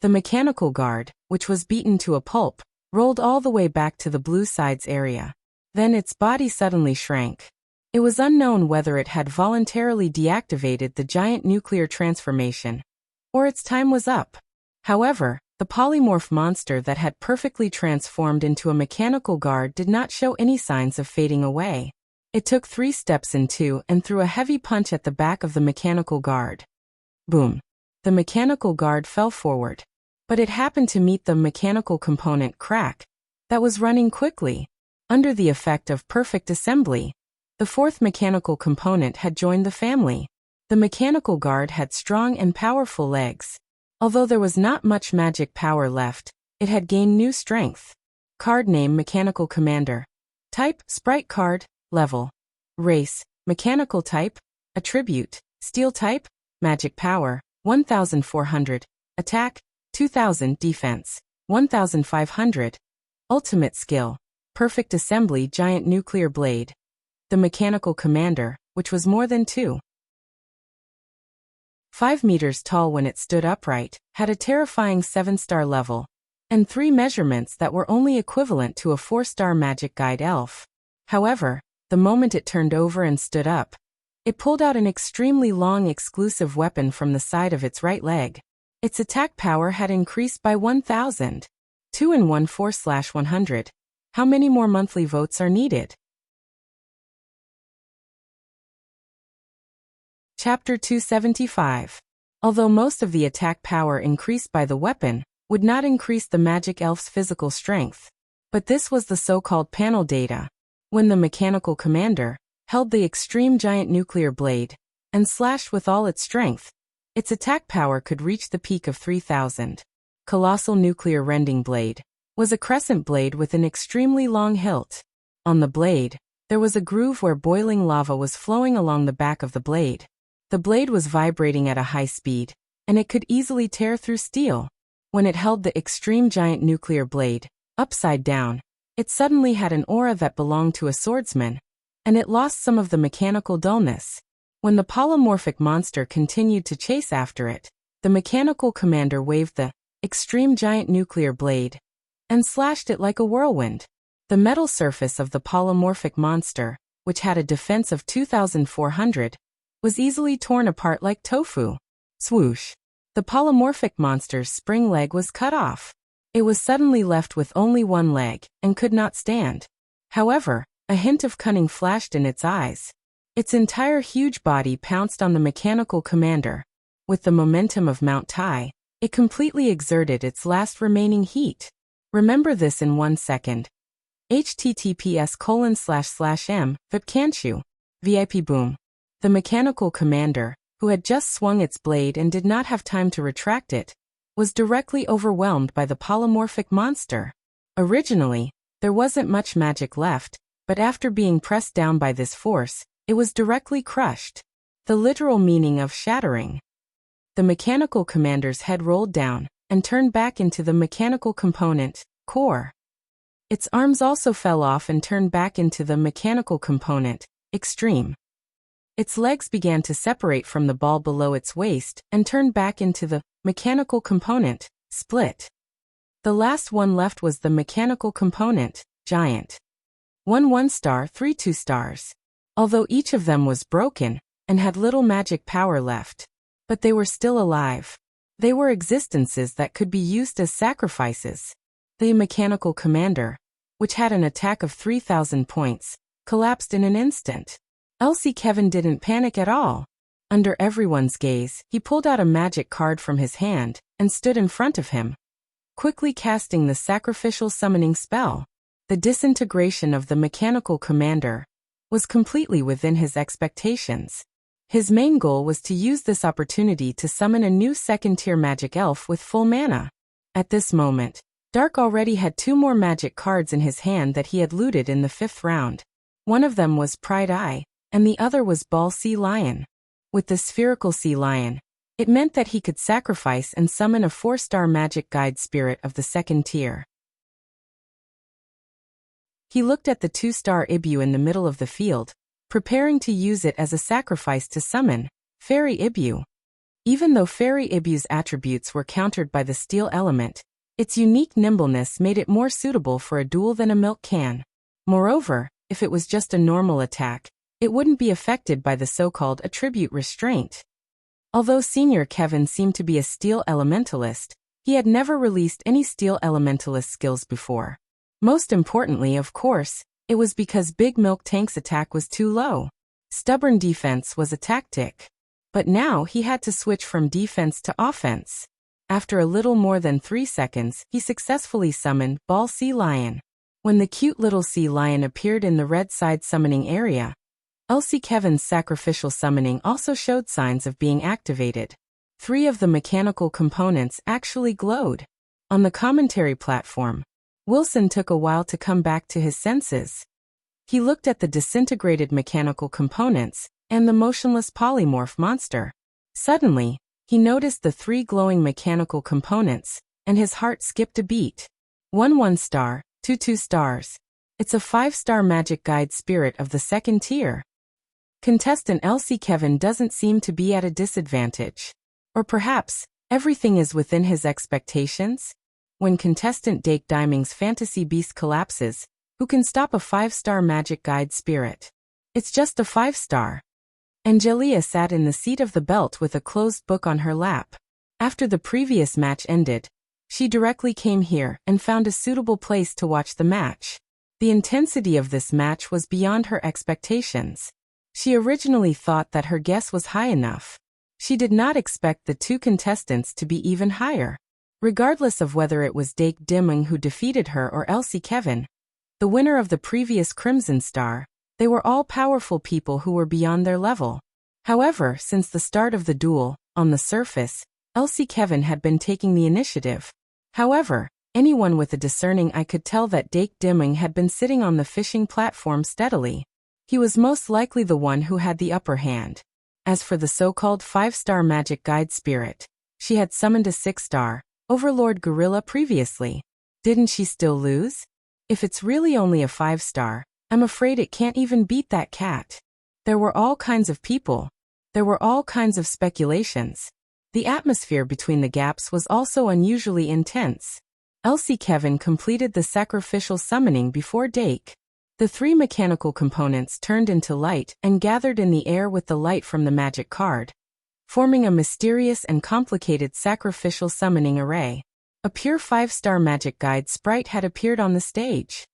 The mechanical guard, which was beaten to a pulp, rolled all the way back to the blue sides area. Then its body suddenly shrank. It was unknown whether it had voluntarily deactivated the giant nuclear transformation, or its time was up. However, the polymorph monster that had perfectly transformed into a mechanical guard did not show any signs of fading away. It took 3 steps into and threw a heavy punch at the back of the mechanical guard. Boom. The mechanical guard fell forward. But it happened to meet the mechanical component crack that was running quickly. Under the effect of perfect assembly, the 4th mechanical component had joined the family. The mechanical guard had strong and powerful legs. Although there was not much magic power left, it had gained new strength. Card name Mechanical Commander. Type Sprite card. Level. Race Mechanical type. Attribute Steel type. Magic power 1400. Attack 2000. Defense 1500. Ultimate skill Perfect assembly giant nuclear blade. The mechanical commander, which was more than 2.5 meters tall when it stood upright, had a terrifying 7-star level, and 3 measurements that were only equivalent to a 4-star magic guide elf. However, the moment it turned over and stood up, it pulled out an extremely long exclusive weapon from the side of its right leg. Its attack power had increased by 1,000. 214/100. How many more monthly votes are needed? Chapter 275. Although most of the attack power increased by the weapon would not increase the magic elf's physical strength. But this was the so-called panel data. When the mechanical commander held the extreme giant nuclear blade and slashed with all its strength, its attack power could reach the peak of 3,000. Colossal nuclear rending blade was a crescent blade with an extremely long hilt. On the blade, there was a groove where boiling lava was flowing along the back of the blade. The blade was vibrating at a high speed, and it could easily tear through steel. When it held the extreme giant nuclear blade upside down, it suddenly had an aura that belonged to a swordsman, and it lost some of the mechanical dullness. When the polymorphic monster continued to chase after it, the mechanical commander waved the extreme giant nuclear blade and slashed it like a whirlwind. The metal surface of the polymorphic monster, which had a defense of 2,400, was easily torn apart like tofu. Swoosh! The polymorphic monster's spring leg was cut off. It was suddenly left with only one leg and could not stand. However, a hint of cunning flashed in its eyes. Its entire huge body pounced on the mechanical commander. With the momentum of Mount Tai, it completely exerted its last remaining heat. Remember this in 1 second. https://m vipcanchu VIP boom. The mechanical commander, who had just swung its blade and did not have time to retract it, was directly overwhelmed by the polymorphic monster. Originally, there wasn't much magic left, but after being pressed down by this force, it was directly crushed. The literal meaning of shattering. The mechanical commander's head rolled down and turned back into the mechanical component, core. Its arms also fell off and turned back into the mechanical component, extreme. Its legs began to separate from the ball below its waist and turned back into the mechanical component, split. The last one left was the mechanical component, giant. 1 1-star, 3 2 stars. Although each of them was broken and had little magic power left, but they were still alive. They were existences that could be used as sacrifices. The mechanical commander, which had an attack of 3,000 points, collapsed in an instant. Elsie Kevin didn't panic at all. Under everyone's gaze, he pulled out a magic card from his hand and stood in front of him, quickly casting the sacrificial summoning spell. The disintegration of the mechanical commander was completely within his expectations. His main goal was to use this opportunity to summon a new second-tier magic elf with full mana. At this moment, Dark already had 2 more magic cards in his hand that he had looted in the 5th round. One of them was Pride Eye, and the other was Ball Sea Lion. With the spherical sea lion, it meant that he could sacrifice and summon a 4-star magic guide spirit of the 2nd tier. He looked at the 2-star Ibu in the middle of the field, preparing to use it as a sacrifice to summon Fairy Ibu. Even though Fairy Ibu's attributes were countered by the steel element, its unique nimbleness made it more suitable for a duel than a milk can. Moreover, if it was just a normal attack, it wouldn't be affected by the so-called attribute restraint. Although Senior Kevin seemed to be a steel elementalist, he had never released any steel elementalist skills before. Most importantly, of course, it was because Big Milk Tank's attack was too low. Stubborn defense was a tactic. But now he had to switch from defense to offense. After a little more than 3 seconds, he successfully summoned Ball Sea Lion. When the cute little sea lion appeared in the red side summoning area, LC Kevin's sacrificial summoning also showed signs of being activated. 3 of the mechanical components actually glowed. On the commentary platform, Wilson took a while to come back to his senses. He looked at the disintegrated mechanical components and the motionless polymorph monster. Suddenly, he noticed the 3 glowing mechanical components, and his heart skipped a beat. 1 star, 2 stars. It's a 5-star magic guide spirit of the 2nd tier. Contestant LC Kevin doesn't seem to be at a disadvantage. Or perhaps, everything is within his expectations? When contestant Dake Diming's fantasy beast collapses, who can stop a 5-star magic guide spirit? It's just a 5-star. Angelia sat in the seat of the belt with a closed book on her lap. After the previous match ended, she directly came here and found a suitable place to watch the match. The intensity of this match was beyond her expectations. She originally thought that her guess was high enough. She did not expect the 2 contestants to be even higher. Regardless of whether it was Dake Diming who defeated her or LC Kevin, the winner of the previous Crimson Star, they were all powerful people who were beyond their level. However, since the start of the duel, on the surface, LC Kevin had been taking the initiative. However, anyone with a discerning eye could tell that Dake Diming had been sitting on the fishing platform steadily. He was most likely the one who had the upper hand. As for the so-called 5-star magic guide spirit, she had summoned a 6-star, Overlord Gorilla previously. Didn't she still lose? If it's really only a 5-star, I'm afraid it can't even beat that cat. There were all kinds of people. There were all kinds of speculations. The atmosphere between the gaps was also unusually intense. LC Kevin completed the sacrificial summoning before Dake. The 3 mechanical components turned into light and gathered in the air with the light from the magic card, forming a mysterious and complicated sacrificial summoning array. A pure 5-star magic guide sprite had appeared on the stage.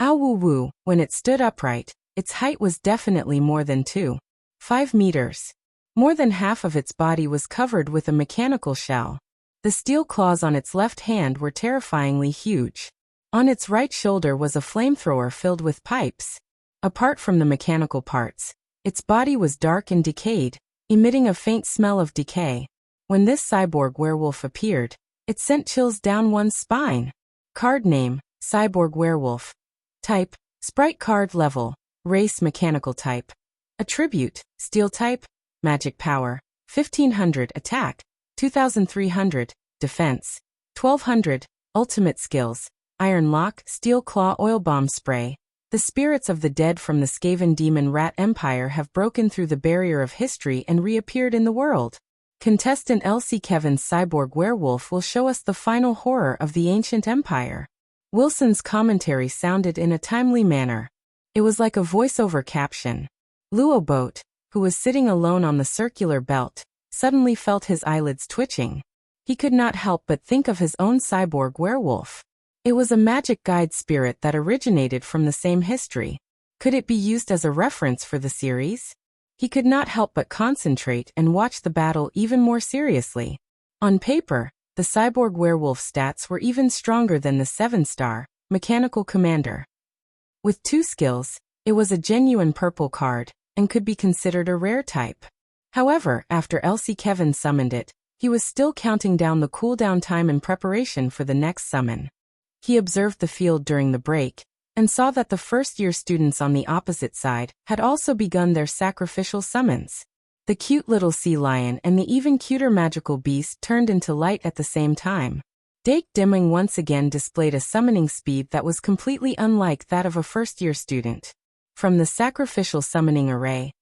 Ow woo woo, when it stood upright, its height was definitely more than 2.5 meters. More than half of its body was covered with a mechanical shell. The steel claws on its left hand were terrifyingly huge. On its right shoulder was a flamethrower filled with pipes. Apart from the mechanical parts, its body was dark and decayed, emitting a faint smell of decay. When this cyborg werewolf appeared, it sent chills down one's spine. Card name, Cyborg Werewolf. Type, Sprite card level, Race mechanical type. Attribute, Steel type, Magic power, 1500 attack, 2300 defense, 1200 ultimate skills, Iron Lock, Steel Claw Oil Bomb Spray. The spirits of the dead from the Skaven Demon Rat Empire have broken through the barrier of history and reappeared in the world. Contestant LC Kevin's Cyborg Werewolf will show us the final horror of the ancient empire. Wilson's commentary sounded in a timely manner. It was like a voiceover caption. Luoboat, who was sitting alone on the circular belt, suddenly felt his eyelids twitching. He could not help but think of his own cyborg werewolf. It was a magic guide spirit that originated from the same history. Could it be used as a reference for the series? He could not help but concentrate and watch the battle even more seriously. On paper, the cyborg werewolf stats were even stronger than the 7-star mechanical commander. With 2 skills, it was a genuine purple card and could be considered a rare type. However, after LC Kevin summoned it, he was still counting down the cooldown time in preparation for the next summon. He observed the field during the break and saw that the first-year students on the opposite side had also begun their sacrificial summons. The cute little sea lion and the even cuter magical beast turned into light at the same time. Dake Dimming once again displayed a summoning speed that was completely unlike that of a first-year student. From the sacrificial summoning array,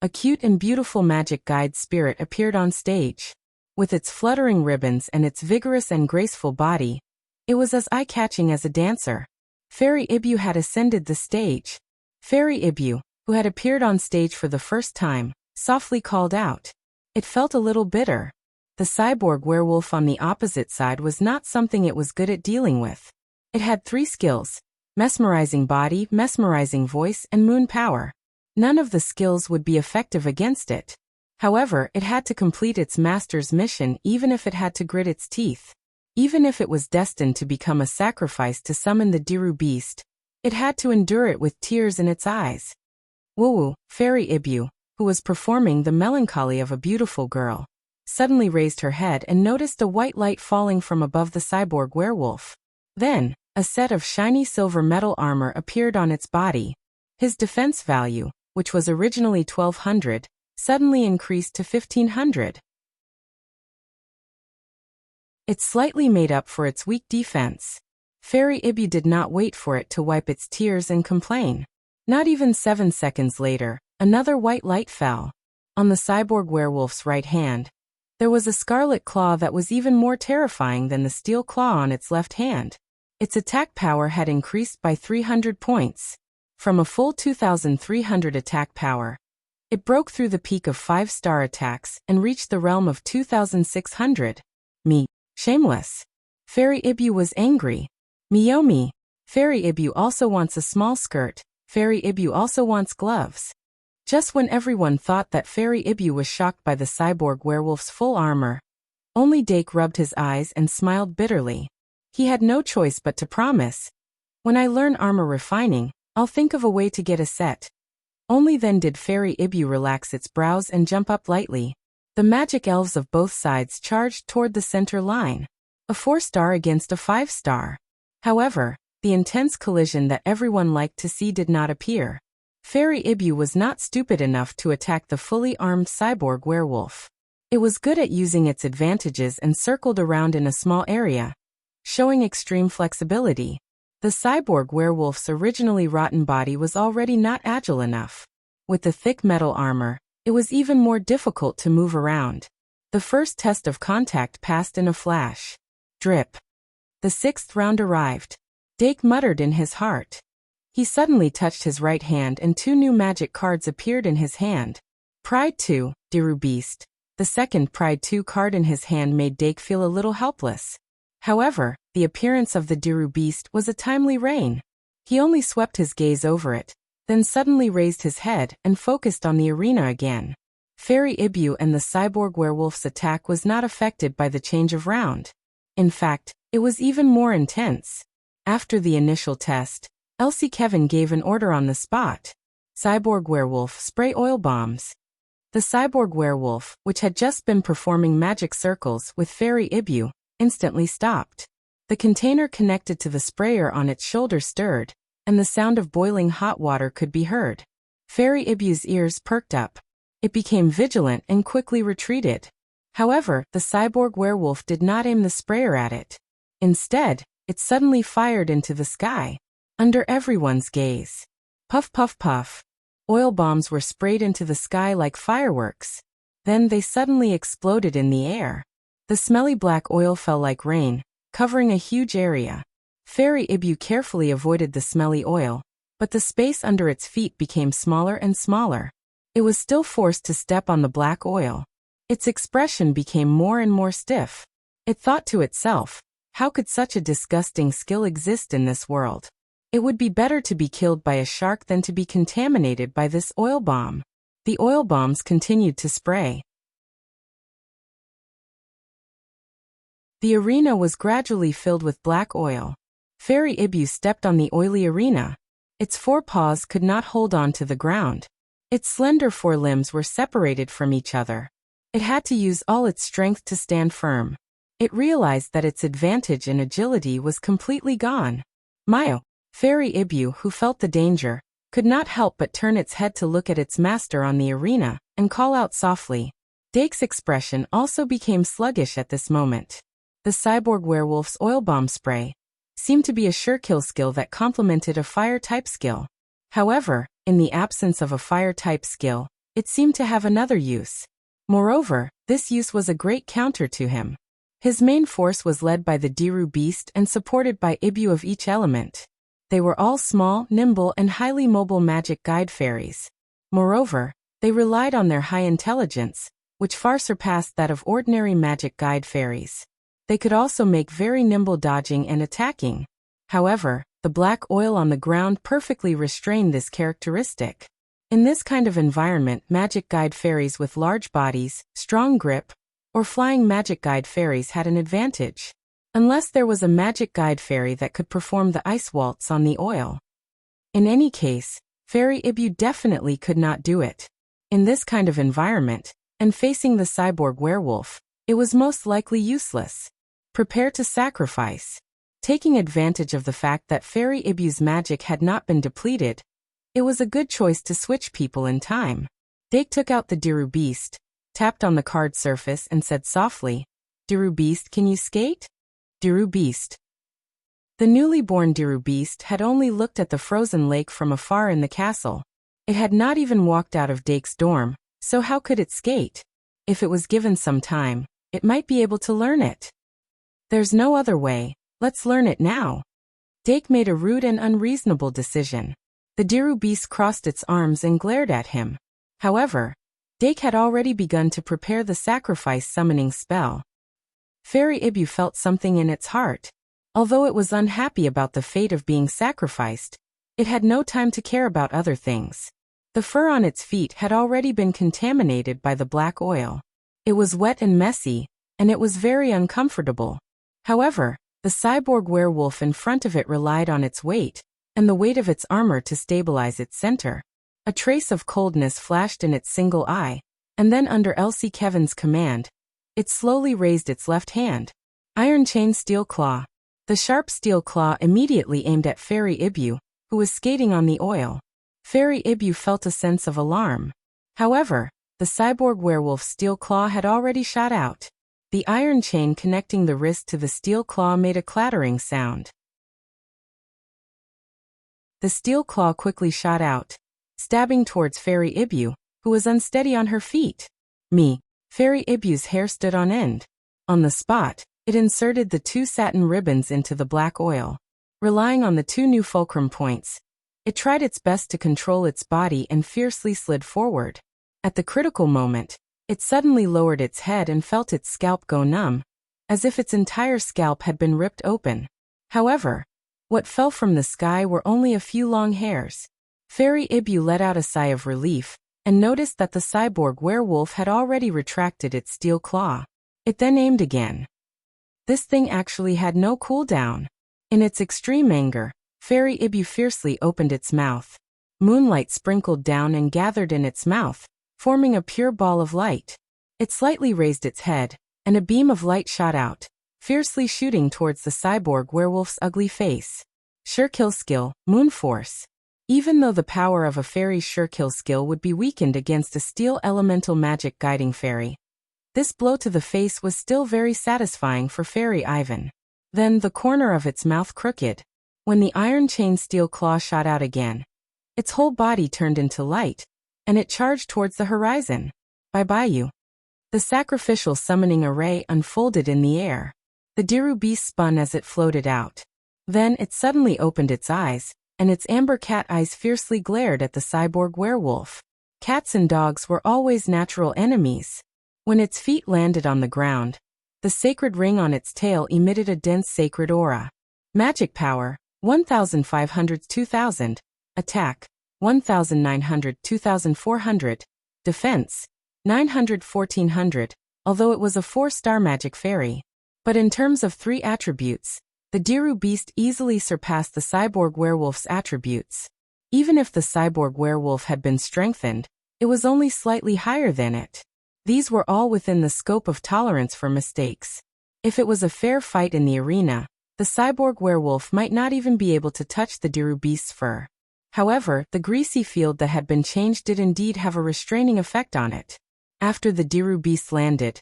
a cute and beautiful magic guide spirit appeared on stage. With its fluttering ribbons and its vigorous and graceful body, it was as eye-catching as a dancer. Fairy Ibu had ascended the stage. Fairy Ibu, who had appeared on stage for the first time, softly called out. It felt a little bitter. The cyborg werewolf on the opposite side was not something it was good at dealing with. It had 3 skills: mesmerizing body, mesmerizing voice, and moon power. None of the skills would be effective against it. However, it had to complete its master's mission even if it had to grit its teeth. Even if it was destined to become a sacrifice to summon the Diru beast, it had to endure it with tears in its eyes. Woo-woo, Fairy Ibu, who was performing the melancholy of a beautiful girl, suddenly raised her head and noticed a white light falling from above the cyborg werewolf. Then, a set of shiny silver metal armor appeared on its body. His defense value, which was originally 1200, suddenly increased to 1500. It slightly made up for its weak defense. Fairy Ibu did not wait for it to wipe its tears and complain. Not even 7 seconds later, another white light fell. On the cyborg werewolf's right hand, there was a scarlet claw that was even more terrifying than the steel claw on its left hand. Its attack power had increased by 300 points. From a full 2,300 attack power, it broke through the peak of 5-star attacks and reached the realm of 2,600. Me. Shameless. Fairy Ibu was angry. Miyomi. Fairy Ibu also wants a small skirt. Fairy Ibu also wants gloves. Just when everyone thought that Fairy Ibu was shocked by the cyborg werewolf's full armor, only Dake rubbed his eyes and smiled bitterly. He had no choice but to promise. When I learn armor refining, I'll think of a way to get a set. Only then did Fairy Ibu relax its brows and jump up lightly. The magic elves of both sides charged toward the center line. A 4-star against a 5-star. However, the intense collision that everyone liked to see did not appear. Fairy Ibu was not stupid enough to attack the fully armed cyborg werewolf. It was good at using its advantages and circled around in a small area, showing extreme flexibility. The cyborg werewolf's originally rotten body was already not agile enough. With the thick metal armor, it was even more difficult to move around. The first test of contact passed in a flash. Drip. The 6th round arrived. Dake muttered in his heart. He suddenly touched his right hand and 2 new magic cards appeared in his hand. Pride 2, Diru Beast. The second Pride 2 card in his hand made Dake feel a little helpless. However, the appearance of the Diru Beast was a timely rain. He only swept his gaze over it, then suddenly raised his head and focused on the arena again. Fairy Ibu and the cyborg werewolf's attack was not affected by the change of round. In fact, it was even more intense. After the initial test, Elsie Kevin gave an order on the spot. Cyborg werewolf, spray oil bombs. The cyborg werewolf, which had just been performing magic circles with Fairy Ibu, instantly stopped. The container connected to the sprayer on its shoulder stirred, and the sound of boiling hot water could be heard. Fairy Ibu's ears perked up. It became vigilant and quickly retreated. However, the cyborg werewolf did not aim the sprayer at it. Instead, it suddenly fired into the sky, under everyone's gaze. Puff puff puff. Oil bombs were sprayed into the sky like fireworks. Then they suddenly exploded in the air. The smelly black oil fell like rain, covering a huge area. Fairy Ibu carefully avoided the smelly oil, but the space under its feet became smaller and smaller. It was still forced to step on the black oil. Its expression became more and more stiff. It thought to itself, how could such a disgusting skill exist in this world? It would be better to be killed by a shark than to be contaminated by this oil bomb. The oil bombs continued to spray. The arena was gradually filled with black oil. Fairy Ibu stepped on the oily arena. Its 4 paws could not hold on to the ground. Its slender 4 limbs were separated from each other. It had to use all its strength to stand firm. It realized that its advantage in agility was completely gone. Mayo, Fairy Ibu, who felt the danger, could not help but turn its head to look at its master on the arena and call out softly. Dake's expression also became sluggish at this moment. The cyborg werewolf's oil bomb spray seemed to be a sure kill skill that complemented a fire-type skill. However, in the absence of a fire-type skill, it seemed to have another use. Moreover, this use was a great counter to him. His main force was led by the Diru beast and supported by Ibu of each element. They were all small, nimble, and highly mobile magic guide fairies. Moreover, they relied on their high intelligence, which far surpassed that of ordinary magic guide fairies. They could also make very nimble dodging and attacking. However, the black oil on the ground perfectly restrained this characteristic. In this kind of environment, magic guide fairies with large bodies, strong grip, or flying magic guide fairies had an advantage. Unless there was a magic guide fairy that could perform the ice waltz on the oil. In any case, Fairy Ibu definitely could not do it. In this kind of environment, and facing the cyborg werewolf, it was most likely useless. Prepare to sacrifice. Taking advantage of the fact that Fairy Ibu's magic had not been depleted, it was a good choice to switch people in time. Dake took out the Diru beast, tapped on the card surface and said softly, "Diru beast, can you skate?" Diru beast. The newly born Diru beast had only looked at the frozen lake from afar in the castle. It had not even walked out of Dake's dorm, so how could it skate? If it was given some time, it might be able to learn it. There's no other way, let's learn it now. Dake made a rude and unreasonable decision. The Diru beast crossed its arms and glared at him. However, Dake had already begun to prepare the sacrifice summoning spell. Fairy Ibu felt something in its heart. Although it was unhappy about the fate of being sacrificed, it had no time to care about other things. The fur on its feet had already been contaminated by the black oil. It was wet and messy, and it was very uncomfortable. However, the cyborg werewolf in front of it relied on its weight, and the weight of its armor to stabilize its center. A trace of coldness flashed in its single eye, and then under Elsie Kevin's command, it slowly raised its left hand. Iron Chain Steel Claw. The sharp steel claw immediately aimed at Fairy Ibu, who was skating on the oil. Fairy Ibu felt a sense of alarm. However, the cyborg werewolf's steel claw had already shot out. The iron chain connecting the wrist to the steel claw made a clattering sound. The steel claw quickly shot out, stabbing towards Fairy Ibu, who was unsteady on her feet. Fairy Ibu's hair stood on end. On the spot, it inserted the 2 satin ribbons into the black oil. Relying on the 2 new fulcrum points, it tried its best to control its body and fiercely slid forward. At the critical moment, it suddenly lowered its head and felt its scalp go numb, as if its entire scalp had been ripped open. However, what fell from the sky were only a few long hairs. Fairy Ibu let out a sigh of relief, and noticed that the cyborg werewolf had already retracted its steel claw. It then aimed again. This thing actually had no cooldown. In its extreme anger, Fairy Ibu fiercely opened its mouth. Moonlight sprinkled down and gathered in its mouth, forming a pure ball of light. It slightly raised its head, and a beam of light shot out, fiercely shooting towards the cyborg werewolf's ugly face. Sure kill skill, Moon Force. Even though the power of a fairy's sure kill skill would be weakened against a steel elemental magic guiding fairy, this blow to the face was still very satisfying for Fairy Ivan. Then the corner of its mouth crooked. When the iron chain steel claw shot out again, its whole body turned into light, and it charged towards the horizon. Bye-bye you. The sacrificial summoning array unfolded in the air. The Diru beast spun as it floated out. Then it suddenly opened its eyes, and its amber cat eyes fiercely glared at the cyborg werewolf. Cats and dogs were always natural enemies. When its feet landed on the ground, the sacred ring on its tail emitted a dense sacred aura. Magic power, 1,500-2,000. Attack, 1,900-2,400. Defense, 900-1,400, although it was a 4-star magic fairy. But in terms of 3 attributes, the Diru beast easily surpassed the cyborg werewolf's attributes. Even if the cyborg werewolf had been strengthened, it was only slightly higher than it. These were all within the scope of tolerance for mistakes. If it was a fair fight in the arena, the cyborg werewolf might not even be able to touch the Diru beast's fur. However, the greasy field that had been changed did indeed have a restraining effect on it. After the Diru beast landed,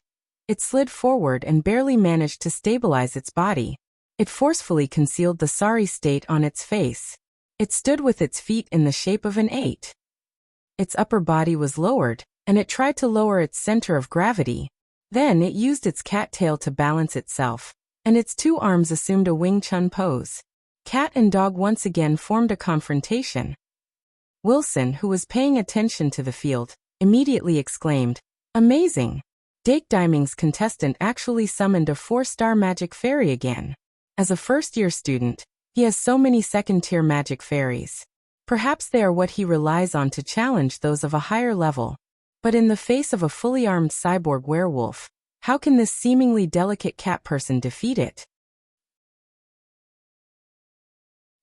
It slid forward and barely managed to stabilize its body. It forcefully concealed the sorry state on its face. It stood with its feet in the shape of an 8. Its upper body was lowered, and it tried to lower its center of gravity. Then it used its cat tail to balance itself, and its 2 arms assumed a Wing Chun pose. Cat and dog once again formed a confrontation. Wilson, who was paying attention to the field, immediately exclaimed, "Amazing! Dake Diming's contestant actually summoned a 4-star magic fairy again. As a first-year student, he has so many second-tier magic fairies. Perhaps they are what he relies on to challenge those of a higher level. But in the face of a fully armed cyborg werewolf, how can this seemingly delicate cat person defeat it?"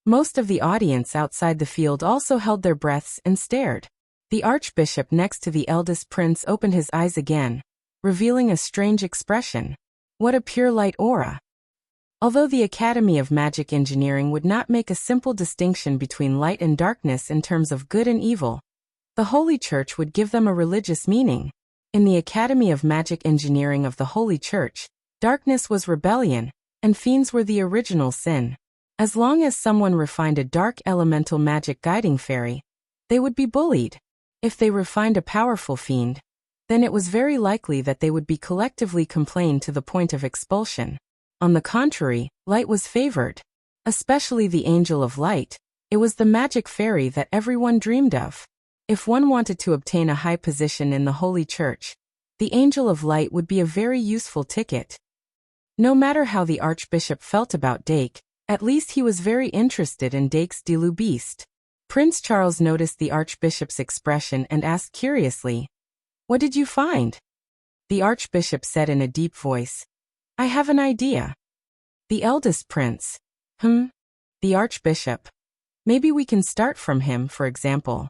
Most of the audience outside the field also held their breaths and stared. The archbishop next to the eldest prince opened his eyes again, revealing a strange expression. What a pure light aura! Although the Academy of Magic Engineering would not make a simple distinction between light and darkness in terms of good and evil, the Holy Church would give them a religious meaning. In the Academy of Magic Engineering of the Holy Church, darkness was rebellion, and fiends were the original sin. As long as someone refined a dark elemental magic guiding fairy, they would be bullied. If they refined a powerful fiend, then it was very likely that they would be collectively complained to the point of expulsion. On the contrary, light was favored. Especially the Angel of Light. It was the magic fairy that everyone dreamed of. If one wanted to obtain a high position in the Holy Church, the Angel of Light would be a very useful ticket. No matter how the Archbishop felt about Dake, at least he was very interested in Dake's Dilu Beast. Prince Charles noticed the Archbishop's expression and asked curiously, "What did you find?" The Archbishop said in a deep voice, "I have an idea." The eldest prince, The Archbishop. Maybe we can start from him, for example.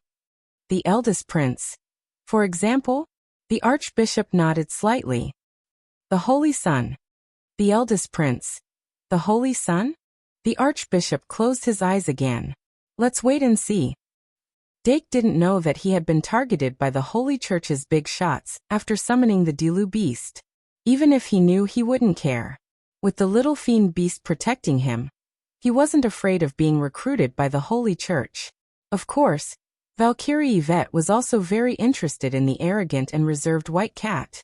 The eldest prince. For example? The Archbishop nodded slightly. The Holy Sun. The eldest prince. The Holy Sun? The Archbishop closed his eyes again. Let's wait and see. Dake didn't know that he had been targeted by the Holy Church's big shots after summoning the Dilu Beast. Even if he knew, he wouldn't care. With the little fiend beast protecting him, he wasn't afraid of being recruited by the Holy Church. Of course, Valkyrie Yvette was also very interested in the arrogant and reserved white cat.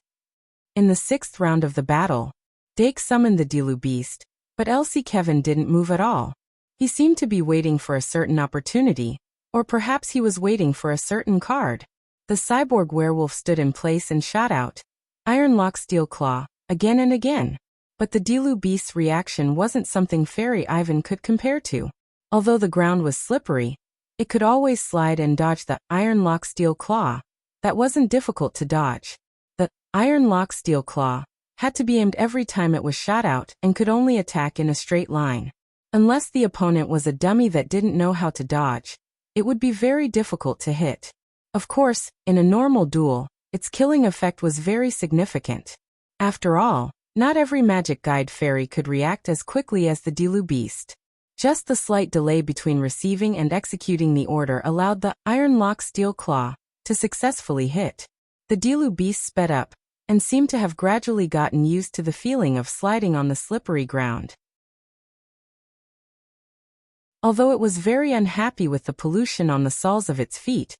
In the 6th round of the battle, Dake summoned the Dilu Beast, but Elsie Kevin didn't move at all. He seemed to be waiting for a certain opportunity, or perhaps he was waiting for a certain card. The cyborg werewolf stood in place and shot out, "Iron Lock Steel Claw," again and again. But the Dilu Beast's reaction wasn't something Fairy Ivan could compare to. Although the ground was slippery, it could always slide and dodge the Iron Lock Steel Claw. That wasn't difficult to dodge. The Iron Lock Steel Claw had to be aimed every time it was shot out and could only attack in a straight line. Unless the opponent was a dummy that didn't know how to dodge, it would be very difficult to hit. Of course, in a normal duel, its killing effect was very significant. After all, not every magic guide fairy could react as quickly as the Dilu Beast. Just the slight delay between receiving and executing the order allowed the Iron Lock Steel Claw to successfully hit. The Dilu Beast sped up and seemed to have gradually gotten used to the feeling of sliding on the slippery ground. Although it was very unhappy with the pollution on the soles of its feet,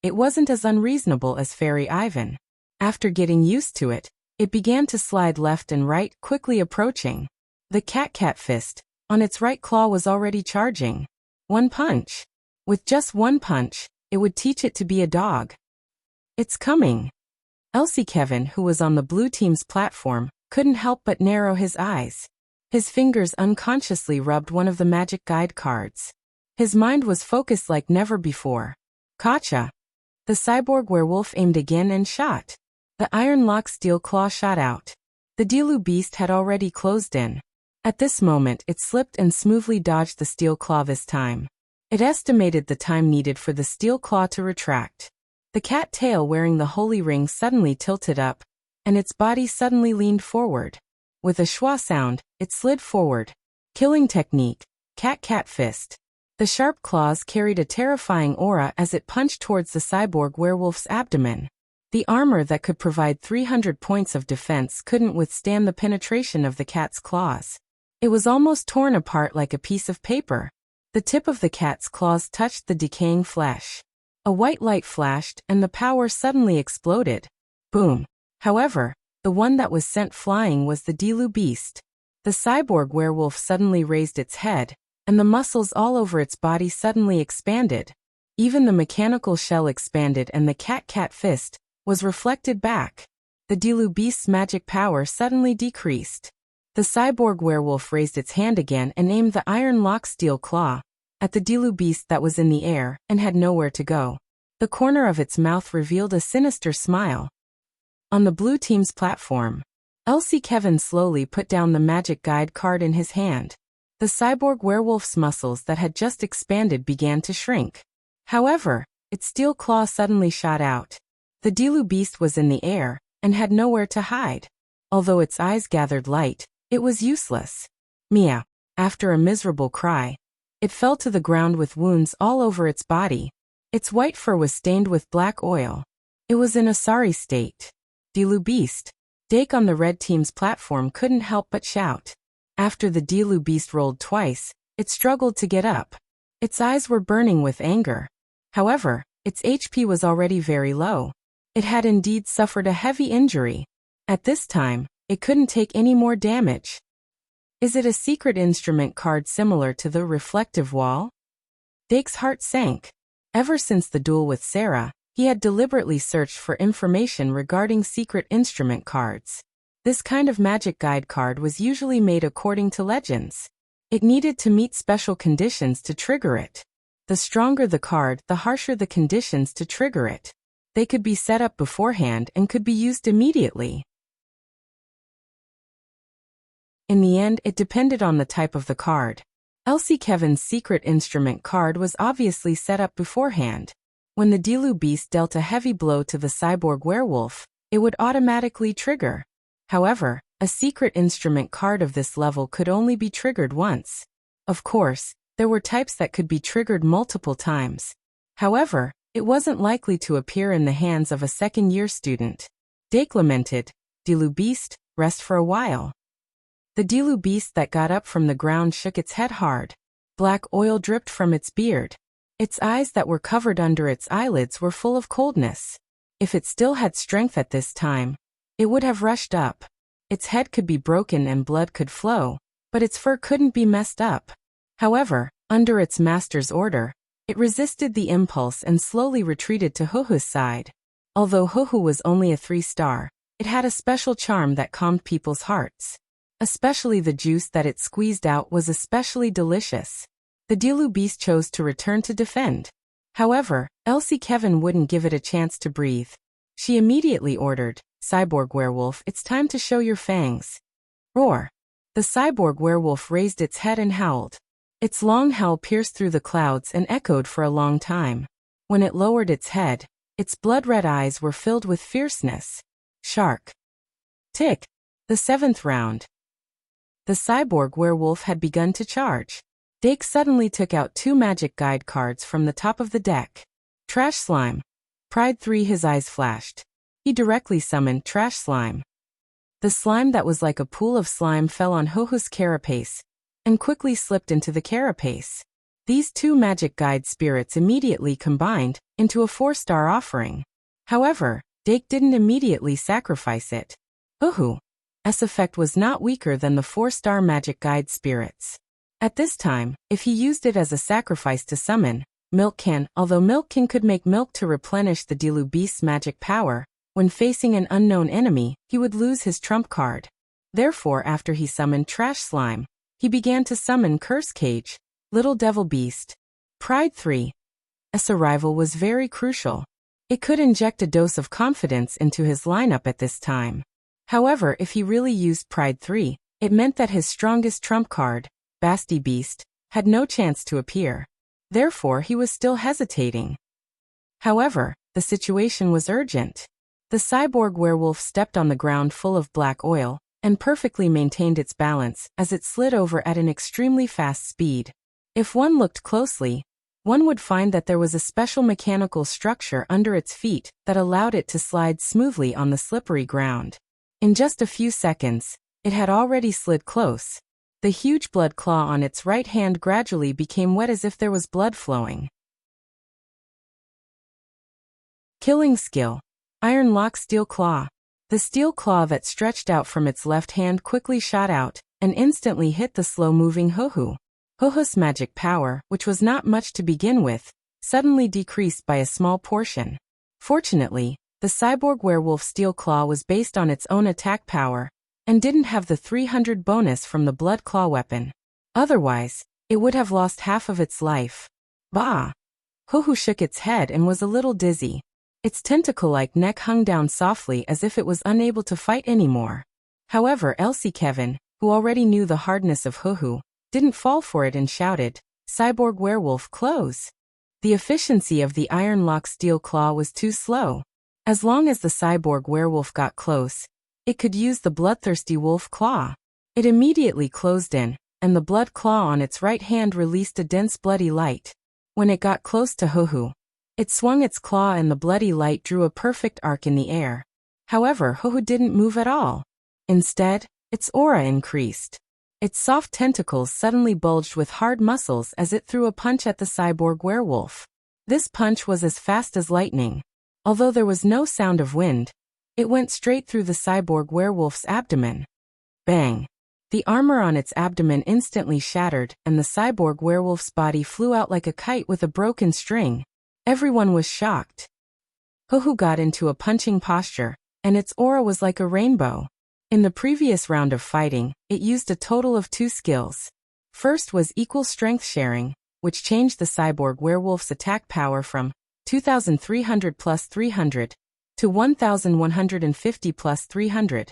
it wasn't as unreasonable as Fairy Ivan. After getting used to it, it began to slide left and right, quickly approaching. The cat fist on its right claw was already charging. One punch. With just one punch, it would teach it to be a dog. It's coming. Elsie Kevin, who was on the blue team's platform, couldn't help but narrow his eyes. His fingers unconsciously rubbed one of the magic guide cards. His mind was focused like never before. Gotcha. The cyborg werewolf aimed again and shot. The Iron Lock Steel Claw shot out. The Dilu Beast had already closed in. At this moment, it slipped and smoothly dodged the Steel Claw this time. It estimated the time needed for the Steel Claw to retract. The cat tail wearing the holy ring suddenly tilted up, and its body suddenly leaned forward. With a schwa sound, it slid forward. Killing technique, cat fist. The sharp claws carried a terrifying aura as it punched towards the cyborg werewolf's abdomen. The armor that could provide 300 points of defense couldn't withstand the penetration of the cat's claws. It was almost torn apart like a piece of paper. The tip of the cat's claws touched the decaying flesh. A white light flashed, and the power suddenly exploded. Boom. However, the one that was sent flying was the Dilu beast. The cyborg werewolf suddenly raised its head, and the muscles all over its body suddenly expanded. Even the mechanical shell expanded, and the cat fist was reflected back. The Dilu beast's magic power suddenly decreased. The cyborg werewolf raised its hand again and aimed the iron lock steel claw at the Dilu beast that was in the air and had nowhere to go. The corner of its mouth revealed a sinister smile. On the blue team's platform, Elsie Kevin slowly put down the magic guide card in his hand. The cyborg werewolf's muscles that had just expanded began to shrink. However, its steel claw suddenly shot out. The Dilu beast was in the air and had nowhere to hide. Although its eyes gathered light, it was useless. Meow. After a miserable cry, it fell to the ground with wounds all over its body. Its white fur was stained with black oil. It was in a sorry state. Dilu beast. Dake on the red team's platform couldn't help but shout. After the Dilu beast rolled twice, it struggled to get up. Its eyes were burning with anger. However, its HP was already very low. It had indeed suffered a heavy injury. At this time, it couldn't take any more damage. Is it a secret instrument card similar to the reflective wall? Dake's heart sank. Ever since the duel with Sarah, he had deliberately searched for information regarding secret instrument cards. This kind of magic guide card was usually made according to legends. It needed to meet special conditions to trigger it. The stronger the card, the harsher the conditions to trigger it. They could be set up beforehand and could be used immediately. In the end, it depended on the type of the card. Elsie Kevin's secret instrument card was obviously set up beforehand. When the Dilu beast dealt a heavy blow to the cyborg werewolf, it would automatically trigger. However, a secret instrument card of this level could only be triggered once. Of course, there were types that could be triggered multiple times. However, it wasn't likely to appear in the hands of a second-year student. Dake lamented, "Dilu beast, rest for a while." The Dilu beast that got up from the ground shook its head hard. Black oil dripped from its beard. Its eyes that were covered under its eyelids were full of coldness. If it still had strength at this time, it would have rushed up. Its head could be broken and blood could flow, but its fur couldn't be messed up. However, under its master's order, it resisted the impulse and slowly retreated to Huhu's side. Although Huhu was only a 3-star, it had a special charm that calmed people's hearts. Especially the juice that it squeezed out was especially delicious. The Dilu beast chose to return to defend. However, Elsie Kevin wouldn't give it a chance to breathe. She immediately ordered, "Cyborg werewolf, it's time to show your fangs." Roar. The cyborg werewolf raised its head and howled. Its long howl pierced through the clouds and echoed for a long time. When it lowered its head, its blood-red eyes were filled with fierceness. Shark. Tick. The 7th round. The cyborg werewolf had begun to charge. Dake suddenly took out 2 magic guide cards from the top of the deck. Trash Slime. Pride 3. His eyes flashed. He directly summoned Trash Slime. The slime that was like a pool of slime fell on Huhu's carapace and quickly slipped into the carapace. These 2 magic guide spirits immediately combined into a 4-star offering. However, Dake didn't immediately sacrifice it. Huhu's effect was not weaker than the 4-star magic guide spirits. At this time, if he used it as a sacrifice to summon Milkkin, although Milkkin could make milk to replenish the Dilu beast's magic power, when facing an unknown enemy, he would lose his trump card. Therefore, after he summoned Trash Slime, he began to summon Curse Cage, Little Devil Beast. Pride 3. This arrival was very crucial. It could inject a dose of confidence into his lineup at this time. However, if he really used Pride 3, it meant that his strongest trump card, Basti Beast, had no chance to appear. Therefore, he was still hesitating. However, the situation was urgent. The cyborg werewolf stepped on the ground full of black oil and perfectly maintained its balance as it slid over at an extremely fast speed. If one looked closely, one would find that there was a special mechanical structure under its feet that allowed it to slide smoothly on the slippery ground. In just a few seconds, it had already slid close. The huge blood claw on its right hand gradually became wet as if there was blood flowing. Killing skill. Iron Lock Steel Claw. The steel claw that stretched out from its left hand quickly shot out and instantly hit the slow-moving Huhu. Huhu's magic power, which was not much to begin with, suddenly decreased by a small portion. Fortunately, the cyborg werewolf steel claw was based on its own attack power and didn't have the 300 bonus from the blood claw weapon. Otherwise, it would have lost half of its life. Bah! Huhu shook its head and was a little dizzy. Its tentacle-like neck hung down softly as if it was unable to fight anymore. However, Elsie Kevin, who already knew the hardness of Huhu, didn't fall for it and shouted, "Cyborg werewolf, close!" The efficiency of the Iron Lock Steel Claw was too slow. As long as the cyborg werewolf got close, it could use the bloodthirsty wolf claw. It immediately closed in, and the blood claw on its right hand released a dense bloody light. When it got close to Huhu, it swung its claw and the bloody light drew a perfect arc in the air. However, Huhu didn't move at all. Instead, its aura increased. Its soft tentacles suddenly bulged with hard muscles as it threw a punch at the cyborg werewolf. This punch was as fast as lightning. Although there was no sound of wind, it went straight through the cyborg werewolf's abdomen. Bang! The armor on its abdomen instantly shattered, and the cyborg werewolf's body flew out like a kite with a broken string. Everyone was shocked. Huhu got into a punching posture, and its aura was like a rainbow. In the previous round of fighting, it used a total of 2 skills. First was equal strength sharing, which changed the cyborg werewolf's attack power from 2,300 plus 300 to 1,150 plus 300.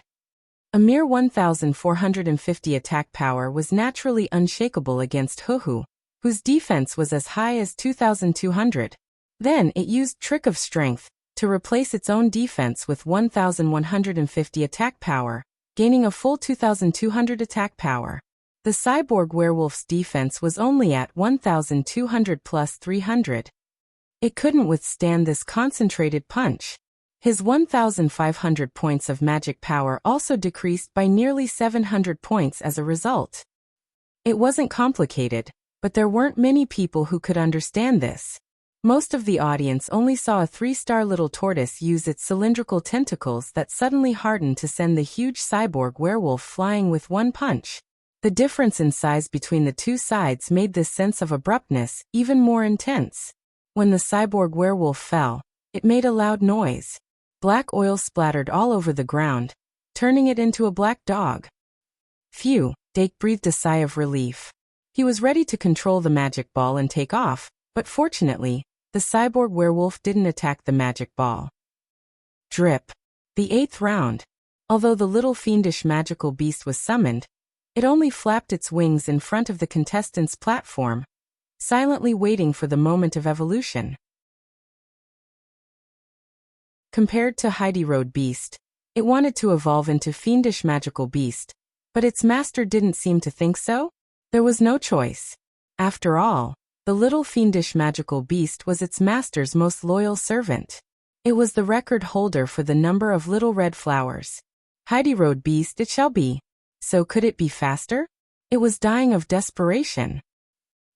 A mere 1,450 attack power was naturally unshakable against Huhu, whose defense was as high as 2,200. Then it used Trick of Strength to replace its own defense with 1,150 attack power, gaining a full 2,200 attack power. The cyborg werewolf's defense was only at 1,200 plus 300. It couldn't withstand this concentrated punch. His 1,500 points of magic power also decreased by nearly 700 points as a result. It wasn't complicated, but there weren't many people who could understand this. Most of the audience only saw a 3-star little tortoise use its cylindrical tentacles that suddenly hardened to send the huge cyborg werewolf flying with one punch. The difference in size between the two sides made this sense of abruptness even more intense. When the cyborg werewolf fell, it made a loud noise. Black oil splattered all over the ground, turning it into a black dog. Phew, Dake breathed a sigh of relief. He was ready to control the magic ball and take off, but fortunately, the cyborg werewolf didn't attack the magic ball. Drip. The 8th round. Although the little fiendish magical beast was summoned, it only flapped its wings in front of the contestants' platform, silently waiting for the moment of evolution. Compared to Heidi Road Beast, it wanted to evolve into fiendish magical beast, but its master didn't seem to think so. There was no choice. After all, the little fiendish magical beast was its master's most loyal servant. It was the record holder for the number of little red flowers. Heidi Road Beast it shall be. So could it be faster? It was dying of desperation.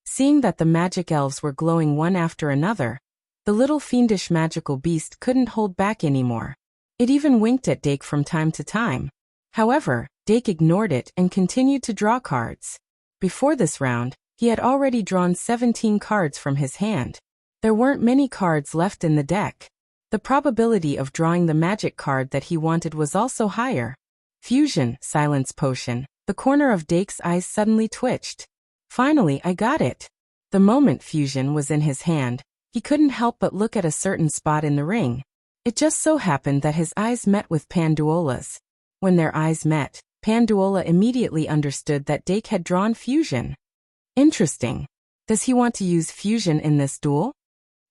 Seeing that the magic elves were glowing one after another, the little fiendish magical beast couldn't hold back anymore. It even winked at Dake from time to time. However, Dake ignored it and continued to draw cards. Before this round, he had already drawn 17 cards from his hand. There weren't many cards left in the deck. The probability of drawing the magic card that he wanted was also higher. Fusion, Silence Potion. The corner of Dake's eyes suddenly twitched. Finally, I got it. The moment Fusion was in his hand, he couldn't help but look at a certain spot in the ring. It just so happened that his eyes met with Panduola's. When their eyes met, Panduola immediately understood that Dake had drawn Fusion. Interesting. Does he want to use Fusion in this duel?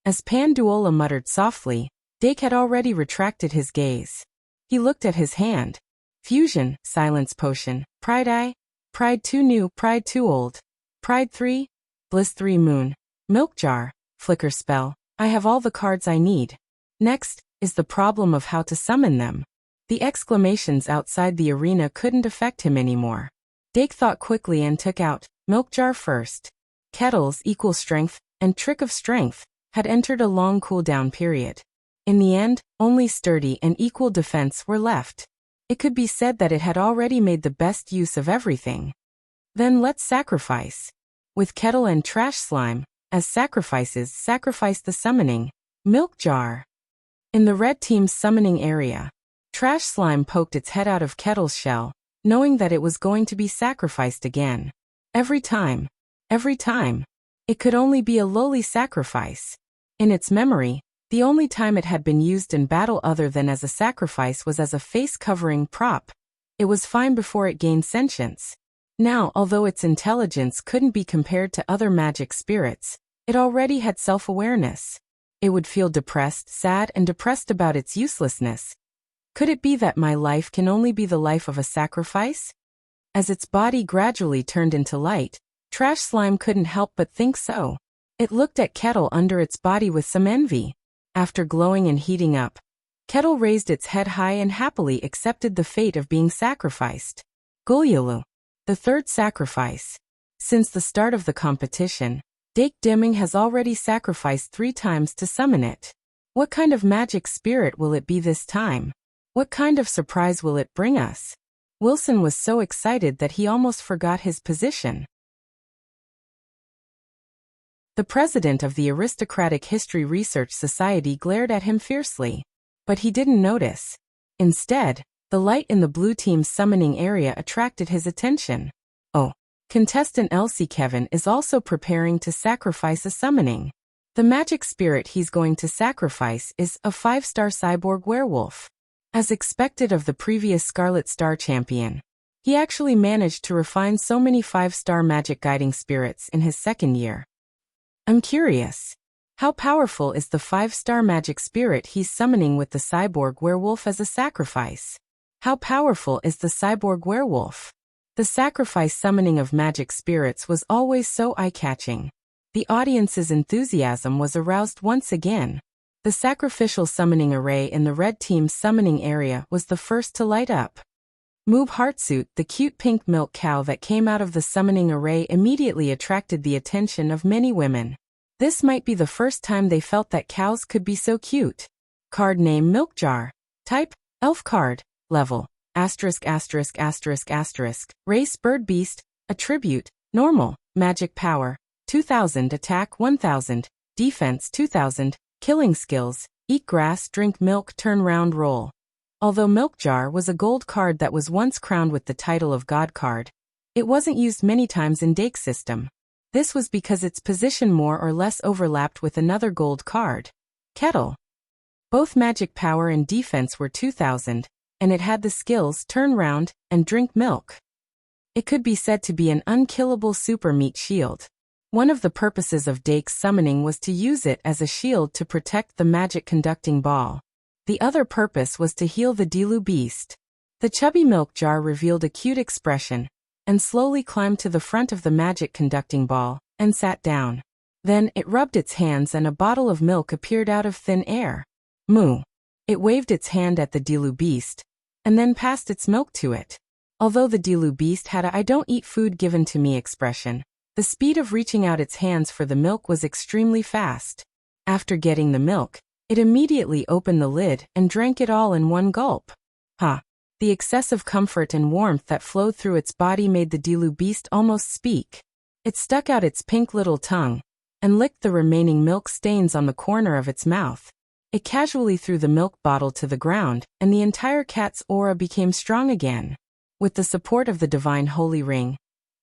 As Panduola muttered softly, Dake had already retracted his gaze. He looked at his hand. Fusion, Silence Potion, Pride Eye, Pride 2 New, Pride 2 Old, Pride 3, Bliss 3 Moon, Milk Jar, Flicker spell. I have all the cards I need. Next is the problem of how to summon them. The exclamations outside the arena couldn't affect him anymore. Dake thought quickly and took out Milk Jar first. Kettle's equal strength and Trick of Strength had entered a long cooldown period. In the end, only Sturdy and Equal Defense were left. It could be said that it had already made the best use of everything. Then let's sacrifice. With Kettle and Trash Slime as sacrifices, sacrifice the summoning Milk Jar. In the red team's summoning area, Trash Slime poked its head out of Kettle's shell, knowing that it was going to be sacrificed again. Every time. It could only be a lowly sacrifice. In its memory, the only time it had been used in battle other than as a sacrifice was as a face-covering prop. It was fine before it gained sentience. Now, although its intelligence couldn't be compared to other magic spirits, it already had self-awareness. It would feel depressed, sad and depressed about its uselessness. Could it be that my life can only be the life of a sacrifice? As its body gradually turned into light, Trash Slime couldn't help but think so. It looked at Kettle under its body with some envy. After glowing and heating up, Kettle raised its head high and happily accepted the fate of being sacrificed. Gulyulu. The third sacrifice. Since the start of the competition, Dake Dimming has already sacrificed 3 times to summon it. What kind of magic spirit will it be this time? What kind of surprise will it bring us? Wilson was so excited that he almost forgot his position. The president of the Aristocratic History Research Society glared at him fiercely. But he didn't notice. Instead, the light in the blue team's summoning area attracted his attention. Oh, contestant Elsie Kevin is also preparing to sacrifice a summoning. The magic spirit he's going to sacrifice is a 5-star cyborg werewolf. As expected of the previous Scarlet Star champion, he actually managed to refine so many 5-star magic guiding spirits in his second year. I'm curious. How powerful is the 5-star magic spirit he's summoning with the cyborg werewolf as a sacrifice? How powerful is the cyborg werewolf? The sacrifice summoning of magic spirits was always so eye-catching. The audience's enthusiasm was aroused once again. The sacrificial summoning array in the red team's summoning area was the first to light up. Moob Heartsuit, the cute pink milk cow that came out of the summoning array, immediately attracted the attention of many women. This might be the first time they felt that cows could be so cute. Card name Milk Jar. Type, Elf card. Level, *******. Race Bird Beast. Attribute, Normal. Magic power, 2000. Attack 1000. Defense 2000. Killing skills, Eat grass, drink milk, turn round, roll. Although Milk Jar was a gold card that was once crowned with the title of God card, it wasn't used many times in Dake's system. This was because its position more or less overlapped with another gold card, Kettle. Both magic power and defense were 2000, and it had the skills Turn Round and Drink Milk. It could be said to be an unkillable super meat shield. One of the purposes of Dake's summoning was to use it as a shield to protect the magic conducting ball. The other purpose was to heal the Dilu beast. The chubby Milk Jar revealed a cute expression, and slowly climbed to the front of the magic conducting ball, and sat down. Then it rubbed its hands and a bottle of milk appeared out of thin air. Moo. It waved its hand at the Dilu beast, and then passed its milk to it. Although the Dilu beast had a "I don't eat food given to me" expression, the speed of reaching out its hands for the milk was extremely fast. After getting the milk, it immediately opened the lid and drank it all in one gulp. The excessive comfort and warmth that flowed through its body made the Dilu beast almost speak. It stuck out its pink little tongue, and licked the remaining milk stains on the corner of its mouth. It casually threw the milk bottle to the ground, and the entire cat's aura became strong again. With the support of the Divine Holy Ring,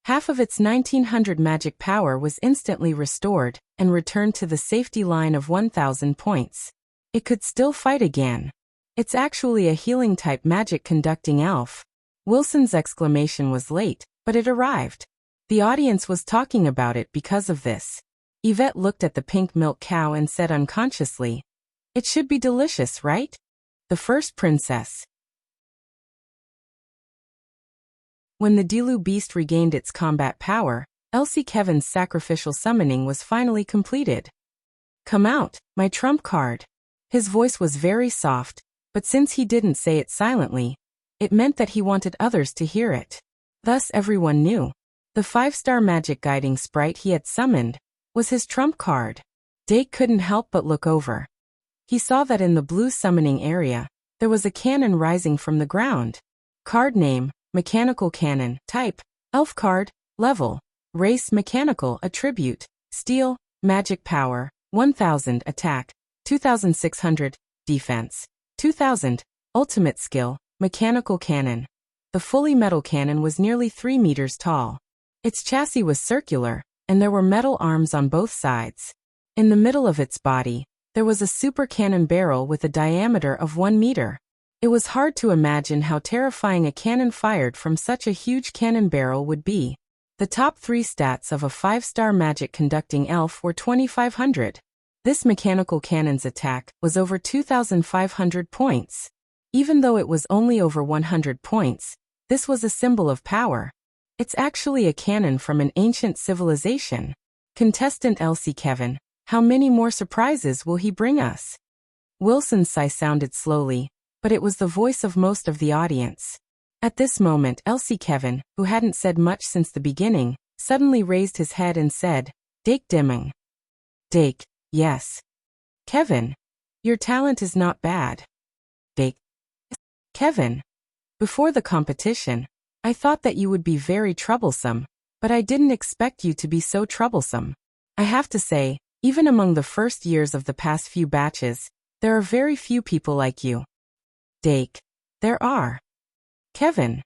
half of its 1900 magic power was instantly restored, and returned to the safety line of 1000 points. It could still fight again. It's actually a healing-type magic-conducting elf. Wilson's exclamation was late, but it arrived. The audience was talking about it because of this. Yvette looked at the pink milk cow and said unconsciously, "It should be delicious, right?" The first princess. When the Dilu beast regained its combat power, Elsie Kevin's sacrificial summoning was finally completed. Come out, my trump card. His voice was very soft, but since he didn't say it silently, it meant that he wanted others to hear it. Thus everyone knew. The 5-star magic guiding sprite he had summoned was his trump card. Dake couldn't help but look over. He saw that in the blue summoning area, there was a cannon rising from the ground. Card name, Mechanical Cannon. Type, Elf card. Level, Race Mechanical. Attribute, Steel. Magic power, 1000. Attack, 2600. Defense, 2000. Ultimate skill, Mechanical Cannon. The fully metal cannon was nearly 3 meters tall. Its chassis was circular, and there were metal arms on both sides. In the middle of its body, there was a super cannon barrel with a diameter of 1 meter. It was hard to imagine how terrifying a cannon fired from such a huge cannon barrel would be. The top 3 stats of a 5-star magic conducting elf were 2500. This mechanical cannon's attack was over 2500 points. Even though it was only over 100 points, this was a symbol of power. It's actually a cannon from an ancient civilization. Contestant LC Kevin, how many more surprises will he bring us? Wilson's sigh sounded slowly, but it was the voice of most of the audience. At this moment LC Kevin, who hadn't said much since the beginning, suddenly raised his head and said, Dake Dimming. Dake, yes. Kevin, your talent is not bad. Dake. Kevin, before the competition, I thought that you would be very troublesome, but I didn't expect you to be so troublesome. I have to say, even among the first years of the past few batches, there are very few people like you. Dake, there are. Kevin,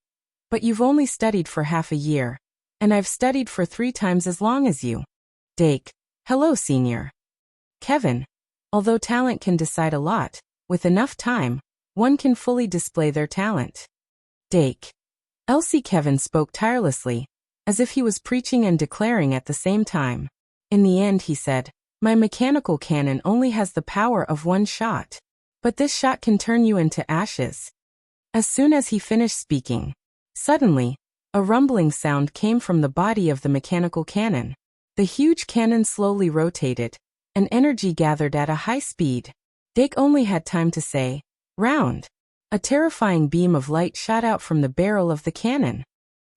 but you've only studied for half a year, and I've studied for 3 times as long as you. Dake, hello senior. Kevin, although talent can decide a lot, with enough time, one can fully display their talent. Dake. LC Kevin spoke tirelessly, as if he was preaching and declaring at the same time. In the end he said, my mechanical cannon only has the power of 1 shot. But this shot can turn you into ashes. As soon as he finished speaking, suddenly, a rumbling sound came from the body of the mechanical cannon. The huge cannon slowly rotated, and energy gathered at a high speed. Dake only had time to say, round. A terrifying beam of light shot out from the barrel of the cannon.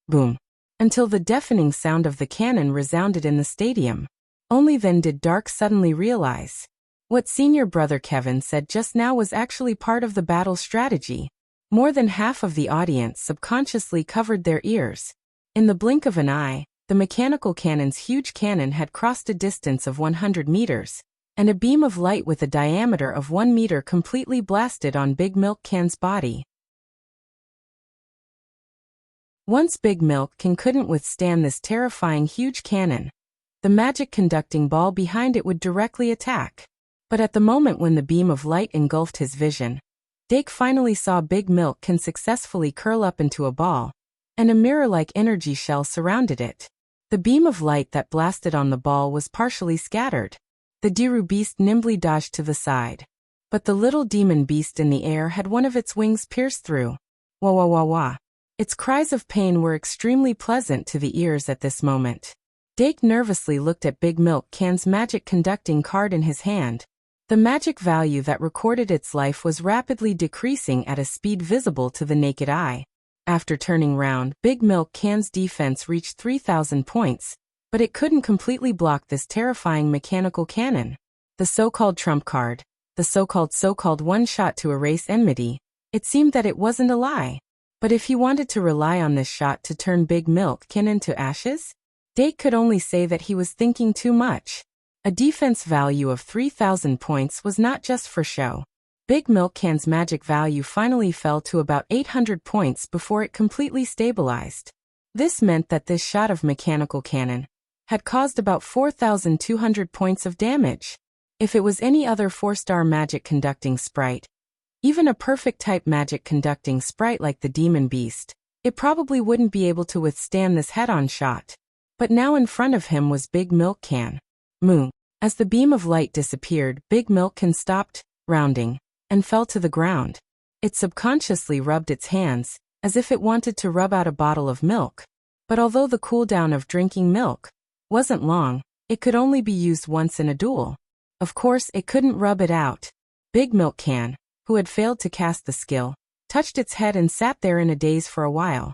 Boom. Until the deafening sound of the cannon resounded in the stadium. Only then did Dark suddenly realize. What senior brother Kevin said just now was actually part of the battle strategy. More than half of the audience subconsciously covered their ears. In the blink of an eye, the mechanical cannon's huge cannon had crossed a distance of 100 meters, and a beam of light with a diameter of 1 meter completely blasted on Big Milk Can's body. Once Big Milk Can couldn't withstand this terrifying huge cannon, the magic conducting ball behind it would directly attack. But at the moment when the beam of light engulfed his vision, Dake finally saw Big Milk Can successfully curl up into a ball, and a mirror-like energy shell surrounded it. The beam of light that blasted on the ball was partially scattered. The Diru beast nimbly dodged to the side. But the little demon beast in the air had one of its wings pierced through. Wah wah wah wah. Its cries of pain were extremely pleasant to the ears at this moment. Dake nervously looked at Big Milk Can's magic conducting card in his hand. The magic value that recorded its life was rapidly decreasing at a speed visible to the naked eye. After turning round, Big Milk Can's defense reached 3,000 points, but it couldn't completely block this terrifying mechanical cannon. The so-called trump card, the so-called one-shot to erase enmity, it seemed that it wasn't a lie. But if he wanted to rely on this shot to turn Big Milk Can into ashes? Dake could only say that he was thinking too much. A defense value of 3,000 points was not just for show. Big Milk Can's magic value finally fell to about 800 points before it completely stabilized. This meant that this shot of mechanical cannon had caused about 4,200 points of damage. If it was any other 4-star magic conducting sprite, even a perfect type magic conducting sprite like the demon beast, it probably wouldn't be able to withstand this head-on shot. But now in front of him was Big Milk Can. Moo. As the beam of light disappeared, Big Milk Can stopped rounding and fell to the ground. It subconsciously rubbed its hands, as if it wanted to rub out a bottle of milk. But although the cooldown of drinking milk wasn't long, it could only be used once in a duel. Of course, it couldn't rub it out. Big Milk Can, who had failed to cast the skill, touched its head and sat there in a daze for a while.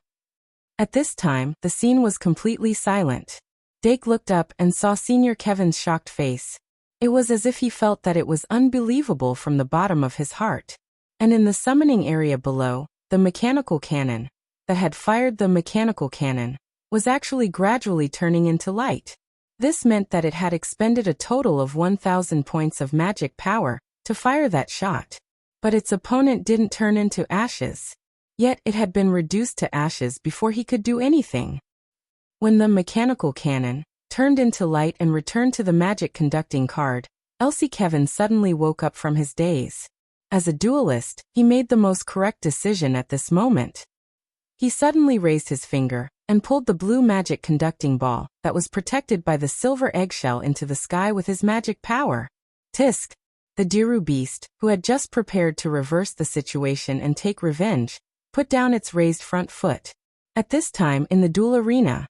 At this time, the scene was completely silent. Dake looked up and saw Senior Kevin's shocked face. It was as if he felt that it was unbelievable from the bottom of his heart. And in the summoning area below, the mechanical cannon, that had fired the mechanical cannon, was actually gradually turning into light. This meant that it had expended a total of 1,000 points of magic power to fire that shot. But its opponent didn't turn into ashes. Yet it had been reduced to ashes before he could do anything. When the mechanical cannon turned into light and returned to the magic conducting card, Elsie Kevin suddenly woke up from his daze. As a duelist, he made the most correct decision at this moment. He suddenly raised his finger and pulled the blue magic conducting ball that was protected by the silver eggshell into the sky with his magic power. Tisk! The Diru beast, who had just prepared to reverse the situation and take revenge, put down its raised front foot. At this time in the duel arena,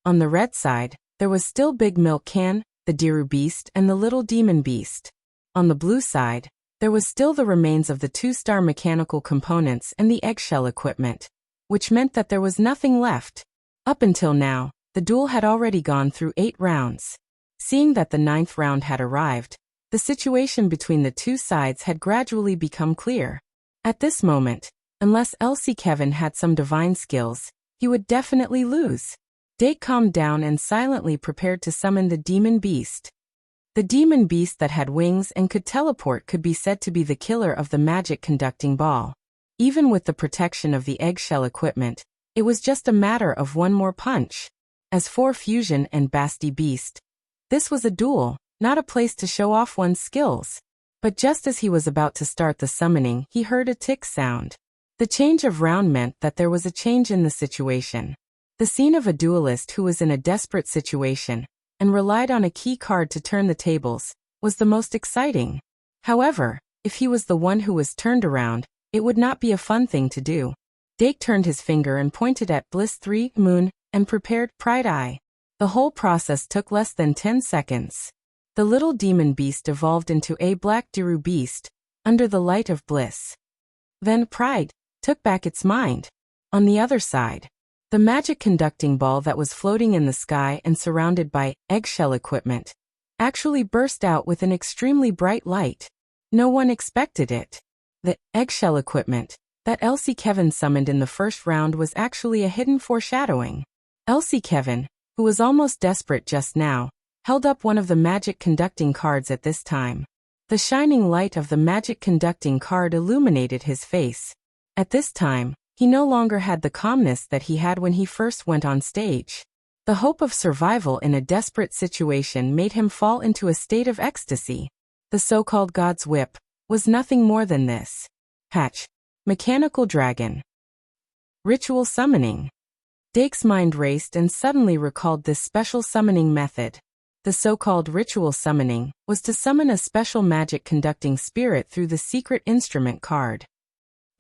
on the red side, there was still Big Milk Can, the Diru beast and the little demon beast. On the blue side, there was still the remains of the 2-star mechanical components and the eggshell equipment, which meant that there was nothing left. Up until now, the duel had already gone through 8 rounds. Seeing that the 9th round had arrived, the situation between the two sides had gradually become clear. At this moment, unless Elsie Kevin had some divine skills, he would definitely lose. Dake calmed down and silently prepared to summon the demon beast. The demon beast that had wings and could teleport could be said to be the killer of the magic conducting ball. Even with the protection of the eggshell equipment, it was just a matter of one more punch. As for Fusion and Basti Beast, this was a duel, not a place to show off one's skills. But just as he was about to start the summoning, he heard a tick sound. The change of round meant that there was a change in the situation. The scene of a duelist who was in a desperate situation and relied on a key card to turn the tables was the most exciting. However, if he was the one who was turned around, it would not be a fun thing to do. Dake turned his finger and pointed at Bliss 3 Moon and prepared Pride Eye. The whole process took less than 10 seconds. The little demon beast evolved into a black Diru beast under the light of bliss. Then Pride took back its mind. On the other side, the magic conducting ball that was floating in the sky and surrounded by eggshell equipment actually burst out with an extremely bright light. No one expected it. The eggshell equipment that Elsie Kevin summoned in the first round was actually a hidden foreshadowing. Elsie Kevin, who was almost desperate just now, held up one of the magic conducting cards at this time. The shining light of the magic conducting card illuminated his face. At this time, he no longer had the calmness that he had when he first went on stage. The hope of survival in a desperate situation made him fall into a state of ecstasy. The so-called God's Whip was nothing more than this. Hatch. Mechanical Dragon. Ritual Summoning. Dake's mind raced and suddenly recalled this special summoning method. The so-called ritual summoning was to summon a special magic conducting spirit through the secret instrument card.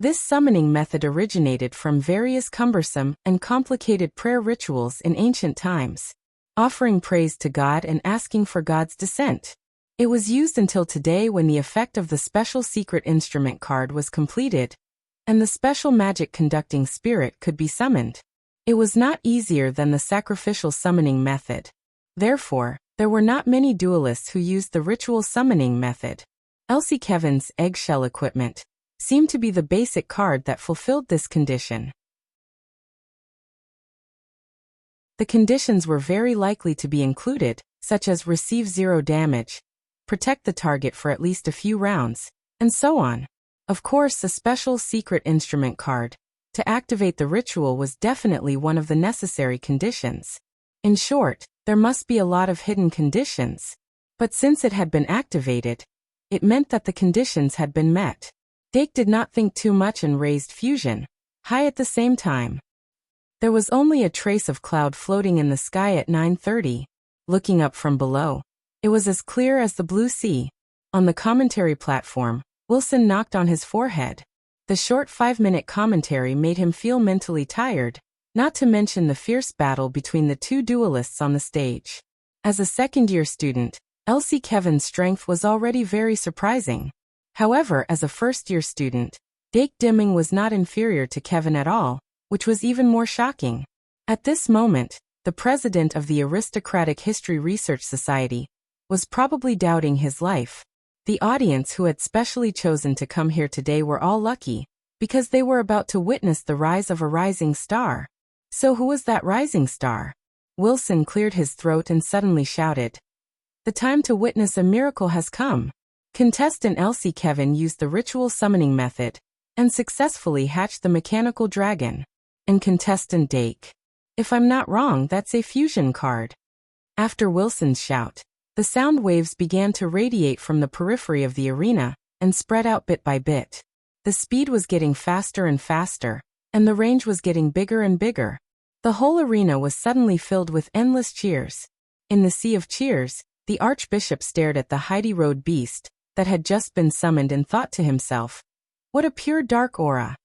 This summoning method originated from various cumbersome and complicated prayer rituals in ancient times, offering praise to God and asking for God's descent. It was used until today when the effect of the special secret instrument card was completed, and the special magic conducting spirit could be summoned. It was not easier than the sacrificial summoning method. Therefore, there were not many duelists who used the ritual summoning method. Elsie Kevin's eggshell equipment seemed to be the basic card that fulfilled this condition. The conditions were very likely to be included, such as receive 0 damage, protect the target for at least a few rounds, and so on. Of course, a special secret instrument card to activate the ritual was definitely one of the necessary conditions. In short, there must be a lot of hidden conditions, but since it had been activated, it meant that the conditions had been met. Dake did not think too much and raised Fusion high at the same time. There was only a trace of cloud floating in the sky at 9:30. Looking up from below, it was as clear as the blue sea. On the commentary platform, Wilson knocked on his forehead. The short 5-minute commentary made him feel mentally tired, not to mention the fierce battle between the two duelists on the stage. As a second-year student, Elsie Kevin's strength was already very surprising. However, as a first-year student, Dake Dimming was not inferior to Kevin at all, which was even more shocking. At this moment, the president of the Aristocratic History Research Society was probably doubting his life. The audience who had specially chosen to come here today were all lucky, because they were about to witness the rise of a rising star. So who was that rising star? Wilson cleared his throat and suddenly shouted, "The time to witness a miracle has come." Contestant Elsie Kevin used the ritual summoning method and successfully hatched the mechanical dragon. And contestant Dake, if I'm not wrong, that's a fusion card. After Wilson's shout, the sound waves began to radiate from the periphery of the arena and spread out bit by bit. The speed was getting faster and faster, and the range was getting bigger and bigger. The whole arena was suddenly filled with endless cheers. In the sea of cheers, the Archbishop stared at the Heidi Road beast that had just been summoned and thought to himself, "What a pure dark aura!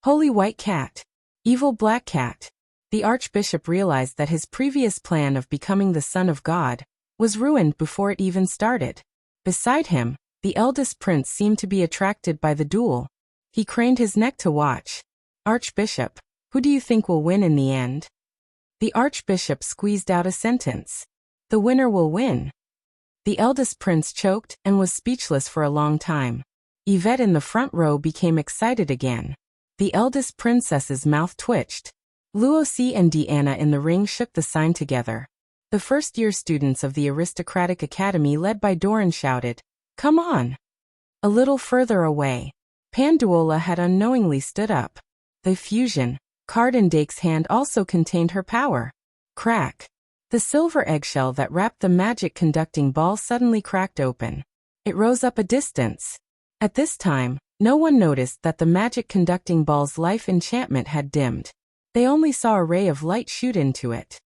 Holy white cat! Evil black cat!" The Archbishop realized that his previous plan of becoming the son of God was ruined before it even started. Beside him, the eldest prince seemed to be attracted by the duel. He craned his neck to watch. "Archbishop, who do you think will win in the end?" The Archbishop squeezed out a sentence. "The winner will win." The eldest prince choked and was speechless for a long time. Yvette in the front row became excited again. The eldest princess's mouth twitched. Lucy and Deanna in the ring shook the sign together. The first-year students of the Aristocratic Academy led by Doran shouted, "Come on!" A little further away, Panduola had unknowingly stood up. The fusion card in Dake's hand also contained her power. Crack! The silver eggshell that wrapped the magic conducting ball suddenly cracked open. It rose up a distance. At this time, no one noticed that the magic conducting ball's life enchantment had dimmed. They only saw a ray of light shoot into it.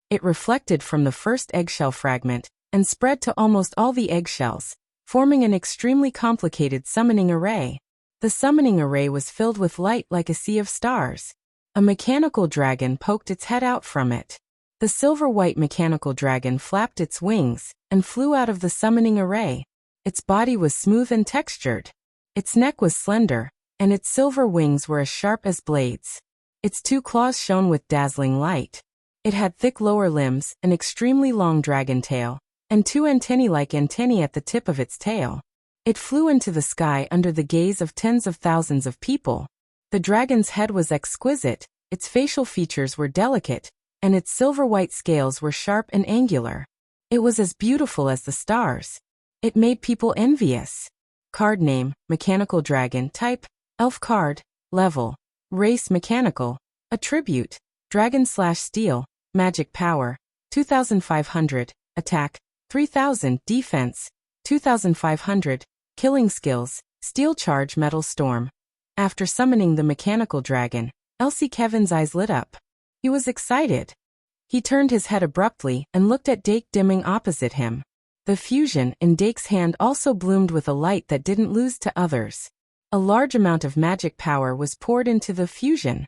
It reflected from the first eggshell fragment and spread to almost all the eggshells, forming an extremely complicated summoning array. The summoning array was filled with light like a sea of stars. A mechanical dragon poked its head out from it. The silver-white mechanical dragon flapped its wings and flew out of the summoning array. Its body was smooth and textured. Its neck was slender, and its silver wings were as sharp as blades. Its two claws shone with dazzling light. It had thick lower limbs, an extremely long dragon tail, and two antennae-like antennae at the tip of its tail. It flew into the sky under the gaze of tens of thousands of people. The dragon's head was exquisite, its facial features were delicate, and its silver-white scales were sharp and angular. It was as beautiful as the stars. It made people envious. Card name, Mechanical Dragon. Type, Elf card. Level, Race Mechanical. Attribute, Dragon/Steel. Magic power, 2500. Attack, 3000. Defense, 2500. Killing skills, Steel Charge, Metal Storm. After summoning the mechanical dragon, Elsie Kevin's eyes lit up. He was excited. He turned his head abruptly and looked at Dake Dimming opposite him. The fusion in Dake's hand also bloomed with a light that didn't lose to others. A large amount of magic power was poured into the fusion.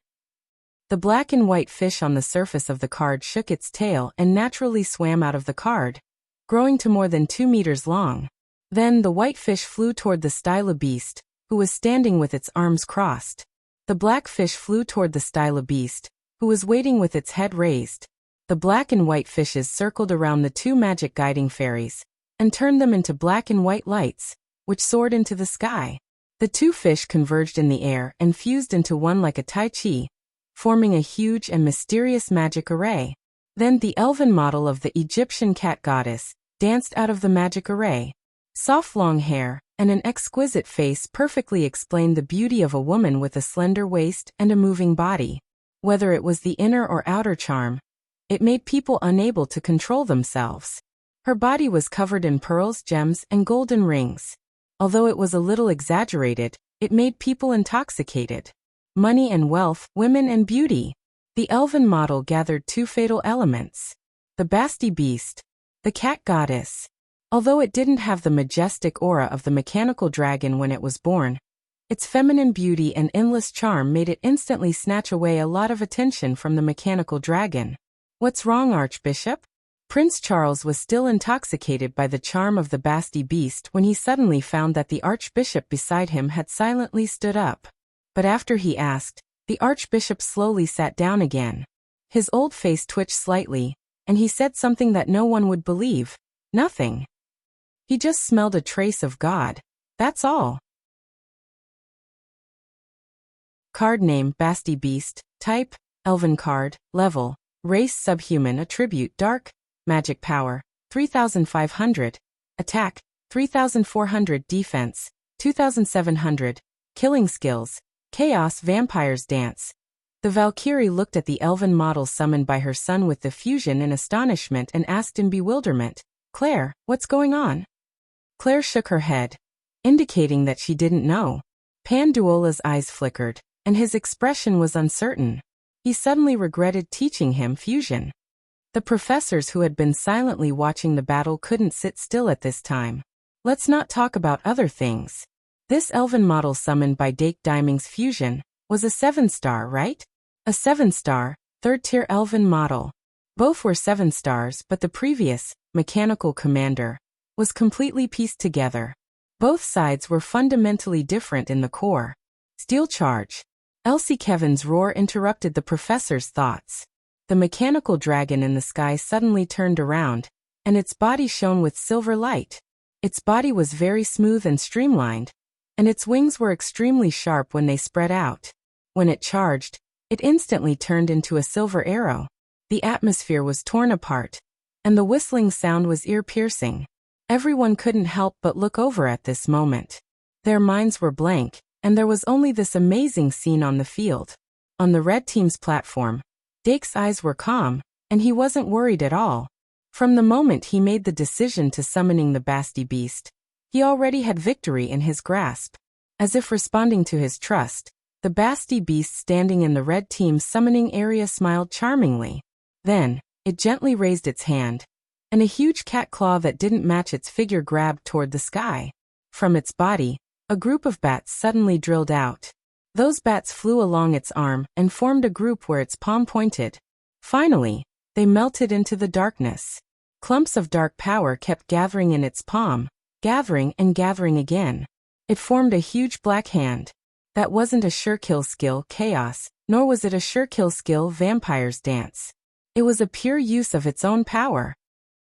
The black and white fish on the surface of the card shook its tail and naturally swam out of the card, growing to more than 2 meters long. Then the white fish flew toward the Styla beast, who was standing with its arms crossed. The black fish flew toward the Styla beast, who was waiting with its head raised. The black and white fishes circled around the two magic guiding fairies and turned them into black and white lights, which soared into the sky. The two fish converged in the air and fused into one like a tai chi, forming a huge and mysterious magic array. Then the elven model of the Egyptian cat goddess danced out of the magic array. Soft long hair and an exquisite face perfectly explained the beauty of a woman with a slender waist and a moving body. Whether it was the inner or outer charm, it made people unable to control themselves. Her body was covered in pearls, gems, and golden rings. Although it was a little exaggerated, it made people intoxicated. Money and wealth, women and beauty. The elven model gathered two fatal elements. The Basti beast, the cat goddess. Although it didn't have the majestic aura of the mechanical dragon when it was born, its feminine beauty and endless charm made it instantly snatch away a lot of attention from the mechanical dragon. What's wrong, Archbishop? Prince Charles was still intoxicated by the charm of the Basti beast when he suddenly found that the Archbishop beside him had silently stood up. But after he asked, the Archbishop slowly sat down again. His old face twitched slightly, and he said something that no one would believe. Nothing. He just smelled a trace of God. That's all. Card name Basti Beast. Type Elven card. Level Race Subhuman. Attribute Dark. Magic power 3500. Attack 3400. Defense 2700. Killing skills Chaos. Vampire's Dance. The Valkyrie looked at the elven model summoned by her son with the fusion in astonishment and asked in bewilderment, "Claire, what's going on?" Claire shook her head, indicating that she didn't know. Panduola's eyes flickered, and his expression was uncertain. He suddenly regretted teaching him fusion. The professors who had been silently watching the battle couldn't sit still at this time. Let's not talk about other things. This elven model summoned by Dake Diming's fusion was a 7-star, right? A 7-star, 3rd-tier elven model. Both were 7 stars, but the previous, mechanical commander, was completely pieced together. Both sides were fundamentally different in the core. Steel charge. Elsie Kevin's roar interrupted the professor's thoughts. The mechanical dragon in the sky suddenly turned around, and its body shone with silver light. Its body was very smooth and streamlined, and its wings were extremely sharp when they spread out. When it charged, it instantly turned into a silver arrow. The atmosphere was torn apart, and the whistling sound was ear-piercing. Everyone couldn't help but look over at this moment. Their minds were blank, and there was only this amazing scene on the field. On the red team's platform, Dake's eyes were calm, and he wasn't worried at all. From the moment he made the decision to summoning the Basti beast, he already had victory in his grasp. As if responding to his trust, the Basti beast standing in the red team's summoning area smiled charmingly. Then, it gently raised its hand, and a huge cat claw that didn't match its figure grabbed toward the sky. From its body, a group of bats suddenly drilled out. Those bats flew along its arm and formed a group where its palm pointed. Finally, they melted into the darkness. Clumps of dark power kept gathering in its palm, gathering and gathering again. It formed a huge black hand. That wasn't a sure kill skill, Chaos, nor was it a sure kill skill, Vampire's Dance. It was a pure use of its own power.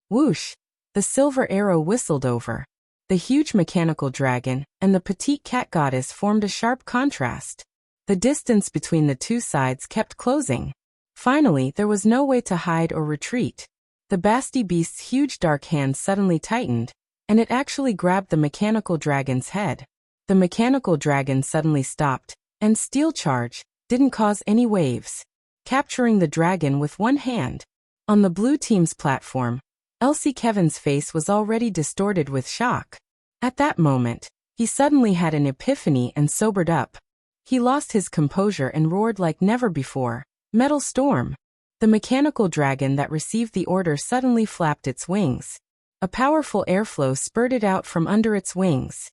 Whoosh! The silver arrow whistled over. The huge mechanical dragon and the petite cat goddess formed a sharp contrast. The distance between the two sides kept closing. Finally, there was no way to hide or retreat. The Basti beast's huge dark hand suddenly tightened, and it actually grabbed the mechanical dragon's head. The mechanical dragon suddenly stopped, and Steel Charge didn't cause any waves, capturing the dragon with one hand. On the blue team's platform, Elsie Kevin's face was already distorted with shock. At that moment, he suddenly had an epiphany and sobered up. He lost his composure and roared like never before, "Metal Storm!" The mechanical dragon that received the order suddenly flapped its wings. A powerful airflow spurted out from under its wings.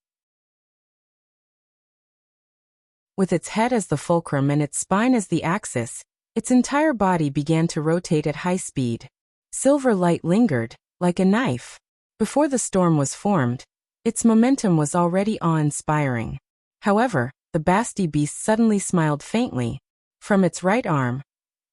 With its head as the fulcrum and its spine as the axis, its entire body began to rotate at high speed. Silver light lingered, like a knife. Before the storm was formed, its momentum was already awe-inspiring. However, the Basti beast suddenly smiled faintly. From its right arm,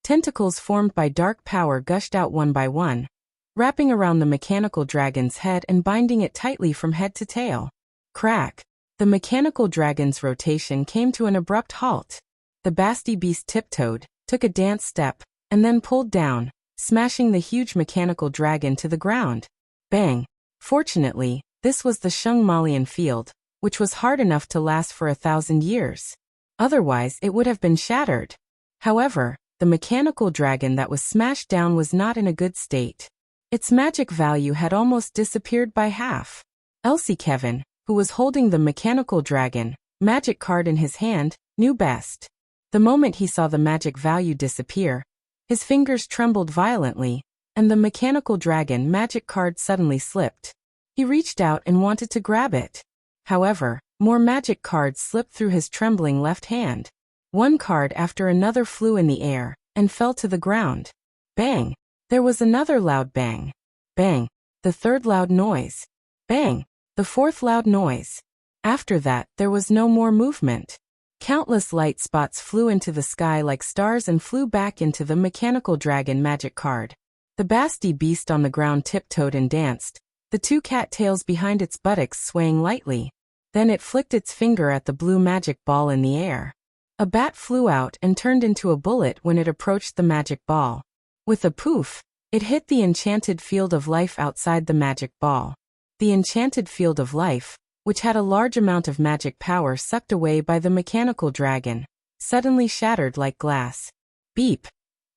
tentacles formed by dark power gushed out one by one, wrapping around the mechanical dragon's head and binding it tightly from head to tail. Crack! The mechanical dragon's rotation came to an abrupt halt. The Basti beast tiptoed, took a dance step, and then pulled down, smashing the huge mechanical dragon to the ground. Bang! Fortunately, this was the Shungmalian field, which was hard enough to last for 1,000 years. Otherwise, it would have been shattered. However, the mechanical dragon that was smashed down was not in a good state. Its magic value had almost disappeared by half. Elsie Kevin, who was holding the mechanical dragon magic card in his hand, knew best. The moment he saw the magic value disappear, his fingers trembled violently, and the mechanical dragon magic card suddenly slipped. He reached out and wanted to grab it. However, more magic cards slipped through his trembling left hand. One card after another flew in the air and fell to the ground. Bang! There was another loud bang. Bang. The third loud noise. Bang. The fourth loud noise. After that, there was no more movement. Countless light spots flew into the sky like stars and flew back into the mechanical dragon magic card. The Basti beast on the ground tiptoed and danced, the two cat tails behind its buttocks swaying lightly. Then it flicked its finger at the blue magic ball in the air. A bat flew out and turned into a bullet when it approached the magic ball. With a poof, it hit the enchanted field of life outside the magic ball. The enchanted field of life, which had a large amount of magic power sucked away by the mechanical dragon, suddenly shattered like glass. Beep.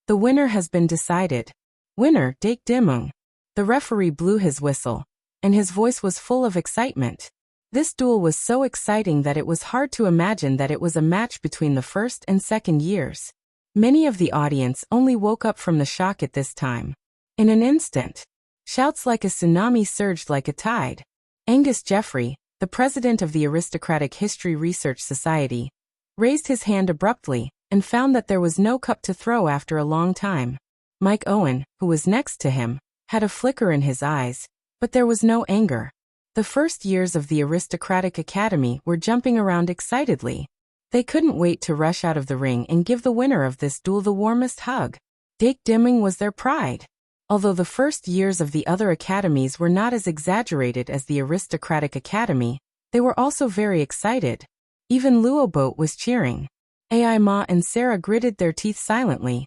The winner has been decided. Winner, Dake Dimung. The referee blew his whistle, and his voice was full of excitement. This duel was so exciting that it was hard to imagine that it was a match between the first and second years. Many of the audience only woke up from the shock at this time. In an instant, shouts like a tsunami surged like a tide. Angus Jeffrey, the president of the Aristocratic History Research Society, raised his hand abruptly and found that there was no cup to throw after a long time. Mike Owen, who was next to him, had a flicker in his eyes, but there was no anger. The first years of the Aristocratic Academy were jumping around excitedly. They couldn't wait to rush out of the ring and give the winner of this duel the warmest hug. Dake Dimung was their pride. Although the first years of the other academies were not as exaggerated as the Aristocratic Academy, they were also very excited. Even Luoboat was cheering. Ai Ma and Sarah gritted their teeth silently.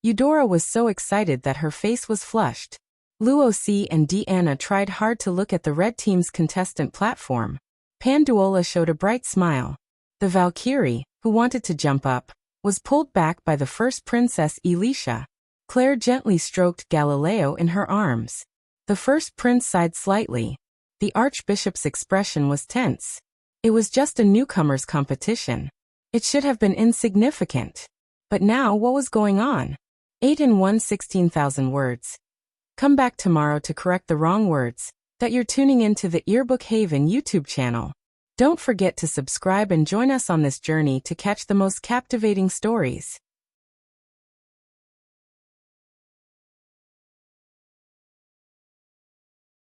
Eudora was so excited that her face was flushed. Luo C and Deanna tried hard to look at the red team's contestant platform. Panduola showed a bright smile. The Valkyrie, who wanted to jump up, was pulled back by the first princess Elisha. Claire gently stroked Galileo in her arms. The first prince sighed slightly. The archbishop's expression was tense. It was just a newcomer's competition. It should have been insignificant. But now what was going on? 8 in 1 16,000 words. Come back tomorrow to correct the wrong words. That you're tuning into the Earbook Haven YouTube channel. Don't forget to subscribe and join us on this journey to catch the most captivating stories.